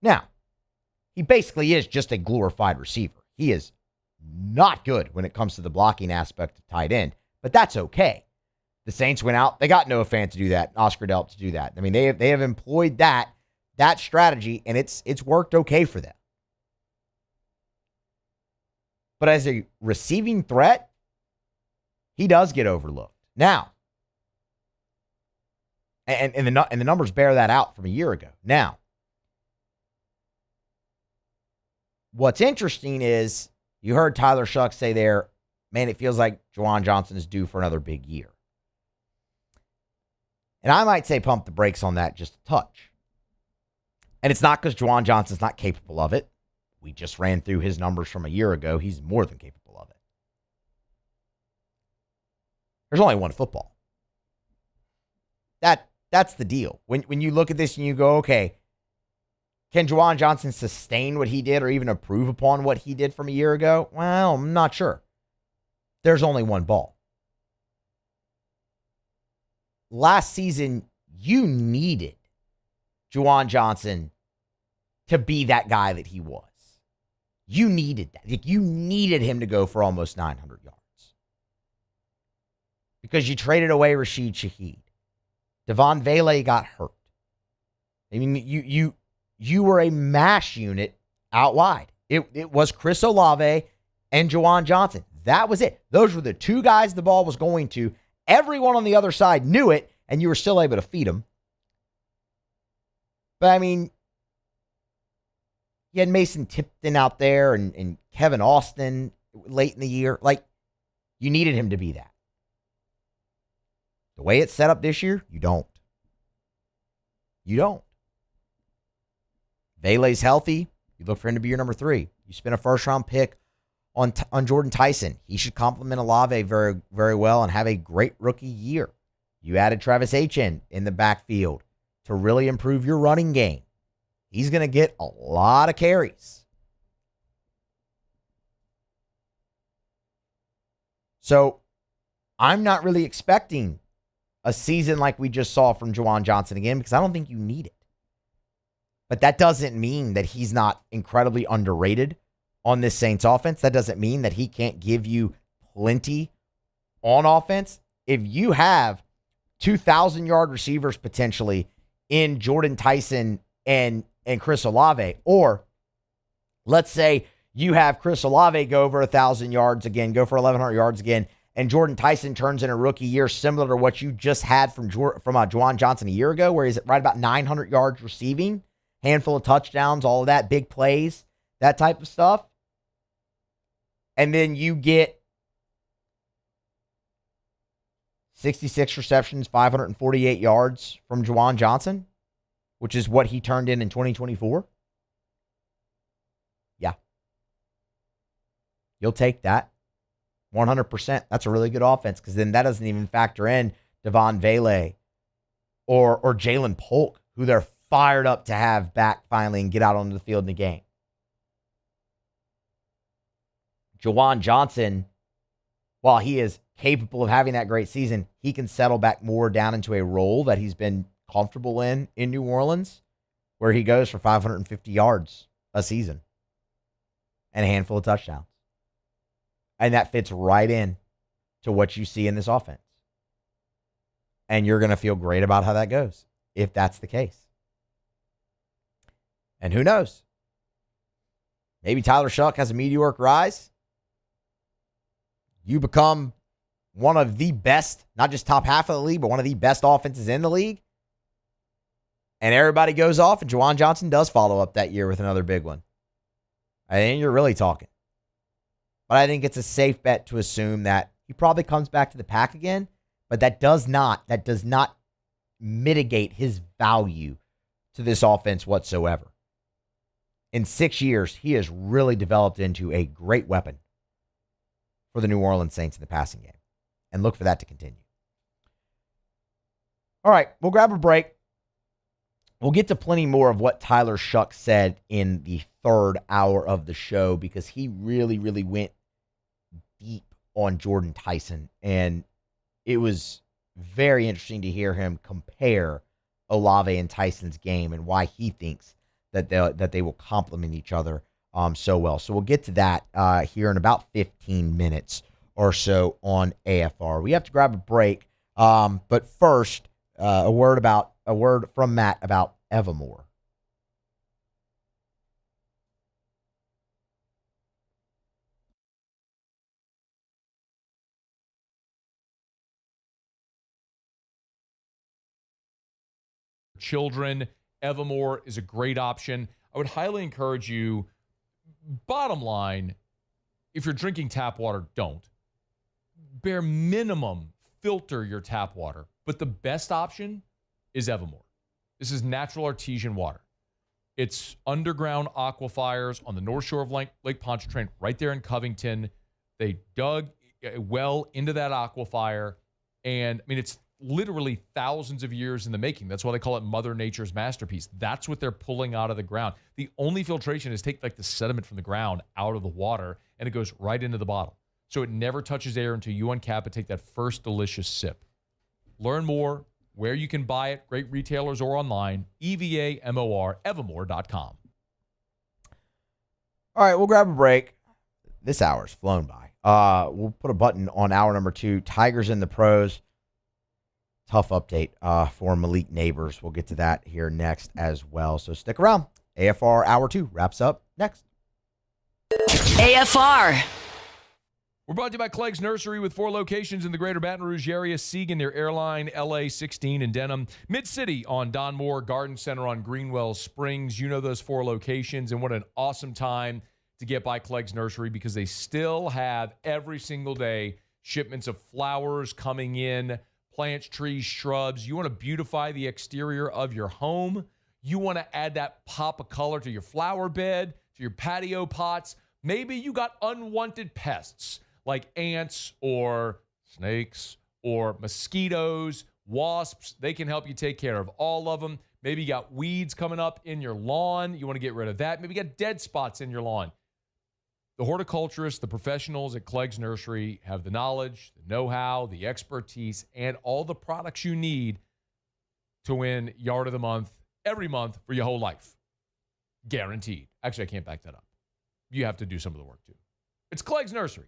Now, he basically is just a glorified receiver. He is not good when it comes to the blocking aspect of tight end, but that's okay. The Saints went out. They got Noah Fant to do that, Oscar Delp to do that. I mean, they have employed that strategy, and it's worked okay for them. But as a receiving threat, he does get overlooked. Now, and the numbers bear that out from a year ago. Now, what's interesting is you heard Tyler Shough say there, man, it feels like Juwan Johnson is due for another big year. And I might say pump the brakes on that just a touch. And it's not because Juwan Johnson's not capable of it. We just ran through his numbers from a year ago. He's more than capable of it. There's only one football. That's the deal. When you look at this and you go, okay, can Juwan Johnson sustain what he did or even improve upon what he did from a year ago? Well, I'm not sure. There's only one ball. Last season, you needed Juwan Johnson to be that guy that he was. You needed that. You needed him to go for almost 900 yards. Because you traded away Rashid Shaheed. Devon Vele got hurt. I mean, you were a mash unit out wide. It was Chris Olave and Juwan Johnson. That was it. Those were the two guys the ball was going to. Everyone on the other side knew it, and you were still able to feed them. But, I mean, you had Mason Tipton out there and Kevin Austin late in the year. Like, you needed him to be that. The way it's set up this year, you don't. You don't. Vele's healthy. You look for him to be your number 3. You spend a first-round pick on Jordyn Tyson. He should complement Olave very, very well and have a great rookie year. You added Travis Etienne in the backfield to really improve your running game. He's going to get a lot of carries. So I'm not really expecting a season like we just saw from Juwan Johnson again because I don't think you need it. But that doesn't mean that he's not incredibly underrated on this Saints offense. That doesn't mean that he can't give you plenty on offense. If you have 2,000-yard receivers potentially in Jordyn Tyson and Chris Olave, or let's say you have Chris Olave go over 1,000 yards again, go for 1,100 yards again, and Jordyn Tyson turns in a rookie year similar to what you just had from Juwan Johnson a year ago, where he's at right about 900 yards receiving, handful of touchdowns, all of that, big plays, that type of stuff. And then you get 66 receptions, 548 yards from Juwan Johnson, which is what he turned in 2024. Yeah. You'll take that. 100%. That's a really good offense because then that doesn't even factor in Devon Vele or Jalen Polk, who they're fired up to have back finally and get out onto the field in the game. Juwan Johnson, while he is capable of having that great season, he can settle back more down into a role that he's been comfortable in New Orleans, where he goes for 550 yards a season and a handful of touchdowns. And that fits right in to what you see in this offense. And you're going to feel great about how that goes, if that's the case. And who knows? Maybe Tyler Shough has a meteoric rise. You become one of the best, not just top half of the league, but one of the best offenses in the league. And everybody goes off, and Juwan Johnson does follow up that year with another big one. I think you're really talking. But I think it's a safe bet to assume that he probably comes back to the pack again, but that does not mitigate his value to this offense whatsoever. In 6 years, he has really developed into a great weapon for the New Orleans Saints in the passing game. And look for that to continue. All right, we'll grab a break. We'll get to plenty more of what Tyler Shough said in the third hour of the show because he really, really went deep on Jordyn Tyson. And it was very interesting to hear him compare Olave and Tyson's game and why he thinks that they will complement each other so well. So we'll get to that here in about 15 minutes or so on AFR. We have to grab a break, but first, a word from Matt about Evermore. Children, Evermore is a great option. I would highly encourage you, bottom line, if you're drinking tap water, don't. Bare minimum, filter your tap water. But the best option is Evermore. This is natural artesian water. It's underground aquifers on the north shore of Lake Pontchartrain, right there in Covington. They dug a well into that aquifer, and I mean, it's literally thousands of years in the making. That's why they call it Mother Nature's masterpiece. That's what they're pulling out of the ground. The only filtration is take like the sediment from the ground out of the water, and it goes right into the bottle. So it never touches air until you uncap it, take that first delicious sip. Learn more where you can buy it, great retailers or online, EVAMOR, evermore.com. All right, we'll grab a break. This hour's flown by. We'll put a button on hour number 2, Tigers in the Pros. Tough update for Malik Neighbors. We'll get to that here next as well. So stick around. AFR Hour 2 wraps up next. AFR. We're brought to you by Clegg's Nursery with 4 locations in the greater Baton Rouge area. Siegen near Airline, LA 16 in Denham. Mid-City on Don Moore, Garden Center on Greenwell Springs. You know those 4 locations, and what an awesome time to get by Clegg's Nursery because they still have every single day shipments of flowers coming in, plants, trees, shrubs. You want to beautify the exterior of your home. You want to add that pop of color to your flower bed, to your patio pots. Maybe you got unwanted pests like ants or snakes or mosquitoes, wasps. They can help you take care of all of them. Maybe you got weeds coming up in your lawn. You want to get rid of that. Maybe you got dead spots in your lawn. The horticulturists, the professionals at Clegg's Nursery have the knowledge, the know-how, the expertise, and all the products you need to win Yard of the Month every month for your whole life. Guaranteed. Actually, I can't back that up. You have to do some of the work, too. It's Clegg's Nursery.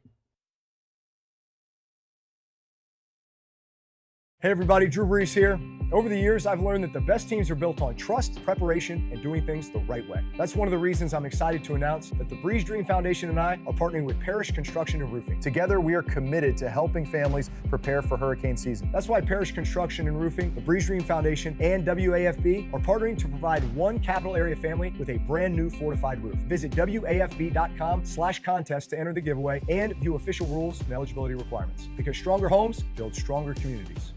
Hey everybody, Drew Brees here. Over the years, I've learned that the best teams are built on trust, preparation, and doing things the right way. That's one of the reasons I'm excited to announce that the Breeze Dream Foundation and I are partnering with Parish Construction and Roofing. Together, we are committed to helping families prepare for hurricane season. That's why Parish Construction and Roofing, the Breeze Dream Foundation, and WAFB are partnering to provide one capital area family with a brand new fortified roof. Visit WAFB.com/contest to enter the giveaway and view official rules and eligibility requirements. Because stronger homes build stronger communities.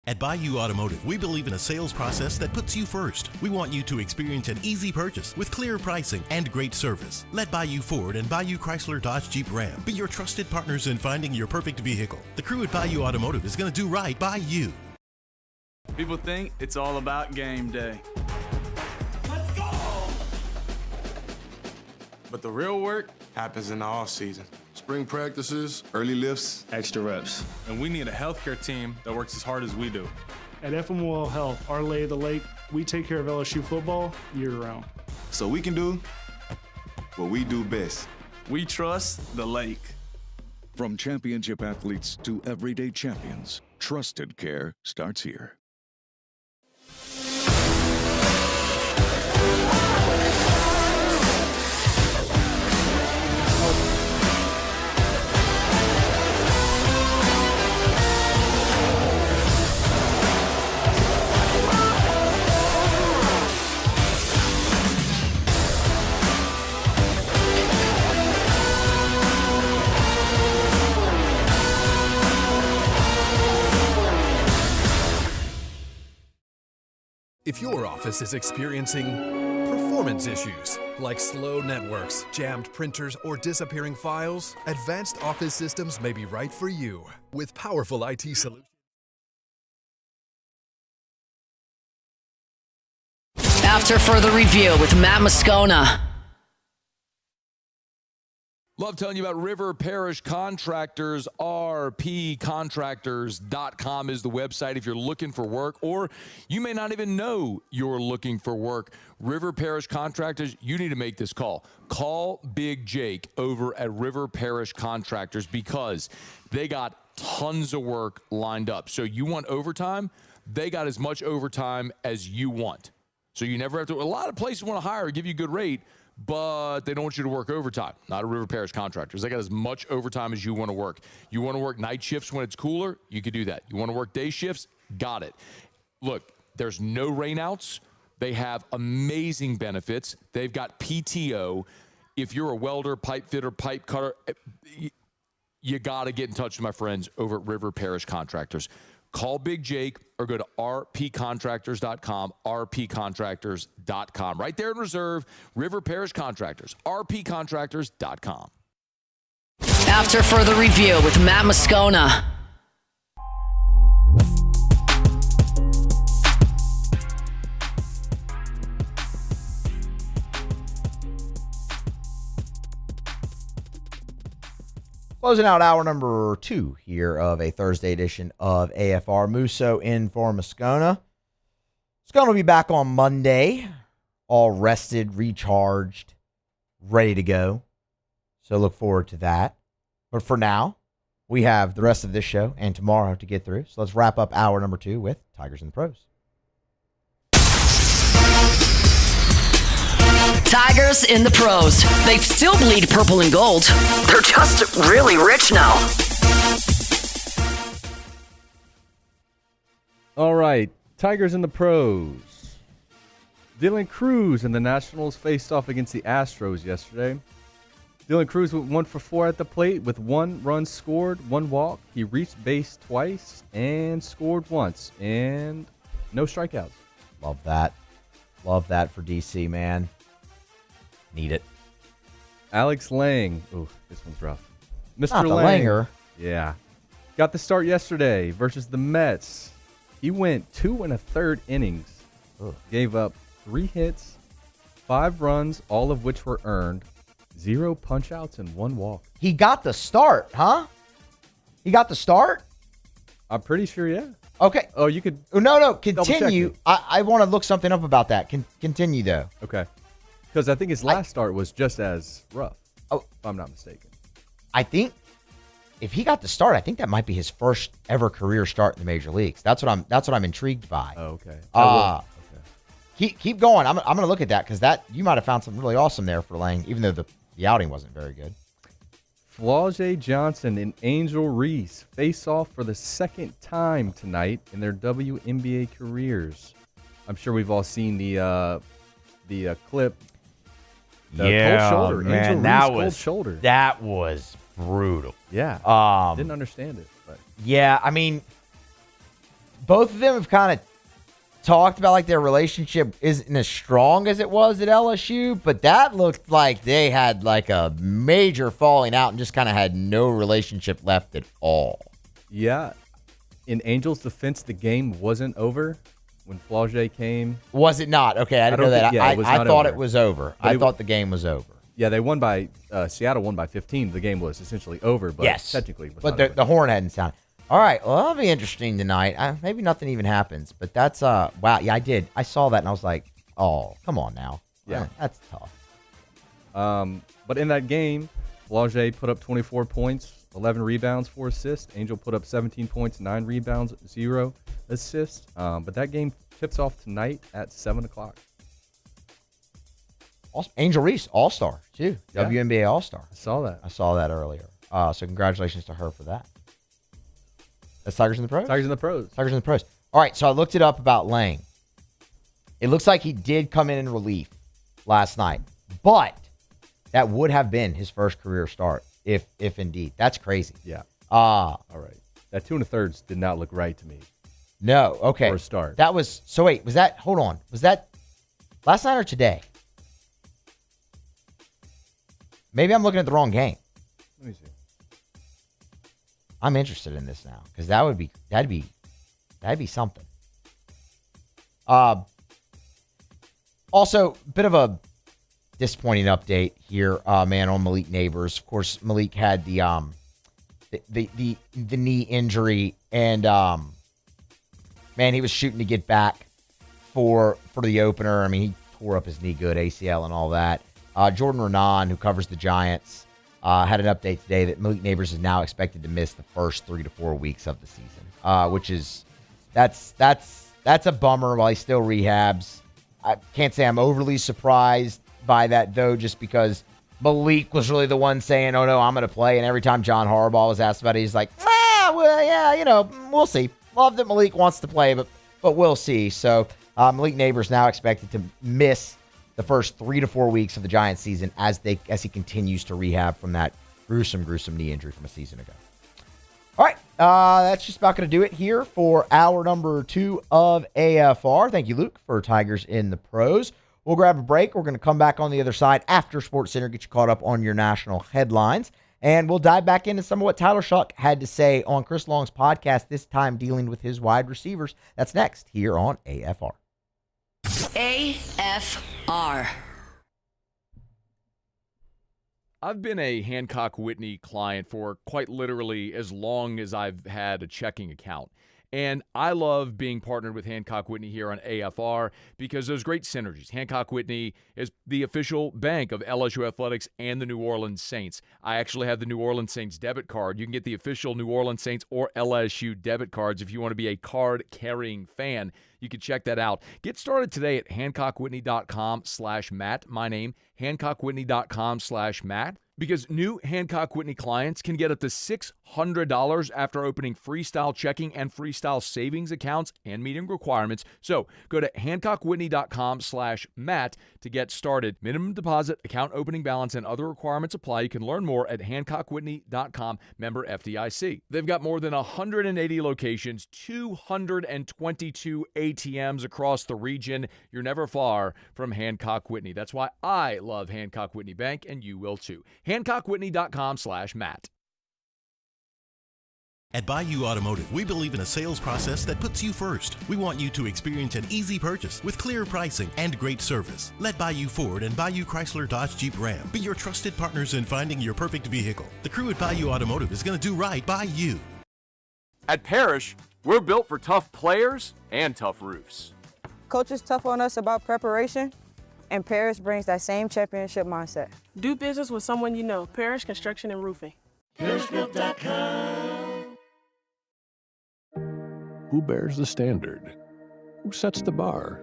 At Bayou Automotive, we believe in a sales process that puts you first. We want you to experience an easy purchase with clear pricing and great service. Let Bayou Ford and Bayou Chrysler Dodge Jeep Ram be your trusted partners in finding your perfect vehicle. The crew at Bayou Automotive is going to do right by you. People think it's all about game day. Let's go! But the real work happens in the offseason. Spring practices, early lifts, extra reps. And we need a healthcare team that works as hard as we do. At FMOL Health, our lay of the lake, we take care of LSU football year-round. So we can do what we do best. We trust the lake. From championship athletes to everyday champions, trusted care starts here. If your office is experiencing performance issues, like slow networks, jammed printers, or disappearing files, Advanced Office Systems may be right for you. With powerful IT solutions. After further review with Matt Moscona. Love telling you about River Parish Contractors. rpcontractors.com is the website if you're looking for work, or you may not even know you're looking for work. River Parish Contractors, you need to make this call. Call Big Jake over at River Parish Contractors because they got tons of work lined up. So you want overtime? They got as much overtime as you want. So you never have to. A lot of places want to hire, give you a good rate, but they don't want you to work overtime. Not a River Parish Contractors. They got as much overtime as you want to work. You want to work night shifts when it's cooler? You could do that. You want to work day shifts? Got it. Look, there's no rainouts. They have amazing benefits. They've got PTO. If you're a welder, pipe fitter, pipe cutter, you got to get in touch with my friends over at River Parish Contractors. Call Big Jake or go to rpcontractors.com, rpcontractors.com. Right there in Reserve, River Parish Contractors, rpcontractors.com. After further review with Matt Moscona. Closing out hour number 2 here of a Thursday edition of AFR. Musso in for Moscona. Moscona will be back on Monday, all rested, recharged, ready to go. So look forward to that. But for now, we have the rest of this show and tomorrow to get through. So let's wrap up hour number 2 with Tigers and the Pros. Tigers in the pros. They still bleed purple and gold. They're just really rich now. All right, Tigers in the pros. Dylan Cruz and the Nationals faced off against the Astros yesterday. Dylan Cruz went 1 for 4 at the plate with 1 run scored, 1 walk. He reached base twice and scored once, and no strikeouts. Love that. Love that for DC, man. Need it. Alex Lang. Ooh, this one's rough. Mr. Not the Lang. Langer. Yeah. Got the start yesterday versus the Mets. He went 2 1/3 innings. Ugh. Gave up 3 hits, 5 runs, all of which were earned, 0 punch-outs, and 1 walk. He got the start, huh? He got the start? I'm pretty sure, yeah. Okay. Oh, you could... No, continue. I want to look something up about that. Continue, though. Okay. Because I think his last start was just as rough, if I'm not mistaken. I think if he got the start, I think that might be his first ever career start in the major leagues. That's what I'm intrigued by. Oh, okay. Keep going. I'm going to look at that because you might have found something really awesome there for Lang, even though the outing wasn't very good. Flau'jae Johnson and Angel Reese face off for the second time tonight in their WNBA careers. I'm sure we've all seen the clip. Cold shoulder. Man, Angel that Reese, was cold shoulder. That was brutal. Yeah. Didn't understand it, but yeah, I mean, both of them have kind of talked about like their relationship isn't as strong as it was at LSU, but that looked like they had like a major falling out and just kind of had no relationship left at all. Yeah. In Angel's defense, the game wasn't over when Flau'jae came. Was it not? Okay, I didn't know that. I thought it was over. I thought the game was over. Yeah, they won by Seattle won by 15. The game was essentially over, but yes, technically, it was but not over. the horn hadn't sounded. All right, well, that'll be interesting tonight. Maybe nothing even happens, but that's wow. Yeah, I did. I saw that and I was like, oh, come on now. Yeah, that's tough. But in that game, Flau'jae put up 24 points, 11 rebounds, 4 assists. Angel put up 17 points, 9 rebounds, 0 assists. But that game tips off tonight at 7 o'clock. Angel Reese, All-Star, too. Yeah. WNBA All-Star. I saw that earlier. So congratulations to her for that. That's Tigers in the Pros? Tigers in the Pros. Tigers in the Pros. All right, so I looked it up about Lang. It looks like he did come in relief last night, but that would have been his first career start, if indeed. That's crazy. Yeah. All right. That 2 1/3 did not look right to me. No, okay. For a start. That was, so wait, was that last night or today? Maybe I'm looking at the wrong game. Let me see. I'm interested in this now because that'd be something. Also, bit of a disappointing update here, man, on Malik Neighbors. Of course, Malik had the knee injury, and man, he was shooting to get back for the opener. I mean, he tore up his knee good, ACL and all that. Jordan Renan, who covers the Giants, had an update today that Malik Neighbors is now expected to miss the first 3 to 4 weeks of the season, which is that's a bummer while he still rehabs. I can't say I'm overly surprised by that, though, just because Malik was really the one saying, oh, no, I'm going to play. And every time John Harbaugh was asked about it, he's like, well, yeah, we'll see. Love that Malik wants to play, but we'll see. So Malik Neighbors now expected to miss the first 3 to 4 weeks of the Giants season as he continues to rehab from that gruesome knee injury from a season ago. All right, that's just about going to do it here for hour number 2 of AFR. Thank you, Luke, for Tigers in the Pros. We'll grab a break. We're going to come back on the other side after SportsCenter, get you caught up on your national headlines, and we'll dive back into some of what Tyler Shough had to say on Chris Long's podcast, this time dealing with his wide receivers. That's next here on AFR. AFR. I've been a Hancock Whitney client for quite literally as long as I've had a checking account. And I love being partnered with Hancock Whitney here on AFR because there's great synergies. Hancock Whitney is the official bank of LSU Athletics and the New Orleans Saints. I actually have the New Orleans Saints debit card. You can get the official New Orleans Saints or LSU debit cards if you want to be a card-carrying fan. You can check that out. Get started today at HancockWhitney.com/Matt. My name, HancockWhitney.com/Matt. Because new Hancock Whitney clients can get up to $600 after opening freestyle checking and freestyle savings accounts and meeting requirements. So go to HancockWhitney.com/Matt to get started. Minimum deposit, account opening balance, and other requirements apply. You can learn more at HancockWhitney.com, member FDIC. They've got more than 180 locations, 222 ATMs across the region. You're never far from Hancock Whitney. That's why I love Hancock Whitney Bank, and you will too. HancockWhitney.com/Matt. At Bayou Automotive, we believe in a sales process that puts you first. We want you to experience an easy purchase with clear pricing and great service. Let Bayou Ford and Bayou Chrysler Dodge Jeep Ram be your trusted partners in finding your perfect vehicle. The crew at Bayou Automotive is going to do right by you. At Parrish, we're built for tough players and tough roofs. Coach is tough on us about preparation, and Parrish brings that same championship mindset. Do business with someone you know. Parrish Construction and Roofing. ParrishBuilt.com. Who bears the standard? Who sets the bar?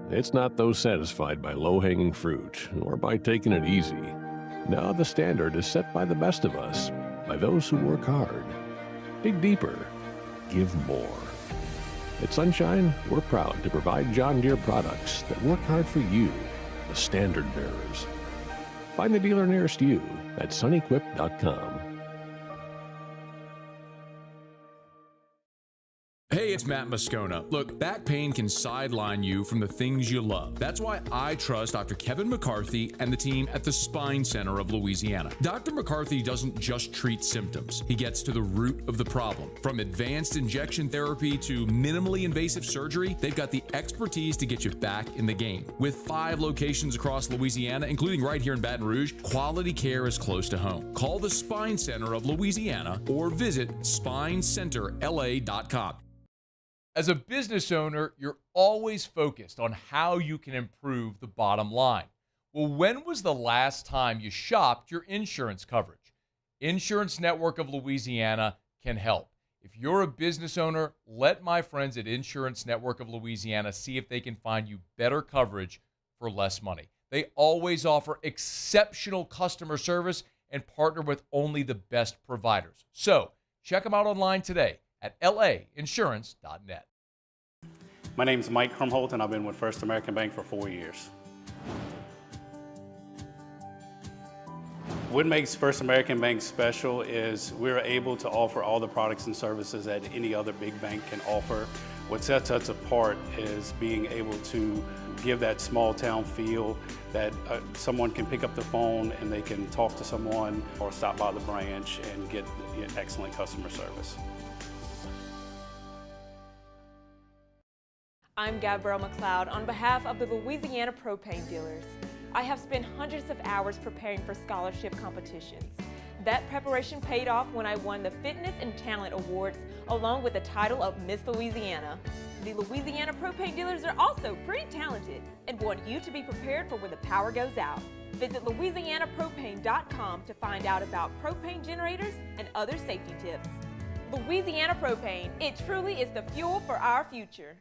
It's not those satisfied by low-hanging fruit or by taking it easy. No, the standard is set by the best of us, by those who work hard. Dig deeper. Give more. At Sunshine, we're proud to provide John Deere products that work hard for you, the standard bearers. Find the dealer nearest you at sunequip.com. Hey, it's Matt Moscona. Look, back pain can sideline you from the things you love. That's why I trust Dr. Kevin McCarthy and the team at the Spine Center of Louisiana. Dr. McCarthy doesn't just treat symptoms. He gets to the root of the problem. From advanced injection therapy to minimally invasive surgery, they've got the expertise to get you back in the game. With 5 locations across Louisiana, including right here in Baton Rouge, quality care is close to home. Call the Spine Center of Louisiana or visit SpineCenterLA.com. As a business owner, you're always focused on how you can improve the bottom line. Well, when was the last time you shopped your insurance coverage? Insurance Network of Louisiana can help. If you're a business owner, let my friends at Insurance Network of Louisiana see if they can find you better coverage for less money. They always offer exceptional customer service and partner with only the best providers. So check them out online today at lainsurance.net. My name is Mike Krumholt, and I've been with First American Bank for 4 years. What makes First American Bank special is we're able to offer all the products and services that any other big bank can offer. What sets us apart is being able to give that small town feel that someone can pick up the phone and they can talk to someone or stop by the branch and get excellent customer service. I'm Gabrielle McLeod on behalf of the Louisiana Propane Dealers. I have spent hundreds of hours preparing for scholarship competitions. That preparation paid off when I won the Fitness and Talent Awards along with the title of Miss Louisiana. The Louisiana propane dealers are also pretty talented and want you to be prepared for when the power goes out. Visit louisianapropane.com to find out about propane generators and other safety tips. Louisiana Propane, it truly is the fuel for our future.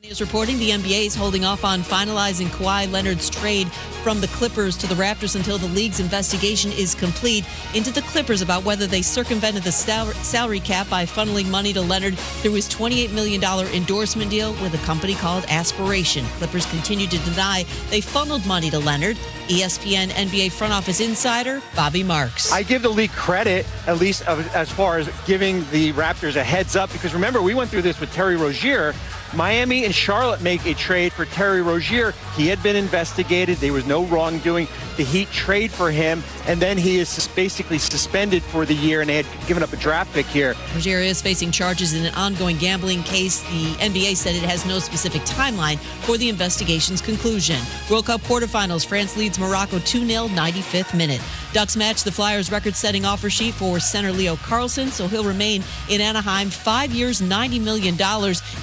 Is reporting the NBA is holding off on finalizing Kawhi Leonard's trade from the Clippers to the Raptors until the league's investigation is complete into the Clippers about whether they circumvented the salary cap by funneling money to Leonard through his $28 million endorsement deal with a company called Aspiration. Clippers continue to deny they funneled money to Leonard. ESPN NBA front office insider Bobby Marks. I give the league credit, at least as far as giving the Raptors a heads up, because remember, we went through this with Terry Rozier. Miami and Charlotte make a trade for Terry Rozier. He had been investigated. There was no wrongdoing. The Heat trade for him, and then he is basically suspended for the year, and they had given up a draft pick here. Rozier is facing charges in an ongoing gambling case. The NBA said it has no specific timeline for the investigation's conclusion. World Cup quarterfinals, France leads Morocco 2-0, 95th minute. Ducks match the Flyers' record-setting offer sheet for center Leo Carlsson, so he'll remain in Anaheim 5 years, $90 million.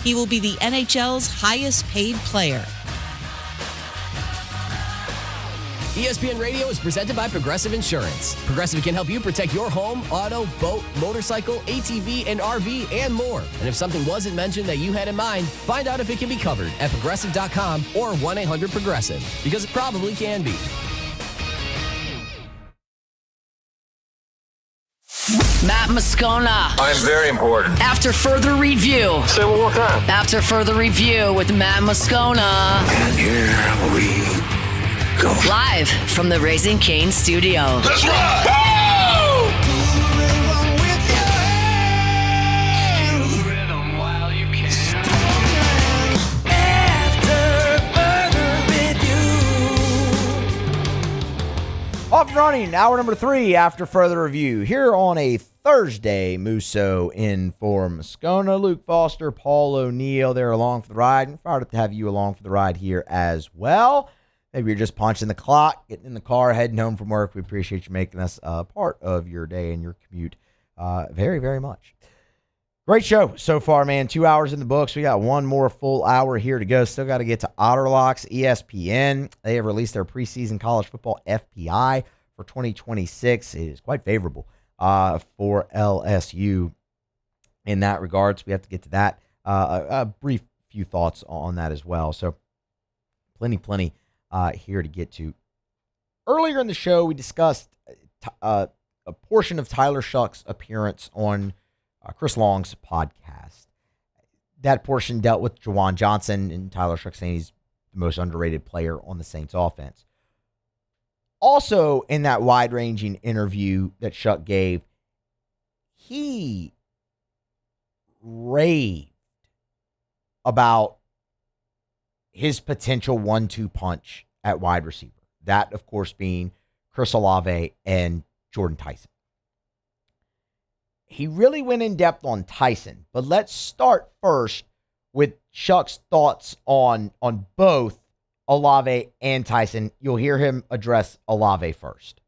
He will be the NHL's highest-paid player. ESPN Radio is presented by Progressive Insurance. Progressive can help you protect your home, auto, boat, motorcycle, ATV, and RV, and more. And if something wasn't mentioned that you had in mind, find out if it can be covered at Progressive.com or 1-800-PROGRESSIVE, because it probably can be. Matt Moscona. I'm very important. After further review. Say it one more time. After further review with Matt Moscona. And here we go. Live from the Raising Cane studio. Let's rock! Off and running, hour number 3 after further review. Here on a Thursday, Musso in for Moscona, Luke Foster, Paul O'Neill. They're along for the ride, and fired up to have you along for the ride here as well. Maybe you're just punching the clock, getting in the car, heading home from work. We appreciate you making us a part of your day and your commute very, very much. Great show so far, man. 2 hours in the books. We got one more full hour here to go. Still got to get to Otterlocks, ESPN. They have released their preseason college football FPI for 2026. It is quite favorable for LSU in that regard. So we have to get to that. A brief few thoughts on that as well. So plenty here to get to. Earlier in the show, we discussed a portion of Tyler Shough's appearance on Chris Long's podcast. That portion dealt with Juwan Johnson, and Tyler Shough saying he's the most underrated player on the Saints offense. Also, in that wide-ranging interview that Shough gave, he raved about his potential 1-2 punch at wide receiver. That, of course, being Chris Olave and Jordyn Tyson. He really went in depth on Tyson, but let's start first with Shough's thoughts on both Olave and Tyson. You'll hear him address Olave first.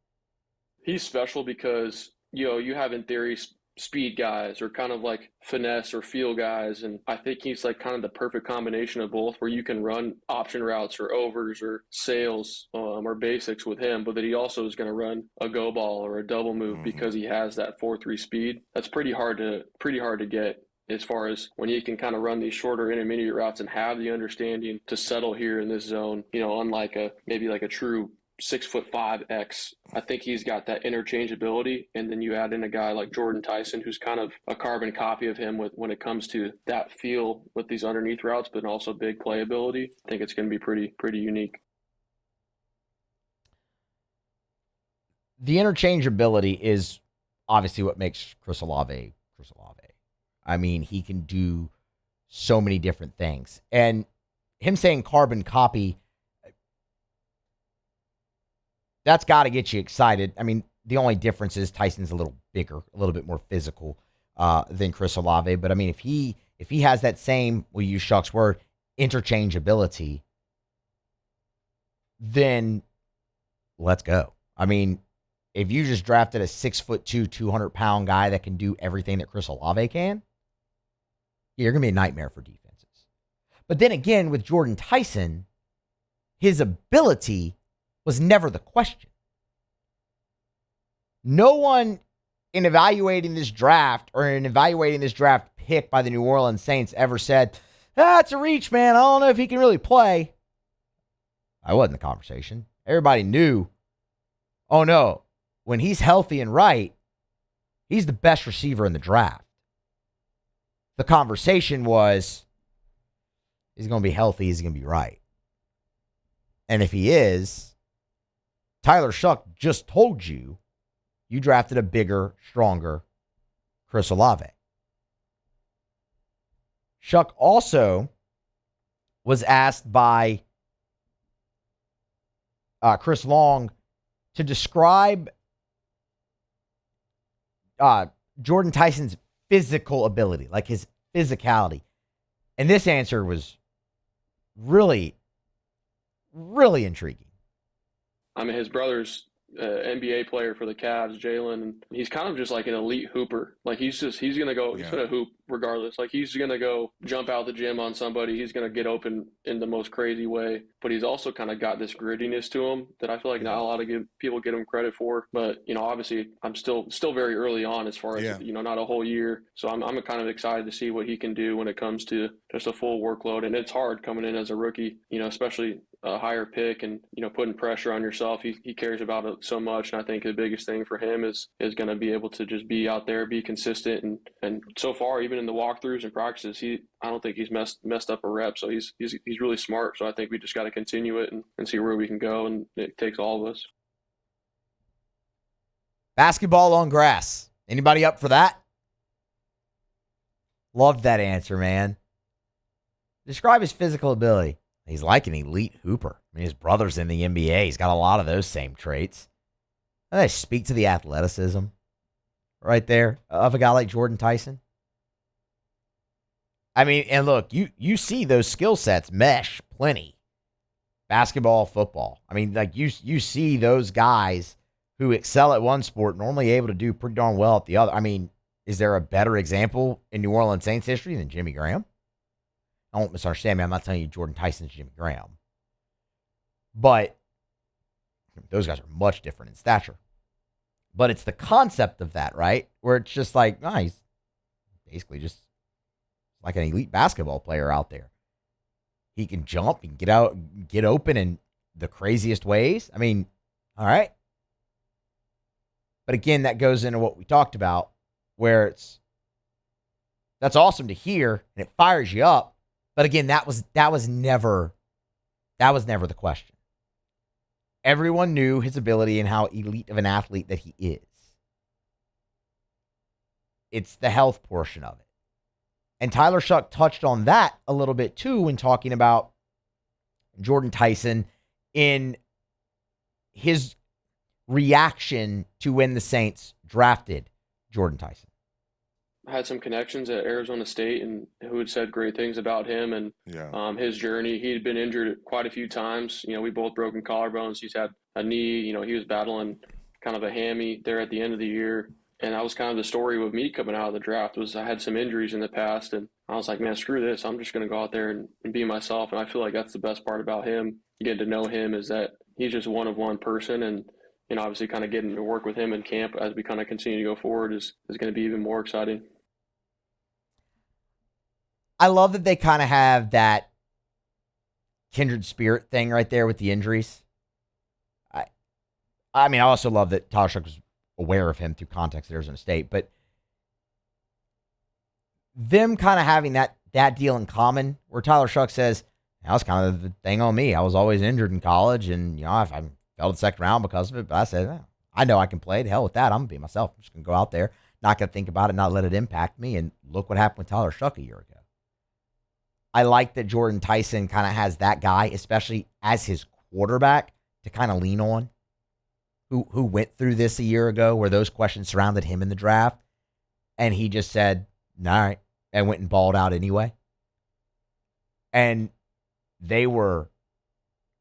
He's special because, you have in theory speed guys or kind of like finesse or feel guys, and I think he's like kind of the perfect combination of both, where you can run option routes or overs or sails or basics with him, but that he also is going to run a go ball or a double move because he has that 4.3 speed. That's pretty hard to get, as far as when you can kind of run these shorter intermediate routes and have the understanding to settle here in this zone, unlike maybe like a true 6'5" I think he's got that interchangeability, and then you add in a guy like Jordyn Tyson, who's kind of a carbon copy of him when it comes to that feel with these underneath routes, but also big playability. I think it's going to be pretty unique. The interchangeability is obviously what makes Chris Olave. I mean, he can do so many different things, and him saying carbon copy, that's got to get you excited. I mean, the only difference is Tyson's a little bigger, a little bit more physical than Chris Olave. But I mean, if he has that same, we'll use Shuck's word, interchangeability, then let's go. I mean, if you just drafted a 6'2", 200-pound guy that can do everything that Chris Olave can, you're going to be a nightmare for defenses. But then again, with Jordyn Tyson, his ability was never the question. No one in evaluating this draft or in evaluating this draft pick by the New Orleans Saints ever said, it's a reach, man. I don't know if he can really play. I wasn't the conversation. Everybody knew, oh no, when he's healthy and right, he's the best receiver in the draft. The conversation was, he's going to be healthy, he's going to be right. And if he is, Tyler Shough just told you, you drafted a bigger, stronger Chris Olave. Shough also was asked by Chris Long to describe Jordyn Tyson's physical ability, like his physicality. And this answer was really, really intriguing. I mean, his brother's NBA player for the Cavs, Jalen, and he's kind of just like an elite hooper. Like he's going to hoop regardless. Like he's going to go jump out the gym on somebody. He's going to get open in the most crazy way. But he's also kind of got this grittiness to him that I feel like not a lot of people get him credit for. But, obviously I'm still very early on as far as, not a whole year. So I'm kind of excited to see what he can do when it comes to just a full workload. And it's hard coming in as a rookie, especially a higher pick and, putting pressure on yourself. He cares about it so much. And I think the biggest thing for him is going to be able to just be out there, be consistent. And so far, even in the walkthroughs and practices, I don't think he's messed up a rep. So he's really smart. So I think we just got to continue it and see where we can go. And it takes all of us. Basketball on grass. Anybody up for that? Loved that answer, man. Describe his physical ability. He's like an elite hooper. I mean, his brother's in the NBA. He's got a lot of those same traits. And they speak to the athleticism right there of a guy like Jordyn Tyson. I mean, and look, you see those skill sets mesh plenty. Basketball, football. I mean, like you see those guys who excel at one sport normally able to do pretty darn well at the other. I mean, is there a better example in New Orleans Saints history than Jimmy Graham? Don't misunderstand me. I'm not telling you Jordyn Tyson's Jimmy Graham. But those guys are much different in stature. But it's the concept of that, right? Where it's just like, he's basically just like an elite basketball player out there. He can jump, he can get out, get open in the craziest ways. I mean, all right. But again, that goes into what we talked about, where that's awesome to hear and it fires you up. But again, that was never the question. Everyone knew his ability and how elite of an athlete that he is. It's the health portion of it. And Tyler Shough touched on that a little bit too when talking about Jordyn Tyson in his reaction to when the Saints drafted Jordyn Tyson. I had some connections at Arizona State and who had said great things about him and his journey. He'd been injured quite a few times. We both broken collarbones. He's had a knee. He was battling kind of a hammy there at the end of the year. And that was kind of the story with me coming out of the draft was I had some injuries in the past. And I was like, man, screw this. I'm just going to go out there and be myself. And I feel like that's the best part about him. Getting to know him is that he's just one of one person. And obviously kind of getting to work with him in camp as we kind of continue to go forward is going to be even more exciting. I love that they kind of have that kindred spirit thing right there with the injuries. I mean, I also love that Tyler Shough was aware of him through context at Arizona State, but them kind of having that deal in common where Tyler Shough says, that was kind of the thing on me. I was always injured in college and, I fell to the second round because of it, but I said, I know I can play. The hell with that. I'm going to be myself. I'm just going to go out there, not going to think about it, not let it impact me. And look what happened with Tyler Shough a year ago. I like that Jordyn Tyson kind of has that guy, especially as his quarterback, to kind of lean on. who went through this a year ago where those questions surrounded him in the draft, and he just said, all right, and went and balled out anyway. And they were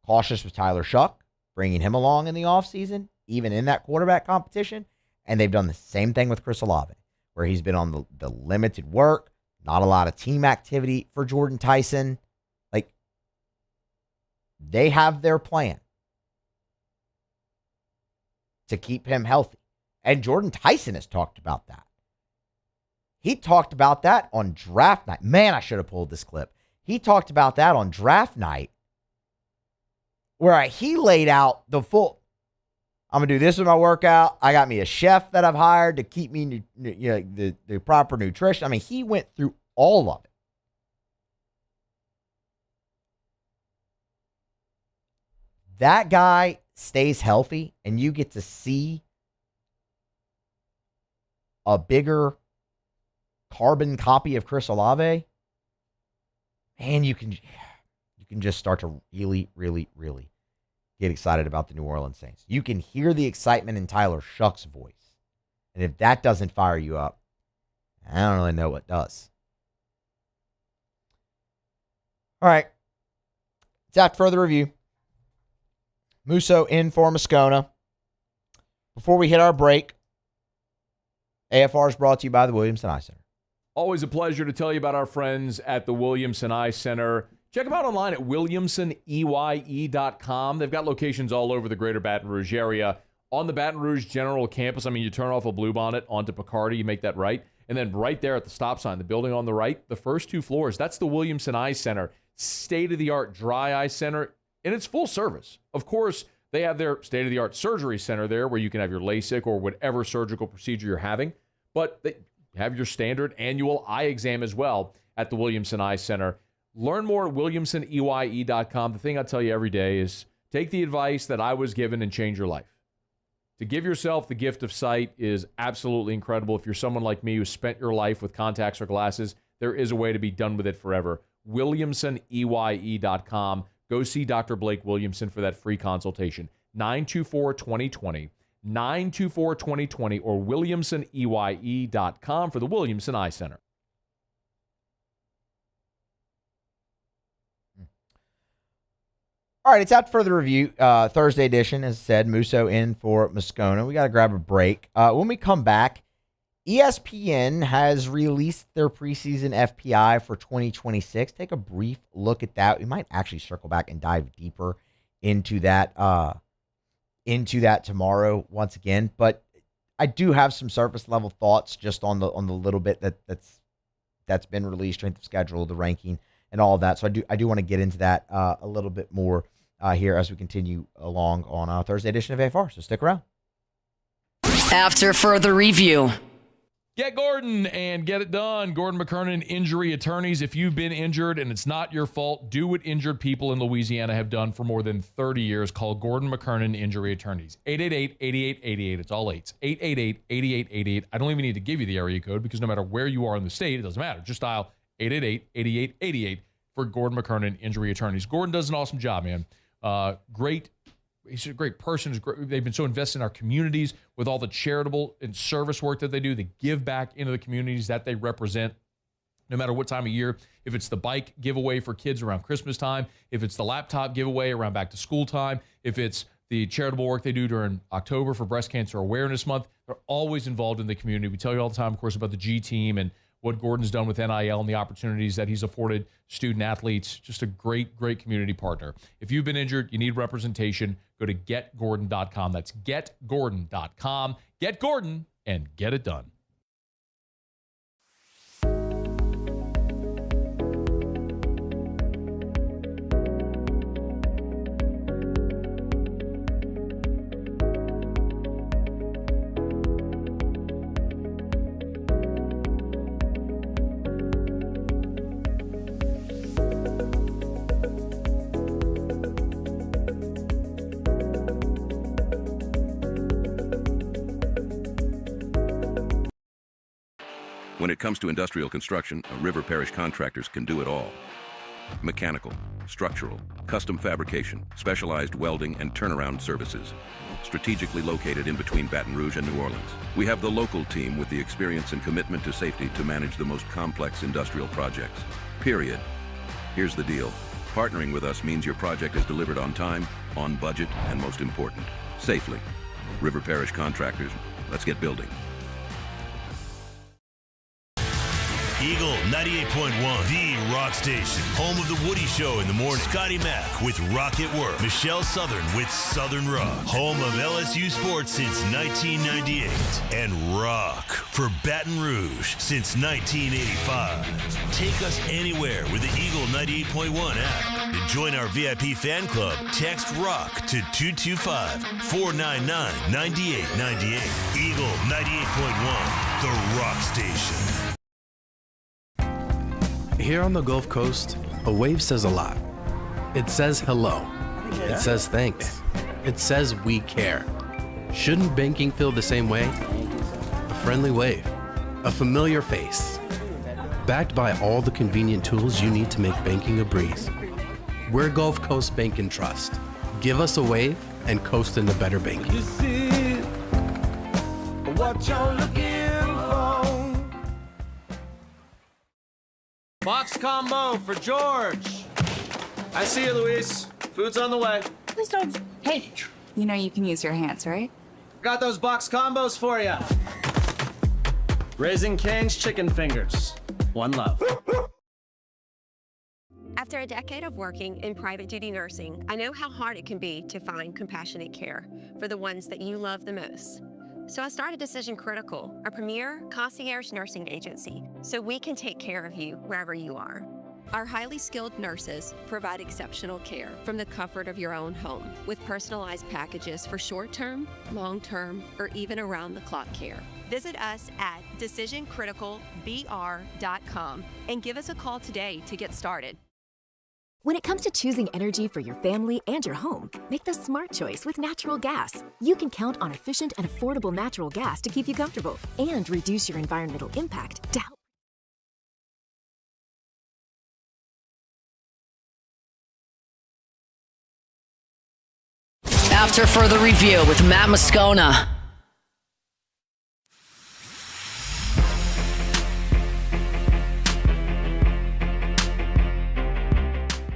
cautious with Tyler Shough, bringing him along in the offseason, even in that quarterback competition. And they've done the same thing with Chris Olave, where he's been on the limited work, not a lot of team activity for Jordyn Tyson. Like, they have their plan to keep him healthy. And Jordyn Tyson has talked about that. He talked about that on draft night. Man, I should have pulled this clip. He talked about that on draft night, where he laid out the full, I'm going to do this with my workout. I got me a chef that I've hired to keep me the proper nutrition. I mean, he went through all of it. That guy stays healthy, and you get to see a bigger carbon copy of Chris Olave, and you can just start to really, really, really get excited about the New Orleans Saints. You can hear the excitement in Tyler Shough's voice. And if that doesn't fire you up, I don't really know what does. All right. It's after further review. Musso in for Moscona. Before we hit our break, AFR is brought to you by the Williamson Eye Center. Always a pleasure to tell you about our friends at the Williamson Eye Center. Check them out online at williamsoneye.com. They've got locations all over the greater Baton Rouge area. On the Baton Rouge General Campus, I mean, you turn off a Bluebonnet onto Picardy, you make that right. And then right there at the stop sign, the building on the right, the first 2 floors, that's the Williamson Eye Center. State-of-the-art dry eye center, and it's full service. Of course, they have their state-of-the-art surgery center there where you can have your LASIK or whatever surgical procedure you're having. But they have your standard annual eye exam as well at the Williamson Eye Center. Learn more at williamsoneye.com. The thing I tell you every day is take the advice that I was given and change your life. To give yourself the gift of sight is absolutely incredible. If you're someone like me who spent your life with contacts or glasses, there is a way to be done with it forever. williamsoneye.com. Go see Dr. Blake Williamson for that free consultation. 924-2020. 924-2020 or williamsoneye.com for the Williamson Eye Center. All right, it's out further review. Thursday edition, as said, Musso in for Moscona. We got to grab a break. When we come back, ESPN has released their preseason FPI for 2026. Take a brief look at that. We might actually circle back and dive deeper into that tomorrow once again. But I do have some surface level thoughts just on the little bit that's been released, strength of schedule, the ranking, and all of that. So I do want to get into that a little bit more here as we continue along on our Thursday edition of AFR. So stick around. After further review. Get Gordon and get it done. Gordon McKernan Injury Attorneys. If you've been injured and it's not your fault, do what injured people in Louisiana have done for more than 30 years. Call Gordon McKernan Injury Attorneys. 888-8888. It's all 8s. 888-8888. I don't even need to give you the area code because no matter where you are in the state, it doesn't matter. Just dial 888-8888 for Gordon McKernan Injury Attorneys. Gordon does an awesome job, man. He's a great person. They've been so invested in our communities with all the charitable and service work that they do. They give back into the communities that they represent, no matter what time of year. If it's the bike giveaway for kids around Christmas time, if it's the laptop giveaway around back to school time, if it's the charitable work they do during October for Breast Cancer Awareness Month, they're always involved in the community. We tell you all the time, of course, about the G Team and what Gordon's done with NIL and the opportunities that he's afforded student athletes. Just a great, great community partner. If you've been injured, you need representation, go to getgordon.com. That's getgordon.com. Get Gordon and get it done. When it comes to industrial construction, River Parish Contractors can do it all. mechanical, structural, custom fabrication, specialized welding, and turnaround services. Strategically located in between Baton Rouge and New Orleans, we have the local team with the experience and commitment to safety to manage the most complex industrial projects. Period. Here's the deal. Partnering with us means your project is delivered on time, on budget, and most important, safely. River Parish Contractors, let's get building. Eagle 98.1, the rock station. Home of the Woody Show in the morning. Scotty Mack with Rock at Work. Michelle Southern with Southern Rock. Home of LSU sports since 1998. And rock for Baton Rouge since 1985. Take us anywhere with the Eagle 98.1 app. To join our VIP fan club, text ROCK to 225-499-9898. Eagle 98.1, the rock station. Here on the Gulf Coast, a wave says a lot. It says hello. It says thanks. It says we care. Shouldn't banking feel the same way? A friendly wave. A familiar face. Backed by all the convenient tools you need to make banking a breeze. We're Gulf Coast Bank and Trust. Give us a wave and coast into better banking. What you're looking for. Box combo for George. I see you, Luis. Food's on the way. Please don't. Hey, you know you can use your hands, right? Got those box combos for you. Raising Cane's chicken fingers. One love. After a decade of working in private duty nursing, I know how hard it can be to find compassionate care for the ones that you love the most. So I started Decision Critical, a premier concierge nursing agency, so we can take care of you wherever you are. Our highly skilled nurses provide exceptional care from the comfort of your own home with personalized packages for short-term, long-term, or even around-the-clock care. Visit us at decisioncriticalbr.com and give us a call today to get started. When it comes to choosing energy for your family and your home, make the smart choice with natural gas. You can count on efficient and affordable natural gas to keep you comfortable and reduce your environmental impact to help. After further review with Matt Moscona.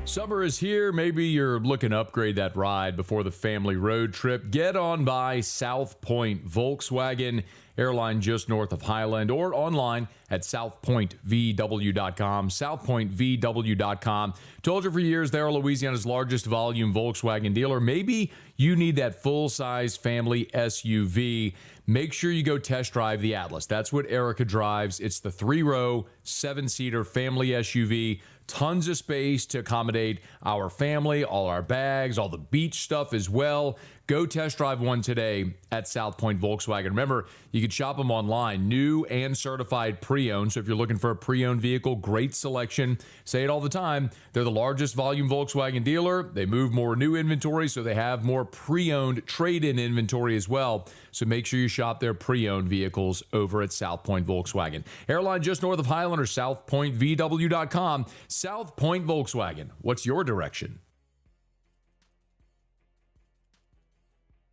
Summer is here. Maybe you're looking to upgrade that ride before the family road trip. Get on by South Point Volkswagen, airline just north of Highland, or online at southpointvw.com. Southpointvw.com. Told you for years, they are Louisiana's largest volume Volkswagen dealer. Maybe you need that full-size family SUV. Make sure you go test drive the Atlas. That's what Erica drives. It's the 3-row, 7-seater family SUV. Tons of space to accommodate our family, all our bags, all the beach stuff as well. Go test drive one today at South Point Volkswagen. Remember, you can shop them online, new and certified pre-owned. So if you're looking for a pre-owned vehicle, great selection. Say it all the time. They're the largest volume Volkswagen dealer. They move more new inventory, so they have more pre-owned trade-in inventory as well. So make sure you shop their pre-owned vehicles over at South Point Volkswagen. Airline just north of Highland or southpointvw.com. South Point Volkswagen. What's your direction?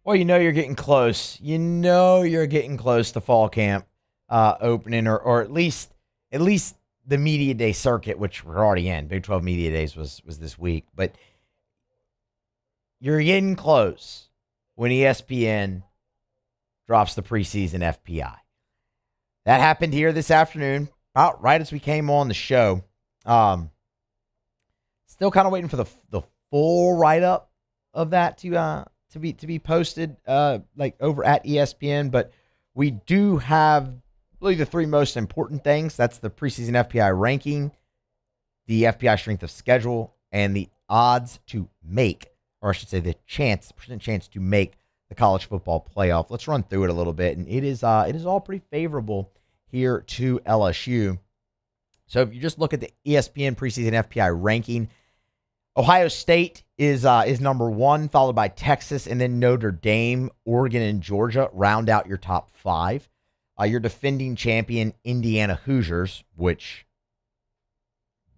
Well, you know you're getting close. You know you're getting close to fall camp opening, or at least the media day circuit, which we're already in. Big 12 media days was this week, but you're getting close when ESPN drops the preseason FPI. That happened here this afternoon, about right as we came on the show. Still kind of waiting for the full write-up of that to be posted like over at ESPN, but we do have really the three most important things. That's the preseason FPI ranking, the FPI strength of schedule, and the odds to make, or I should say the percent chance to make the college football playoff. Let's run through it a little bit, and it is all pretty favorable here to LSU. So if you just look at the ESPN preseason FPI ranking, Ohio State is number one, followed by Texas, and then Notre Dame, Oregon, and Georgia round out your top five. Your defending champion Indiana Hoosiers, which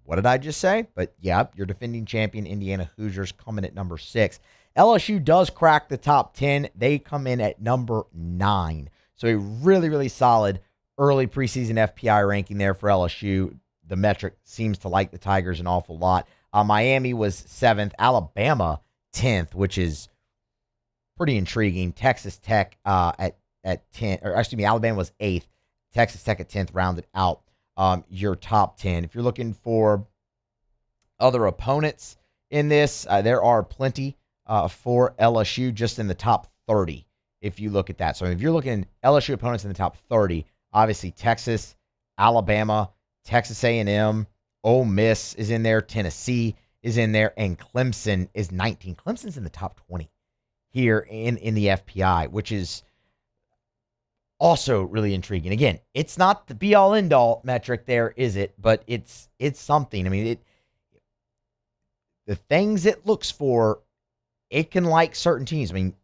What did I just say? But yeah, your defending champion Indiana Hoosiers coming at number 6. LSU does crack the top 10. They come in at number 9. So a really, really solid early preseason FPI ranking there for LSU. The metric seems to like the Tigers an awful lot. Miami was 7th. Alabama 10th, which is pretty intriguing. Texas Tech at 10, or excuse me, Alabama was 8th. Texas Tech at 10th rounded out your top 10. If you're looking for other opponents in this, there are plenty for LSU just in the top 30 if you look at that. So if you're looking at LSU opponents in the top 30, obviously Texas, Alabama, Texas A&M, Ole Miss is in there, Tennessee is in there, and Clemson is 19. Clemson's in the top 20 here in the FPI, which is also really intriguing. Again, it's not the be-all, end-all metric there, is it? But it's something. I mean, the things it looks for, it can like certain teams. I mean,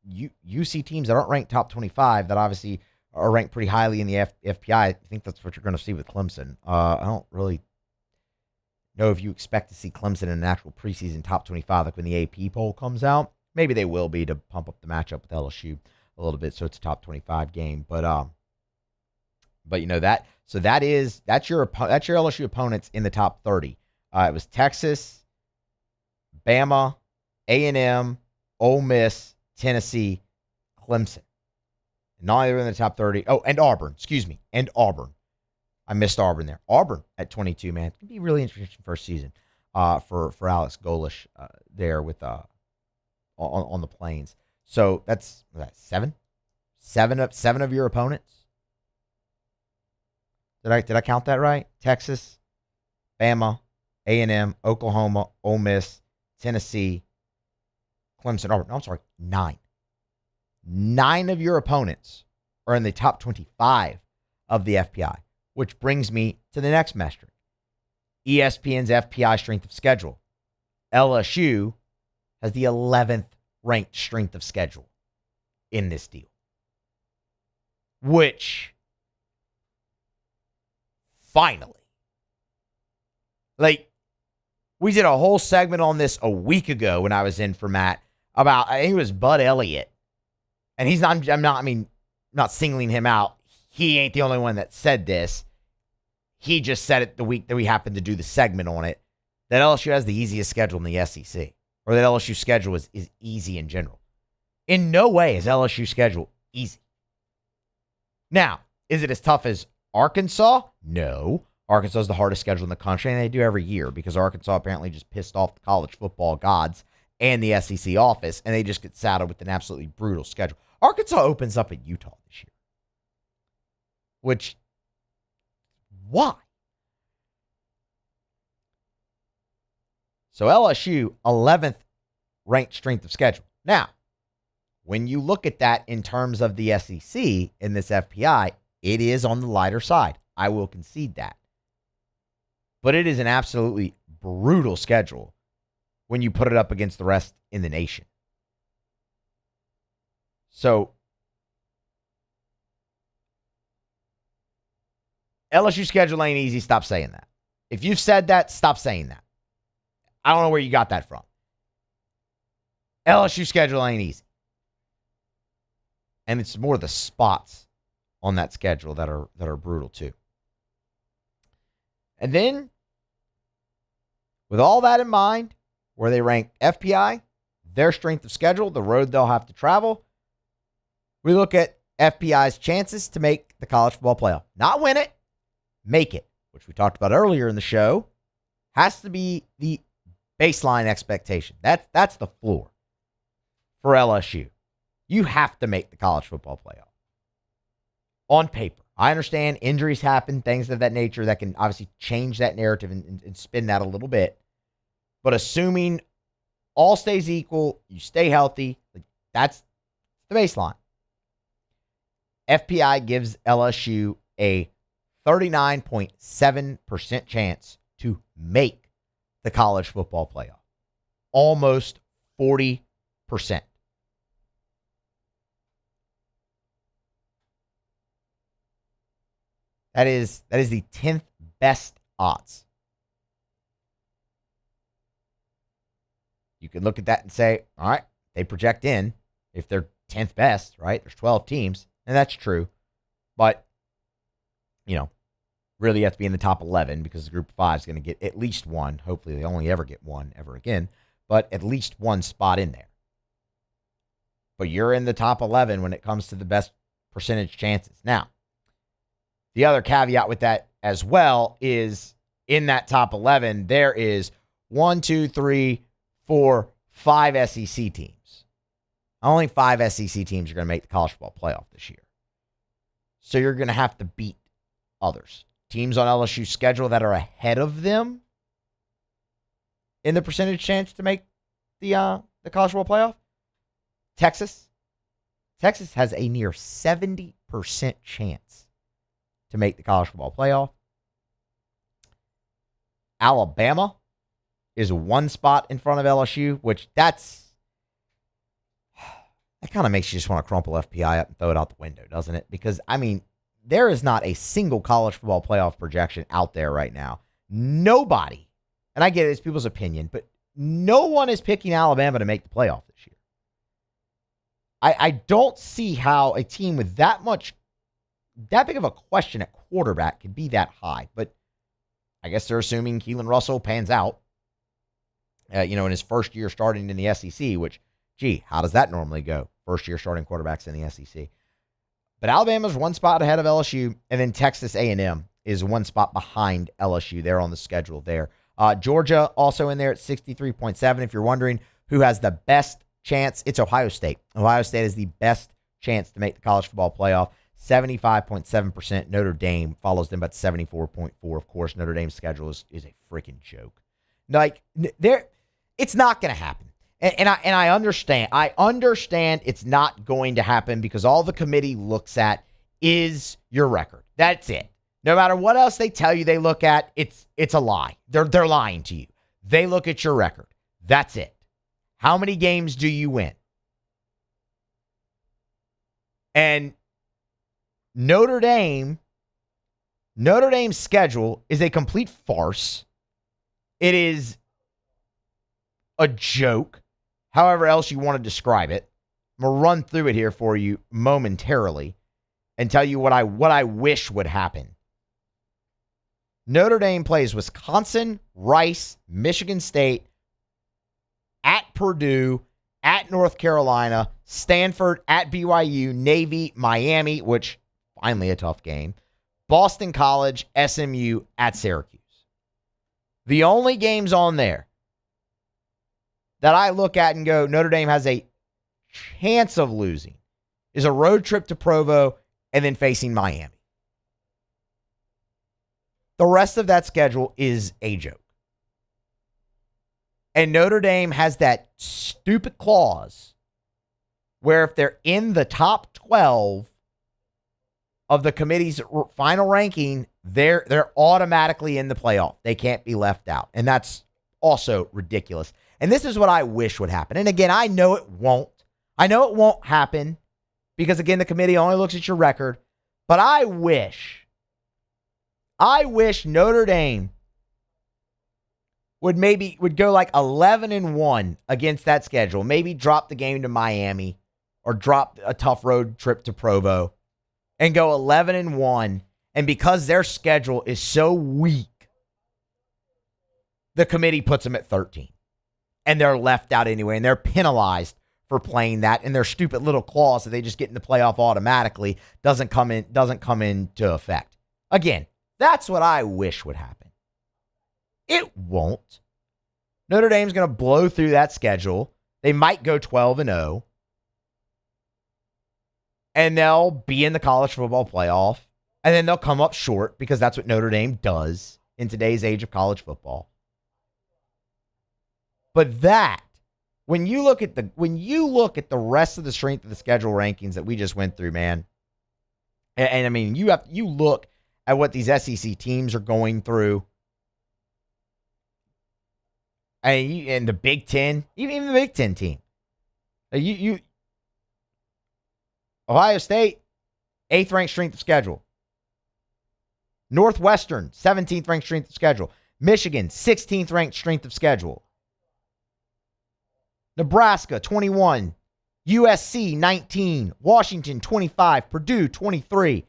you see teams that aren't ranked top 25 that obviously are ranked pretty highly in the FPI. I think that's what you're going to see with Clemson. I don't really know if you expect to see Clemson in an actual preseason top 25 like when the AP poll comes out. Maybe they will be to pump up the matchup with LSU a little bit, so it's a top 25 game. But you know that. So that's your LSU opponents in the top 30. It was Texas, Bama, A&M, Ole Miss, Tennessee, Clemson. Not even in the top 30. Oh, and Auburn. Excuse me. And Auburn. I missed Auburn there. Auburn at 22, man. It's going to be a really interesting first season for Alex Golish there with on the Plains. So that's 7? 7 of your opponents. Did I count that right? Texas, Bama, A&M, Oklahoma, Ole Miss, Tennessee, Clemson, Auburn. No, I'm sorry, 9. 9 of your opponents are in the top 25 of the FPI, which brings me to the next metric. ESPN's FPI strength of schedule. LSU has the 11th ranked strength of schedule in this deal, which finally, we did a whole segment on this a week ago when I was in for Matt about, I think it was Bud Elliott. And he's not, I'm not singling him out. He ain't the only one that said this. He just said it the week that we happened to do the segment on it, that LSU has the easiest schedule in the SEC, or that LSU schedule is easy in general. In no way is LSU schedule easy. Now, is it as tough as Arkansas? No. Arkansas is the hardest schedule in the country, and they do every year because Arkansas apparently just pissed off the college football gods and the SEC office, and they just get saddled with an absolutely brutal schedule. Arkansas opens up at Utah this year. Which, why? So LSU, 11th ranked strength of schedule. Now, when you look at that in terms of the SEC in this FPI, it is on the lighter side. I will concede that. But it is an absolutely brutal schedule when you put it up against the rest in the nation. So, LSU schedule ain't easy. Stop saying that. If you've said that, stop saying that. I don't know where you got that from. LSU schedule ain't easy. And it's more the spots on that schedule that are brutal too. And then, with all that in mind, where they rank FPI, their strength of schedule, the road they'll have to travel, we look at FPI's chances to make the college football playoff. Not win it, make it, which we talked about earlier in the show, has to be the baseline expectation. That's the floor for LSU. You have to make the college football playoff. On paper. I understand injuries happen, things of that nature that can obviously change that narrative and spin that a little bit. But assuming all stays equal, you stay healthy, that's the baseline. FPI gives LSU a 39.7% chance to make the college football playoff. Almost 40%. That is the 10th best odds You can look at that and say, all right, they project in if they're 10th best, right? There's 12 teams, and that's true. But, really you have to be in the top 11 because the group of 5 is going to get at least one. Hopefully they only ever get one ever again, but at least one spot in there. But you're in the top 11 when it comes to the best percentage chances. Now, the other caveat with that as well is in that top 11, there is 5 SEC teams. Only 5 SEC teams are going to make the college football playoff this year. So you're going to have to beat others. Teams on LSU's schedule that are ahead of them in the percentage chance to make the college football playoff. Texas has a near 70% chance to make the college football playoff. Alabama is one spot in front of LSU, which that kind of makes you just want to crumple FPI up and throw it out the window, doesn't it? Because, there is not a single college football playoff projection out there right now. Nobody, and I get it, it's people's opinion, but no one is picking Alabama to make the playoff this year. I don't see how a team with that big of a question at quarterback could be that high, but I guess they're assuming Keelan Russell pans out, in his first year starting in the SEC, which, how does that normally go? First year starting quarterbacks in the SEC. But Alabama's one spot ahead of LSU, and then Texas A&M is one spot behind LSU. They're on the schedule there. Georgia also in there at 63.7. If you're wondering who has the best chance, it's Ohio State. Ohio State has the best chance to make the college football playoff. 75.7%. Notre Dame follows them at 74.4. Of course, Notre Dame's schedule is a freaking joke. It's not going to happen. And I understand. I understand it's not going to happen because all the committee looks at is your record. That's it. No matter what else they tell you they look at, it's a lie. They're lying to you. They look at your record. That's it. How many games do you win? And Notre Dame's schedule is a complete farce. It is a joke. However else you want to describe it. I'm going to run through it here for you momentarily and tell you what I wish would happen. Notre Dame plays Wisconsin, Rice, Michigan State, at Purdue, at North Carolina, Stanford, at BYU, Navy, Miami, which finally a tough game, Boston College, SMU, at Syracuse. The only games on there that I look at and go, Notre Dame has a chance of losing is a road trip to Provo and then facing Miami. The rest of that schedule is a joke. And Notre Dame has that stupid clause where if they're in the top 12 of the committee's final ranking, they're automatically in the playoff. They can't be left out. And that's also ridiculous. And this is what I wish would happen. And again, I know it won't. I know it won't happen because, again, the committee only looks at your record. But I wish Notre Dame would go like 11-1 against that schedule. Maybe drop the game to Miami or drop a tough road trip to Provo and go 11-1. And because their schedule is so weak, the committee puts them at 13. And they're left out anyway, and they're penalized for playing that. And their stupid little clause that they just get in the playoff automatically doesn't come into effect. Again, that's what I wish would happen. It won't. Notre Dame's going to blow through that schedule. They might go 12-0. And they'll be in the college football playoff. And then they'll come up short because that's what Notre Dame does in today's age of college football. But when you look at the rest of the strength of the schedule rankings that we just went through, man, and I mean you look at what these SEC teams are going through, and the Big Ten, even the Big Ten team, Ohio State, 8th ranked strength of schedule. Northwestern, 17th ranked strength of schedule. Michigan, 16th ranked strength of schedule. Nebraska 21, USC 19, Washington 25, Purdue 23,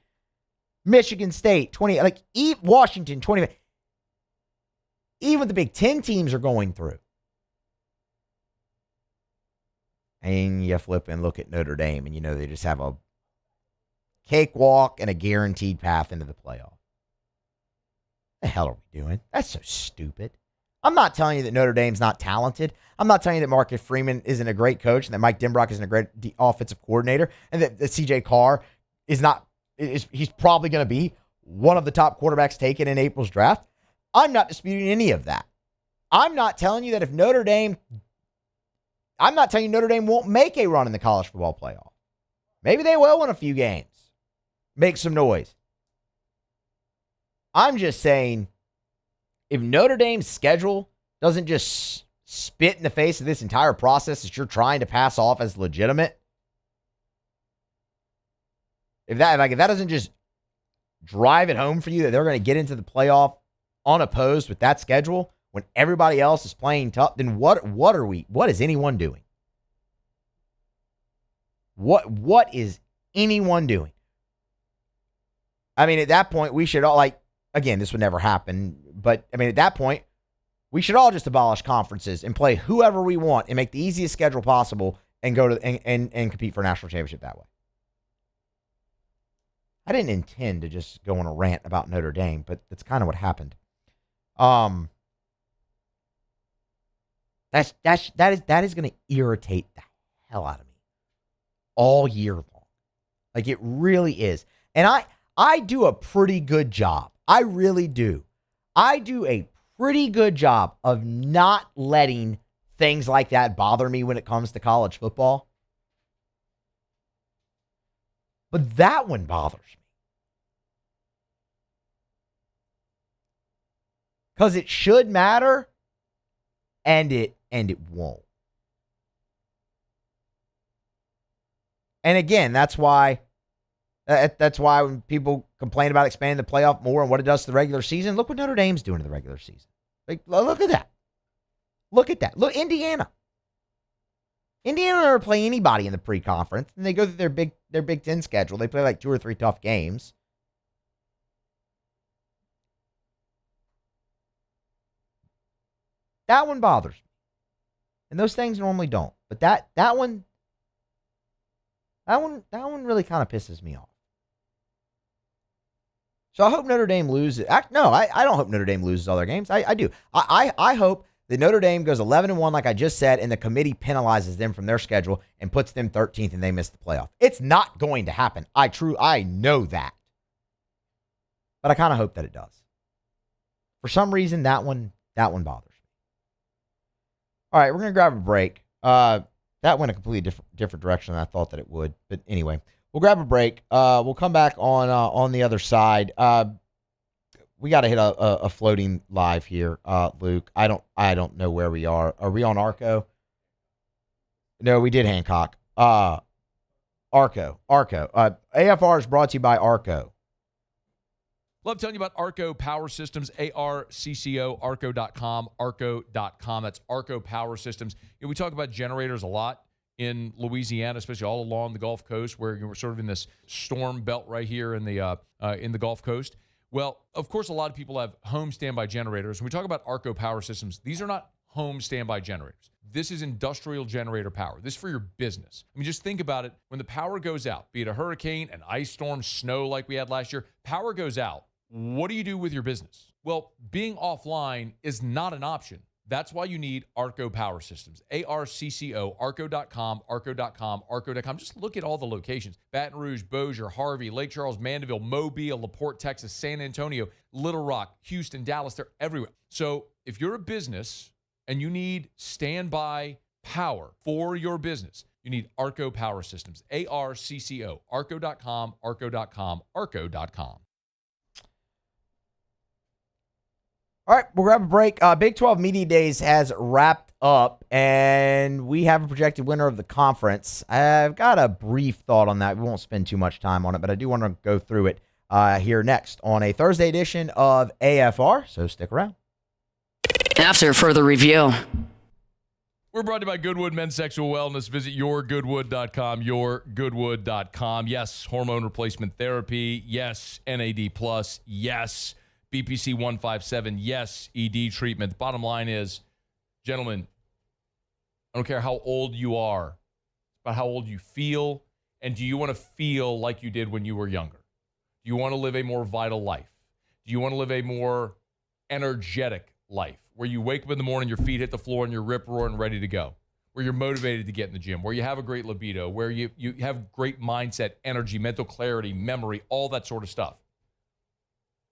Michigan State 20, Washington 20. Even the Big Ten teams are going through. And you flip and look at Notre Dame, and they just have a cakewalk and a guaranteed path into the playoff. The hell are we doing? That's so stupid. I'm not telling you that Notre Dame's not talented. I'm not telling you that Marcus Freeman isn't a great coach and that Mike Denbrock isn't a great offensive coordinator and that CJ Carr he's probably going to be one of the top quarterbacks taken in April's draft. I'm not disputing any of that. I'm not telling you that Notre Dame won't make a run in the college football playoff. Maybe they will win a few games. Make some noise. I'm just saying, if Notre Dame's schedule doesn't just spit in the face of this entire process that you're trying to pass off as legitimate, if that doesn't just drive it home for you that they're going to get into the playoff unopposed with that schedule when everybody else is playing tough, then what is anyone doing? What is anyone doing? I mean, at that point, we should all, again, this would never happen, but I mean, at that point, we should all just abolish conferences and play whoever we want and make the easiest schedule possible and go to and compete for a national championship that way. I didn't intend to just go on a rant about Notre Dame, but that's kind of what happened. That is going to irritate the hell out of me all year long. It really is. And I do a pretty good job. I really do. I do a pretty good job of not letting things like that bother me when it comes to college football. But that one bothers me. Because it should matter, and it won't. And again, that's why when people complain about expanding the playoff more and what it does to the regular season, look what Notre Dame's doing to the regular season. Look at that. Look at that. Look, Indiana. Indiana never play anybody in the pre-conference, and they go through their Big Ten schedule. They play 2 or 3 tough games. That one bothers me. And those things normally don't. But that one really kind of pisses me off. So I hope Notre Dame loses. I don't hope Notre Dame loses all their games. I do. I hope that Notre Dame goes 11-1, like I just said, and the committee penalizes them from their schedule and puts them 13th and they miss the playoff. It's not going to happen. I know that. But I kind of hope that it does. For some reason, that one bothers me. All right, we're going to grab a break. That went a completely different direction than I thought that it would. But anyway, we'll grab a break. We'll come back on the other side. We got to hit a floating live here, Luke. I don't know where we are. Are we on Arco? No, we did Hancock. Arco. AFR is brought to you by Arco. Love telling you about Arco Power Systems, ARCCO, arco.com, arco.com. That's Arco Power Systems. We talk about generators a lot in Louisiana, especially all along the Gulf Coast, where we're sort of in this storm belt right here in the Gulf Coast. Well, of course, a lot of people have home standby generators. When we talk about Arco Power Systems, these are not home standby generators. This is industrial generator power. This is for your business. I mean, just think about it. When the power goes out, be it a hurricane, an ice storm, snow like we had last year, power goes out. What do you do with your business? Well, being offline is not an option. That's why you need Arco Power Systems. ARCCO, arco.com, arco.com, arco.com. Just look at all the locations. Baton Rouge, Bossier, Harvey, Lake Charles, Mandeville, Mobile, LaPorte, Texas, San Antonio, Little Rock, Houston, Dallas. They're everywhere. So if you're a business and you need standby power for your business, you need Arco Power Systems. ARCCO, arco.com, arco.com, arco.com. All right, we'll grab a break. Big 12 Media Days has wrapped up, and we have a projected winner of the conference. I've got a brief thought on that. We won't spend too much time on it, but I do want to go through it here next on a Thursday edition of AFR, so stick around. After further review. We're brought to you by Goodwood Men's Sexual Wellness. Visit yourgoodwood.com, yourgoodwood.com. Yes, hormone replacement therapy. Yes, NAD+. Yes, BPC 157. Yes, ED treatment. The bottom line is, gentlemen, I don't care how old you are. It's about how old you feel, and do you want to feel like you did when you were younger? Do you want to live a more vital life? Do you want to live a more energetic life where you wake up in the morning, your feet hit the floor, and you're rip-roaring ready to go, where you're motivated to get in the gym, where you have a great libido, where you have great mindset, energy, mental clarity, memory, all that sort of stuff?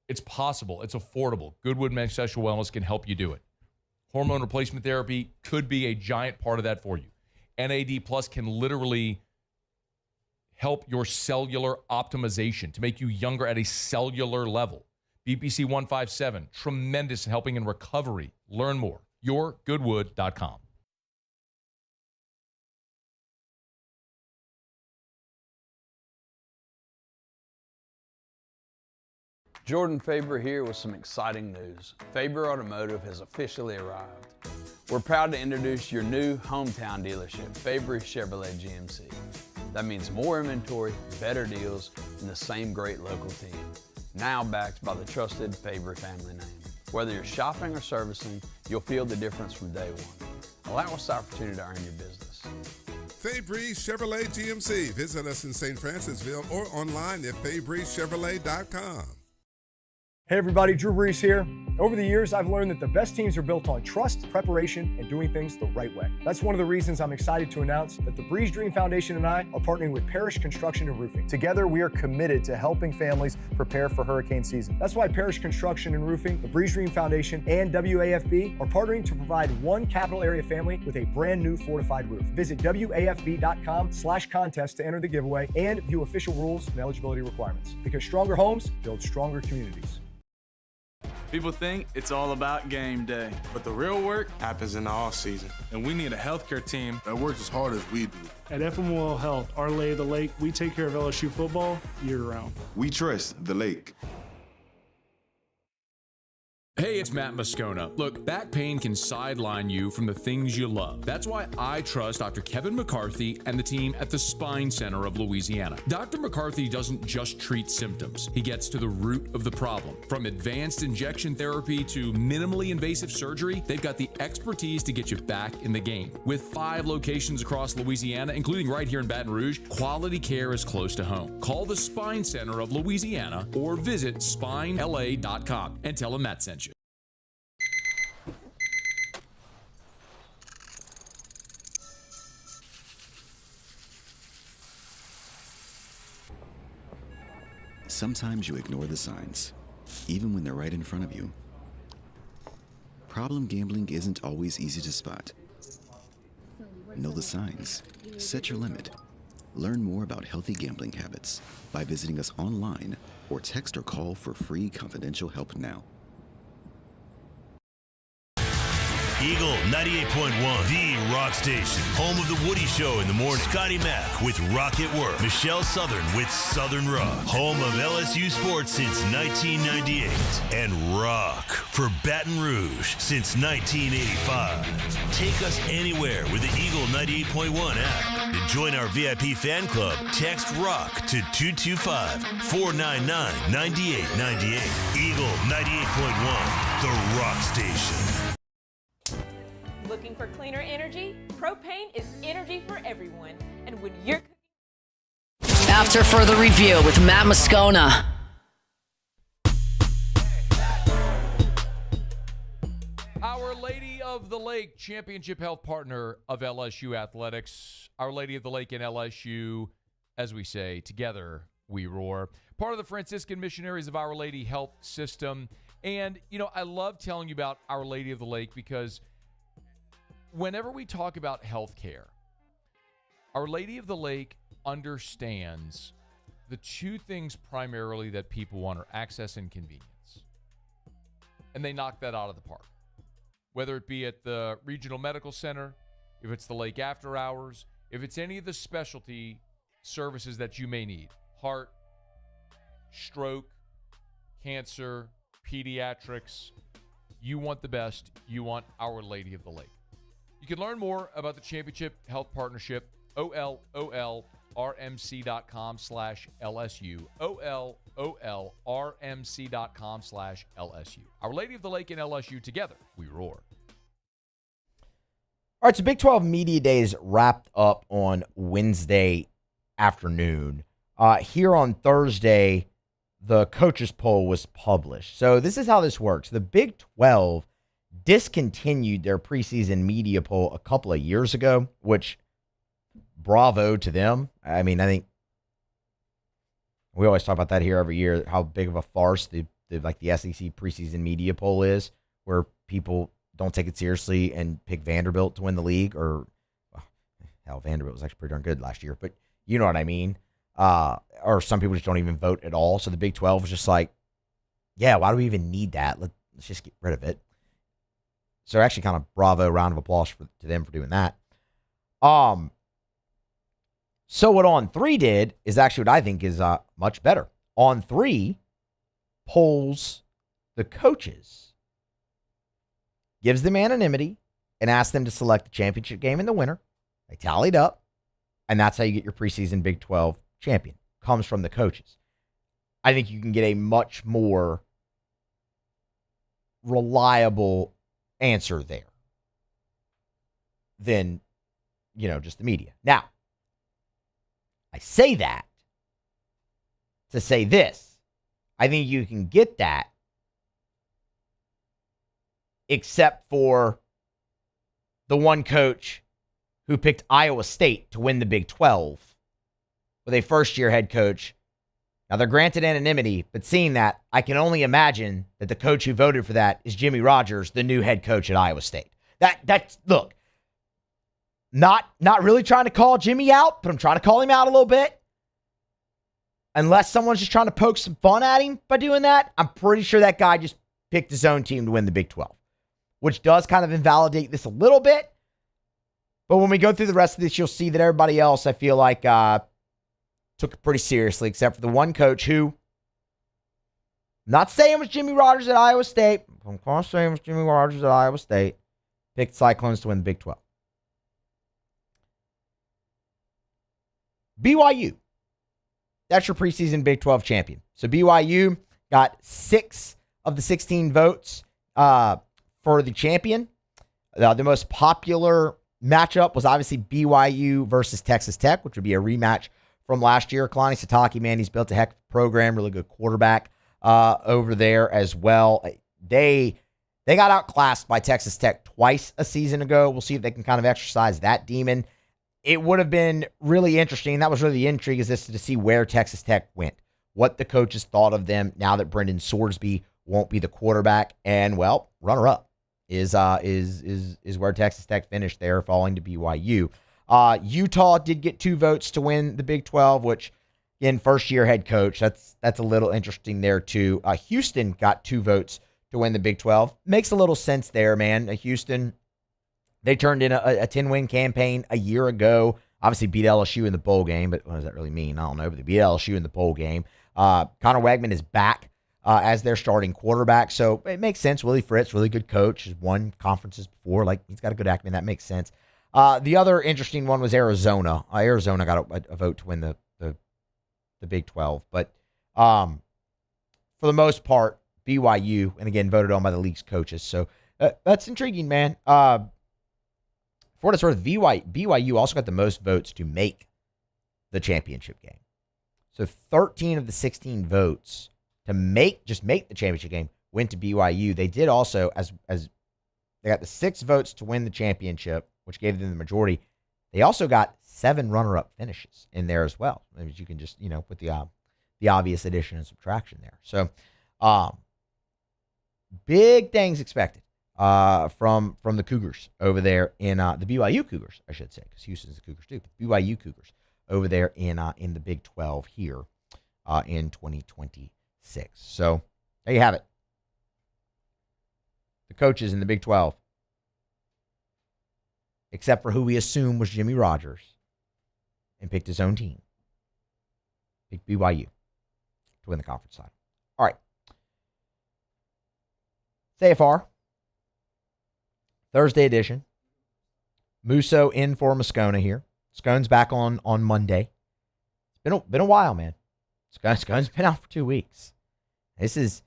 It's possible. It's affordable. Goodwood Men's Sexual Wellness can help you do it. Hormone replacement therapy could be a giant part of that for you. NAD Plus can literally help your cellular optimization to make you younger at a cellular level. BPC 157, tremendous in helping in recovery. Learn more. yourgoodwood.com. Jordan Faber here with some exciting news. Faber Automotive has officially arrived. We're proud to introduce your new hometown dealership, Faber Chevrolet GMC. That means more inventory, better deals, and the same great local team. Now backed by the trusted Faber family name. Whether you're shopping or servicing, you'll feel the difference from day one. Allow us the opportunity to earn your business. Fabre Chevrolet GMC. Visit us in St. Francisville or online at FabreChevrolet.com. Hey everybody, Drew Brees here. Over the years, I've learned that the best teams are built on trust, preparation, and doing things the right way. That's one of the reasons I'm excited to announce that the Breeze Dream Foundation and I are partnering with Parish Construction and Roofing. Together, we are committed to helping families prepare for hurricane season. That's why Parish Construction and Roofing, the Breeze Dream Foundation, and WAFB are partnering to provide one capital area family with a brand new fortified roof. Visit WAFB.com/contest to enter the giveaway and view official rules and eligibility requirements. Because stronger homes build stronger communities. People think it's all about game day, but the real work happens in the off season, and we need a healthcare team that works as hard as we do. At FMOL Health, Our Lady of the Lake, we take care of LSU football year-round. We trust the lake. Hey, it's Matt Moscona. Look, back pain can sideline you from the things you love. That's why I trust Dr. Kevin McCarthy and the team at the Spine Center of Louisiana. Dr. McCarthy doesn't just treat symptoms. He gets to the root of the problem. From advanced injection therapy to minimally invasive surgery, they've got the expertise to get you back in the game. With 5 locations across Louisiana, including right here in Baton Rouge, quality care is close to home. Call the Spine Center of Louisiana or visit spinela.com and tell them Matt sent you. Sometimes you ignore the signs, even when they're right in front of you. Problem gambling isn't always easy to spot. Know the signs. Set your limit. Learn more about healthy gambling habits by visiting us online or text or call for free confidential help now. Eagle 98.1, the rock station. Home of the Woody Show in the morning. Scotty Mack with Rock at Work. Michelle Southern with Southern Rock. Home of LSU sports since 1998. And rock for Baton Rouge since 1985. Take us anywhere with the Eagle 98.1 app. To join our VIP fan club, text ROCK to 225-499-9898. Eagle 98.1, the rock station. Looking for cleaner energy? Propane is energy for everyone. And when you're After further review with Matt Moscona. Our Lady of the Lake, championship health partner of LSU Athletics. Our Lady of the Lake and LSU, as we say, together we roar. Part of the Franciscan Missionaries of Our Lady Health System. And, you know, I love telling you about Our Lady of the Lake because whenever we talk about healthcare, Our Lady of the Lake understands the 2 things primarily that people want are access and convenience. And they knock that out of the park. Whether it be at the regional medical center, if it's the lake after hours, if it's any of the specialty services that you may need, heart, stroke, cancer, pediatrics, you want the best. You want Our Lady of the Lake. You can learn more about the Championship Health Partnership, OLOLRMC.com/LSU, OLOLRMC.com/LSU. Our Lady of the Lake and LSU, together we roar. All right, so Big 12 Media Days wrapped up on Wednesday afternoon. Here on Thursday, the coaches poll was published. So this is how this works. The Big 12 discontinued their preseason media poll a couple of years ago, which bravo to them. I mean, I think we always talk about that here every year, how big of a farce the SEC preseason media poll is, where people don't take it seriously and pick Vanderbilt to win the league, or hell, Vanderbilt was actually pretty darn good last year, but you know what I mean. Or some people just don't even vote at all. So the Big 12 was just like, yeah, why do we even need that? Let's just get rid of it. So actually kind of bravo, round of applause to them for doing that. So what On 3 did is actually what I think is much better. On 3 polls the coaches, gives them anonymity, and asks them to select the championship game and the winner. They tallied up, and that's how you get your preseason Big 12 champion. Comes from the coaches. I think you can get a much more reliable answer there than, just the media. Now, I say that to say this. I think you can get that, except for the one coach who picked Iowa State to win the Big 12 with a first-year head coach. Now, they're granted anonymity, but seeing that, I can only imagine that the coach who voted for that is Jimmy Rogers, the new head coach at Iowa State. That's look, not really trying to call Jimmy out, but I'm trying to call him out a little bit. Unless someone's just trying to poke some fun at him by doing that, I'm pretty sure that guy just picked his own team to win the Big 12, which does kind of invalidate this a little bit. But when we go through the rest of this, you'll see that everybody else, I feel like, took it pretty seriously, except for the one coach who, I'm not saying it was Jimmy Rogers at Iowa State. I'm not saying it was Jimmy Rogers at Iowa State. Picked Cyclones to win the Big 12. BYU. That's your preseason Big 12 champion. So BYU got 6 of the 16 votes for the champion. The most popular matchup was obviously BYU versus Texas Tech, which would be a rematch from last year. Kalani Sitake, man, he's built a heck of a program, really good quarterback over there as well. They got outclassed by Texas Tech twice a season ago. We'll see if they can kind of exercise that demon. It would have been really interesting. That was really the intrigue, is this to see where Texas Tech went, what the coaches thought of them now that Brendan Sorsby won't be the quarterback. And, well, runner-up is where Texas Tech finished there, falling to BYU. Utah did get 2 votes to win the Big 12, which, again, first-year head coach. That's a little interesting there, too. Houston got 2 votes to win the Big 12. Makes a little sense there, man. Houston, they turned in a 10-win campaign a year ago. Obviously beat LSU in the bowl game, but what does that really mean? I don't know, but they beat LSU in the bowl game. Connor Wegman is back as their starting quarterback, so it makes sense. Willie Fritz, really good coach, has won conferences before. He's got a good acumen. That makes sense. The other interesting one was Arizona. Arizona got a vote to win the Big 12, but for the most part, BYU, and again, voted on by the league's coaches. So that's intriguing, man. For what it's worth, BYU also got the most votes to make the championship game. So 13 of the 16 votes to make the championship game went to BYU. They did also, as they got the 6 votes to win the championship, which gave them the majority. They also got 7 runner-up finishes in there as well. As you can just, put the obvious addition and subtraction there. So big things expected from the Cougars over there in the BYU Cougars, I should say, because Houston's the Cougars too. But BYU Cougars over there in the Big 12 here in 2026. So there you have it. The coaches in the Big 12, except for who we assume was Jimmy Rogers, and picked his own team. Picked BYU to win the conference title. All right. CFR, Thursday edition. Musso in for Moscona here. Scone's back on Monday. It's been a while, man. Scone's been out for 2 weeks. This is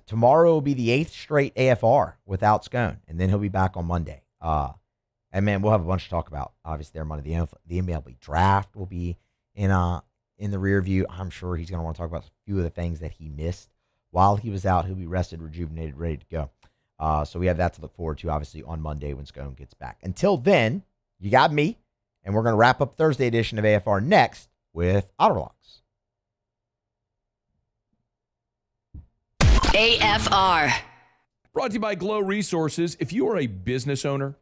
tomorrow will be the 8th straight AFR without Scone, and then he'll be back on Monday. And man, we'll have a bunch to talk about. Obviously, their money, the MLB Draft will be in the rear view. I'm sure he's going to want to talk about a few of the things that he missed while he was out. He'll be rested, rejuvenated, ready to go. So we have that to look forward to, obviously, on Monday when Scone gets back. Until then, you got me, and we're going to wrap up Thursday edition of AFR next with Otterlocks. AFR. Brought to you by Glow Resources. If you are a business owner,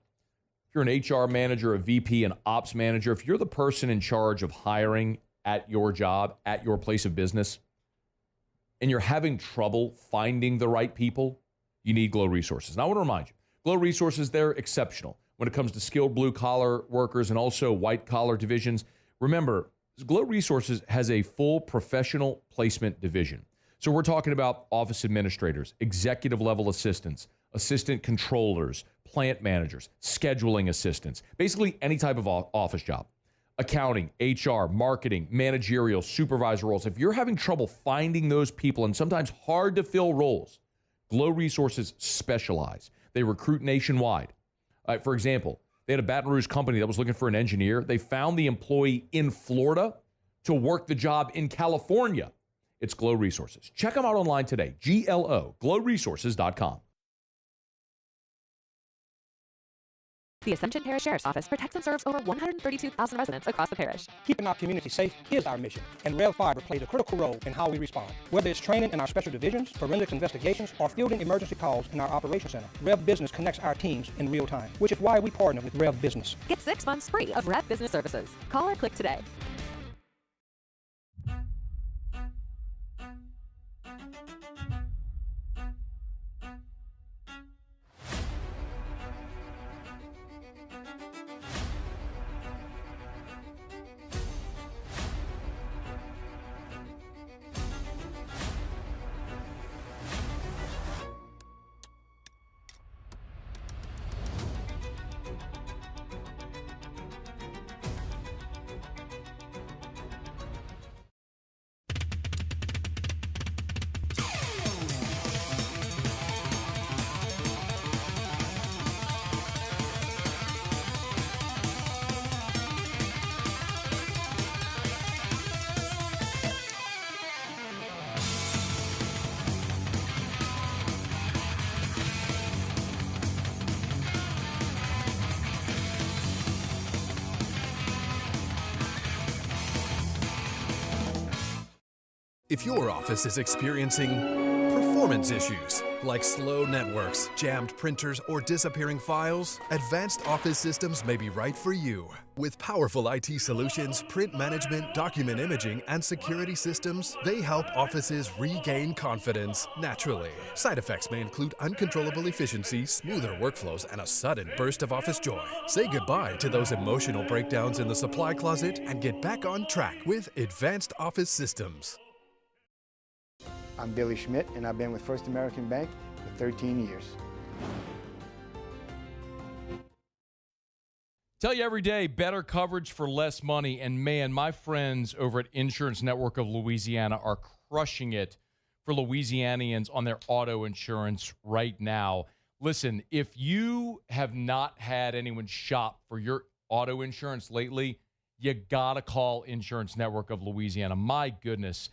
if you're an HR manager, a VP, an ops manager, if you're the person in charge of hiring at your job, at your place of business, and you're having trouble finding the right people, you need Glow Resources. Now, I want to remind you, Glow Resources, they're exceptional when it comes to skilled blue-collar workers and also white-collar divisions. Remember, Glow Resources has a full professional placement division. So we're talking about office administrators, executive-level assistants, assistant controllers, plant managers, scheduling assistants, basically any type of office job. Accounting, HR, marketing, managerial, supervisor roles. If you're having trouble finding those people and sometimes hard to fill roles, Glow Resources specialize. They recruit nationwide. For example, they had a Baton Rouge company that was looking for an engineer. They found the employee in Florida to work the job in California. It's Glow Resources. Check them out online today. glowresources.com. The Ascension Parish Sheriff's Office protects and serves over 132,000 residents across the parish. Keeping our community safe is our mission, and Rev Fiber plays a critical role in how we respond. Whether it's training in our special divisions, forensics investigations, or fielding emergency calls in our operations center, Rev Business connects our teams in real time, which is why we partner with Rev Business. Get 6 months free of Rev Business services. Call or click today. If your office is experiencing performance issues, like slow networks, jammed printers, or disappearing files, Advanced Office Systems may be right for you. With powerful IT solutions, print management, document imaging, and security systems, they help offices regain confidence naturally. Side effects may include uncontrollable efficiency, smoother workflows, and a sudden burst of office joy. Say goodbye to those emotional breakdowns in the supply closet and get back on track with Advanced Office Systems. I'm Billy Schmidt, and I've been with First American Bank for 13 years. Tell you every day, better coverage for less money. And man, my friends over at Insurance Network of Louisiana are crushing it for Louisianians on their auto insurance right now. Listen, if you have not had anyone shop for your auto insurance lately, you got to call Insurance Network of Louisiana. My goodness.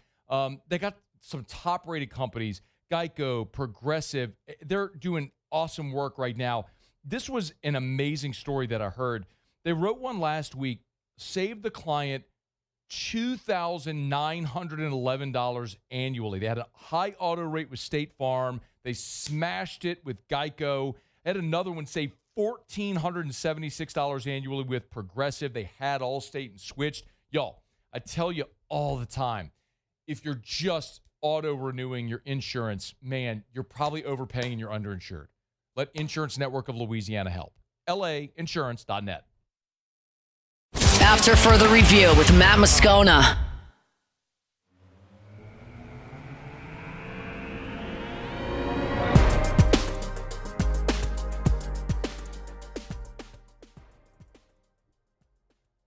They got some top-rated companies, Geico, Progressive. They're doing awesome work right now. This was an amazing story that I heard. They wrote one last week, saved the client $2,911 annually. They had a high auto rate with State Farm. They smashed it with Geico. They had another one save $1,476 annually with Progressive. They had Allstate and switched. Y'all, I tell you all the time, if you're just auto-renewing your insurance, man, you're probably overpaying and you're underinsured. Let Insurance Network of Louisiana help. LAinsurance.net. After further review with Matt Moscona.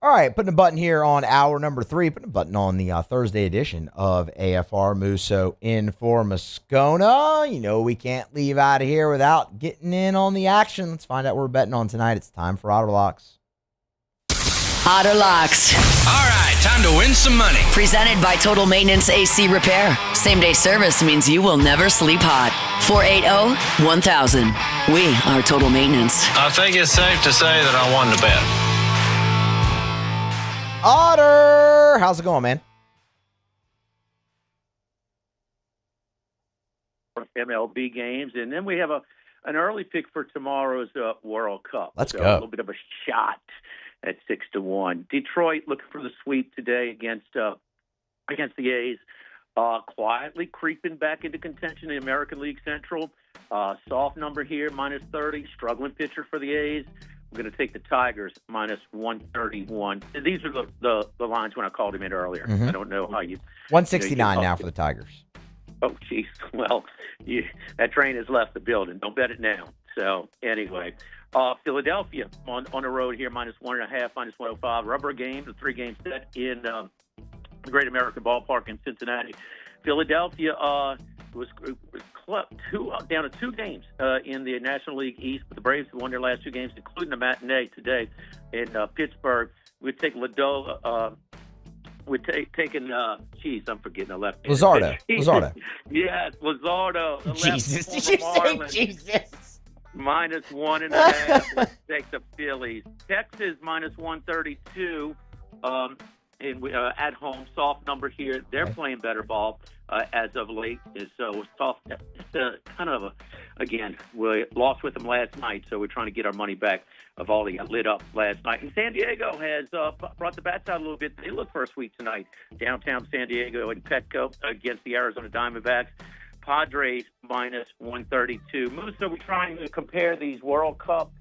All right, putting a button here on hour number 3, putting a button on the Thursday edition of AFR. Musso in for Moscona. You know we can't leave out of here without getting in on the action. Let's find out what we're betting on tonight. It's time for Auto Locks. Auto Locks. All right, time to win some money. Presented by Total Maintenance AC Repair. Same-day service means you will never sleep hot. 480-1000. We are Total Maintenance. I think it's safe to say that I won the bet. Otter, how's it going, man? MLB games, and then we have an early pick for tomorrow's World Cup. Let's go. A little bit of a shot at 6-1. Detroit looking for the sweep today against the A's. Quietly creeping back into contention in the American League Central. Soft number here, -30. Struggling pitcher for the A's. We're going to take the Tigers -131. These are the lines when I called him in earlier. Mm-hmm. I don't know how you. 169 now for the Tigers. Oh, jeez. Well, that train has left the building. Don't bet it now. So, anyway, Philadelphia on the road here, -1.5, -105. Rubber game, the 3-game set in the Great American Ballpark in Cincinnati. Philadelphia was down to 2 games in the National League East, but the Braves have won their last 2 games, including the matinee today in Pittsburgh. We'd take Lado. We're taking, I'm forgetting the left. Luzardo. Yes, Luzardo. Jesus, did you say Jesus? -1.5. Let's take the Phillies. Texas -132. At home, soft number here. They're playing better ball as of late. So soft. It's kind of again, we lost with them last night, so we're trying to get our money back. Volley got lit up last night. And San Diego has brought the bats out a little bit. They look for a sweep tonight. Downtown San Diego in Petco against the Arizona Diamondbacks. Padres -132. Musso, we're trying to compare these World Cup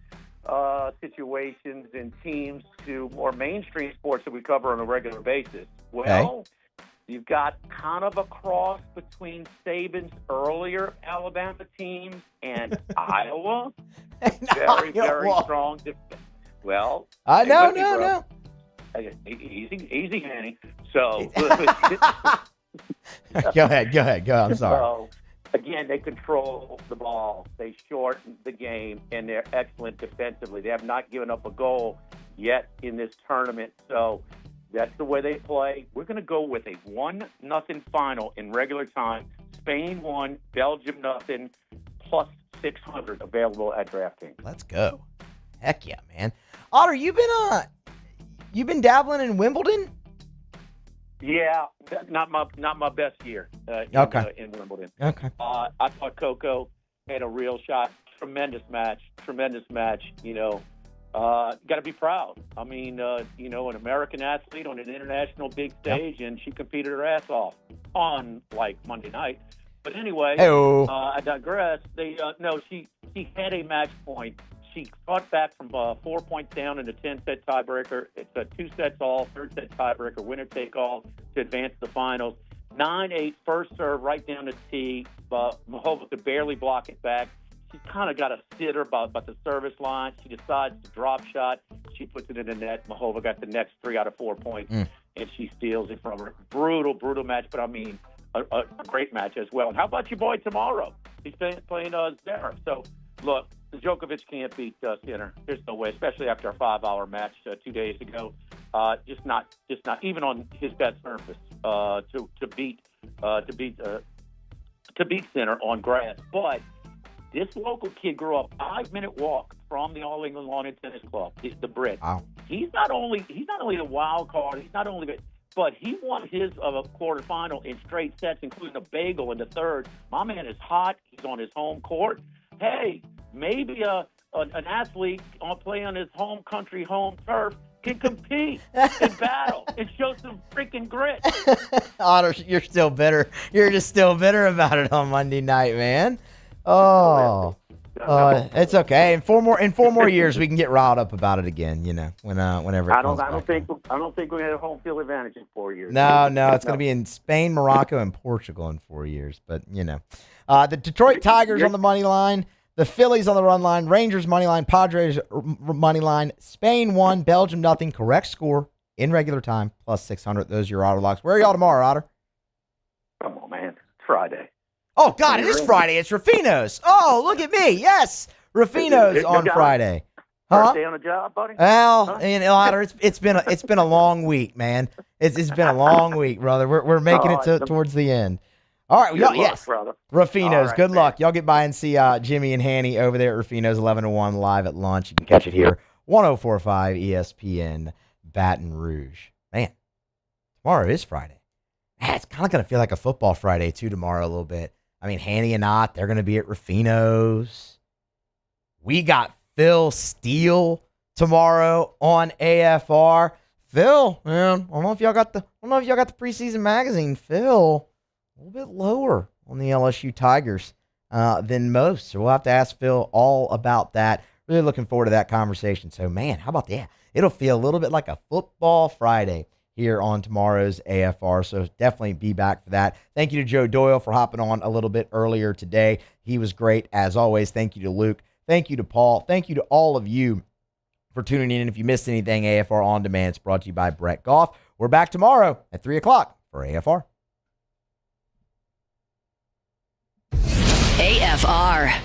situations and teams to more mainstream sports that we cover on a regular basis. Well, you've got kind of a cross between Saban's earlier Alabama teams and Iowa. Very strong. Well, no. Easy, Hanny. So, go ahead. I'm sorry. So, again, they control the ball. They shorten the game, and they're excellent defensively. They have not given up a goal yet in this tournament. So that's the way they play. We're going to go with a 1-0 final in regular time. Spain 1, Belgium 0, plus 600 available at DraftKings. Let's go. Heck yeah, man. Otter, you been dabbling in Wimbledon? Yeah, not my best year in Wimbledon. Okay. I thought Coco had a real shot. Tremendous match. Got to be proud. I mean, an American athlete on an international big stage, and she competed her ass off on Monday night. But anyway, I digress. She had a match point. She fought back from 4 points down in a 10-set tiebreaker. It's a 2-sets-all, 3rd-set tiebreaker, winner-take-all to advance the finals. 9-8, first serve right down the tee. Mahova could barely block it back. She's kind of got a sitter about the service line. She decides to drop shot. She puts it in the net. Mahova got the next 3 out of 4 points, and she steals it from her. Brutal match, but I mean, a great match as well. And how about your boy tomorrow? He's playing Zverev. So, look, Djokovic can't beat Sinner. There's no way, especially after a 5-hour match 2 days ago. Just not even on his best surface to beat Sinner on grass. But this local kid grew up 5-minute walk from the All England Lawn and Tennis Club. He's the Brit. Wow. He's not only the wild card. But he won his quarterfinal in straight sets, including a bagel in the 3rd. My man is hot. He's on his home court. Hey, maybe an athlete playing on his home country, home turf can compete and battle and show some freaking grit. Otter, you're still bitter. You're just still bitter about it on Monday night, man. Oh, it's okay. In four more years, we can get riled up about it again. Whenever. I don't think we have a home field advantage in 4 years. No, it's going to be in Spain, Morocco, and Portugal in 4 years. But the Detroit Tigers on the money line, the Phillies on the run line, Rangers money line, Padres money line, Spain 1, Belgium 0. Correct score in regular time, plus 600. Those are your Otter locks. Where are y'all tomorrow, Otter? Come on, man. It's Friday. Oh, God, it is Friday. It's Ruffino's. Oh, look at me. Yes, Ruffino's on Friday. First day on the job, buddy? Well, Otter, it's been a long week, man. It's been a long week, brother. We're making it towards the end. All right, yes, brother. Ruffino's. Right, good man. luck. Y'all get by and see Jimmy and Hanny over there at Ruffino's 11 to 1 live at lunch. You can catch it here, 104.5 ESPN Baton Rouge. Man, tomorrow is Friday. Man, it's kind of going to feel like a football Friday, too, tomorrow a little bit. I mean, Hanny and Ott, they're going to be at Ruffino's. We got Phil Steele tomorrow on AFR. Phil, man, I don't know if y'all got the preseason magazine. Phil, a little bit lower on the LSU Tigers than most. So we'll have to ask Phil all about that. Really looking forward to that conversation. So, man, how about that? It'll feel a little bit like a football Friday here on tomorrow's AFR. So definitely be back for that. Thank you to Joe Doyle for hopping on a little bit earlier today. He was great as always. Thank you to Luke. Thank you to Paul. Thank you to all of you for tuning in. And if you missed anything, AFR On Demand, it's brought to you by Brett Goff. We're back tomorrow at 3 o'clock for AFR. AFR.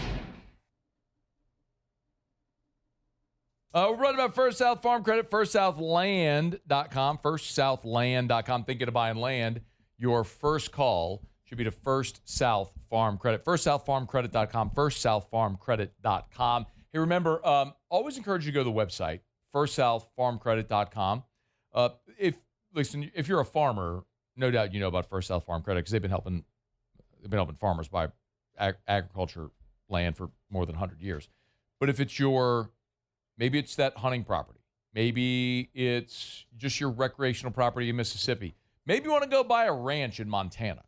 We're running about First South Farm Credit, firstsouthland.com, firstsouthland.com. Thinking of buying land, your first call should be to First South Farm Credit, firstsouthfarmcredit.com, firstsouthfarmcredit.com. Hey, remember, always encourage you to go to the website, firstsouthfarmcredit.com. If you're a farmer, no doubt you know about First South Farm Credit because they've been helping farmers buy agriculture land for more than 100 years. But if it's maybe it's that hunting property. Maybe it's just your recreational property in Mississippi. Maybe you want to go buy a ranch in Montana.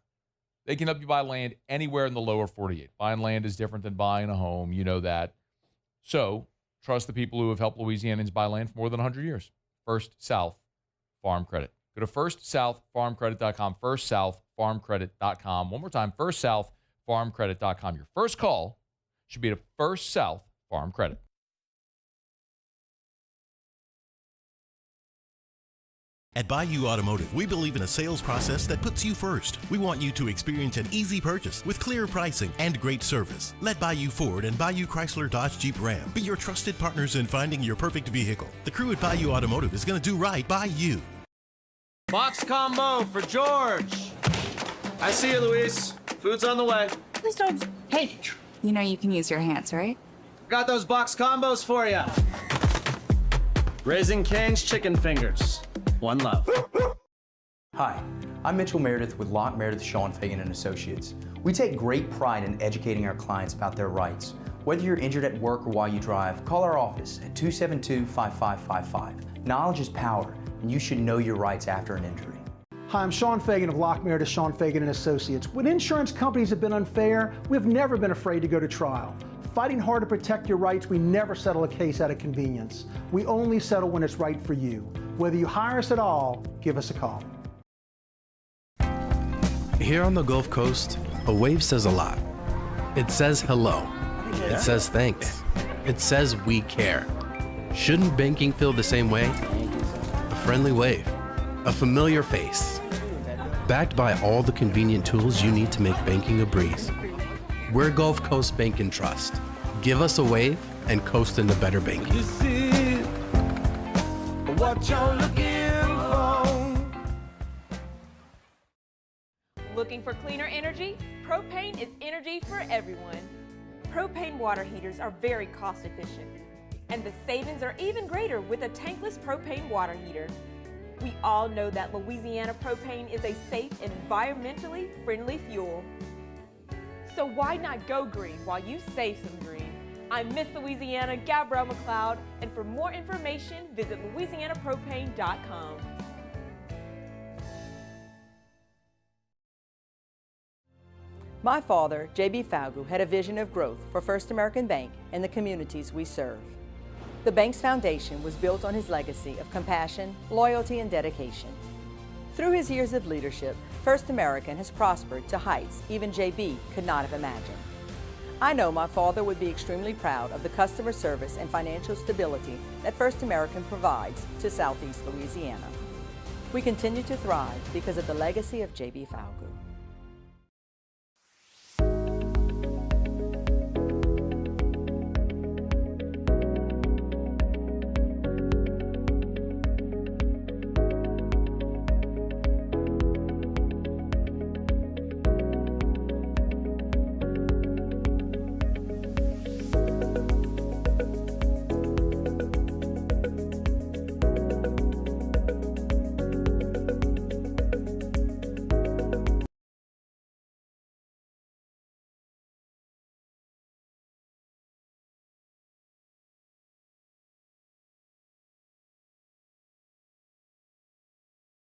They can help you buy land anywhere in the lower 48. Buying land is different than buying a home. You know that. So trust the people who have helped Louisianans buy land for more than 100 years. First South Farm Credit. Go to firstsouthfarmcredit.com, firstsouthfarmcredit.com. One more time, firstsouthfarmcredit.com. Your first call should be to First South Farm Credit. At Bayou Automotive, we believe in a sales process that puts you first. We want you to experience an easy purchase with clear pricing and great service. Let Bayou Ford and Bayou Chrysler Dodge Jeep Ram be your trusted partners in finding your perfect vehicle. The crew at Bayou Automotive is going to do right by you. Box combo for George. I see you, Luis. Food's on the way. Please don't. Hey, you know you can use your hands, right? Got those box combos for you. Raising Cane's chicken fingers. One love. Hi, I'm Mitchell Meredith with Locke Meredith, Sean Fagan & Associates. We take great pride in educating our clients about their rights. Whether you're injured at work or while you drive, call our office at 272-5555. Knowledge is power, and you should know your rights after an injury. Hi, I'm Sean Fagan of Locke Meredith, Sean Fagan & Associates. When insurance companies have been unfair, we've never been afraid to go to trial. Fighting hard to protect your rights, we never settle a case out of convenience. We only settle when it's right for you. Whether you hire us at all, give us a call. Here on the Gulf Coast, a wave says a lot. It says hello. It says thanks. It says we care. Shouldn't banking feel the same way? A friendly wave. A familiar face. Backed by all the convenient tools you need to make banking a breeze. We're Gulf Coast Bank and Trust. Give us a wave and coast into better banking. What you're looking for. Looking for cleaner energy? Propane is energy for everyone. Propane water heaters are very cost efficient, and the savings are even greater with a tankless propane water heater. We all know that Louisiana propane is a safe and environmentally friendly fuel. So why not go green while you save some green? I'm Miss Louisiana, Gabrielle McLeod, and for more information, visit louisianapropane.com. My father, J.B. Falgu, had a vision of growth for First American Bank and the communities we serve. The bank's foundation was built on his legacy of compassion, loyalty, and dedication. Through his years of leadership, First American has prospered to heights even J.B. could not have imagined. I know my father would be extremely proud of the customer service and financial stability that First American provides to Southeast Louisiana. We continue to thrive because of the legacy of J.B. Falgout.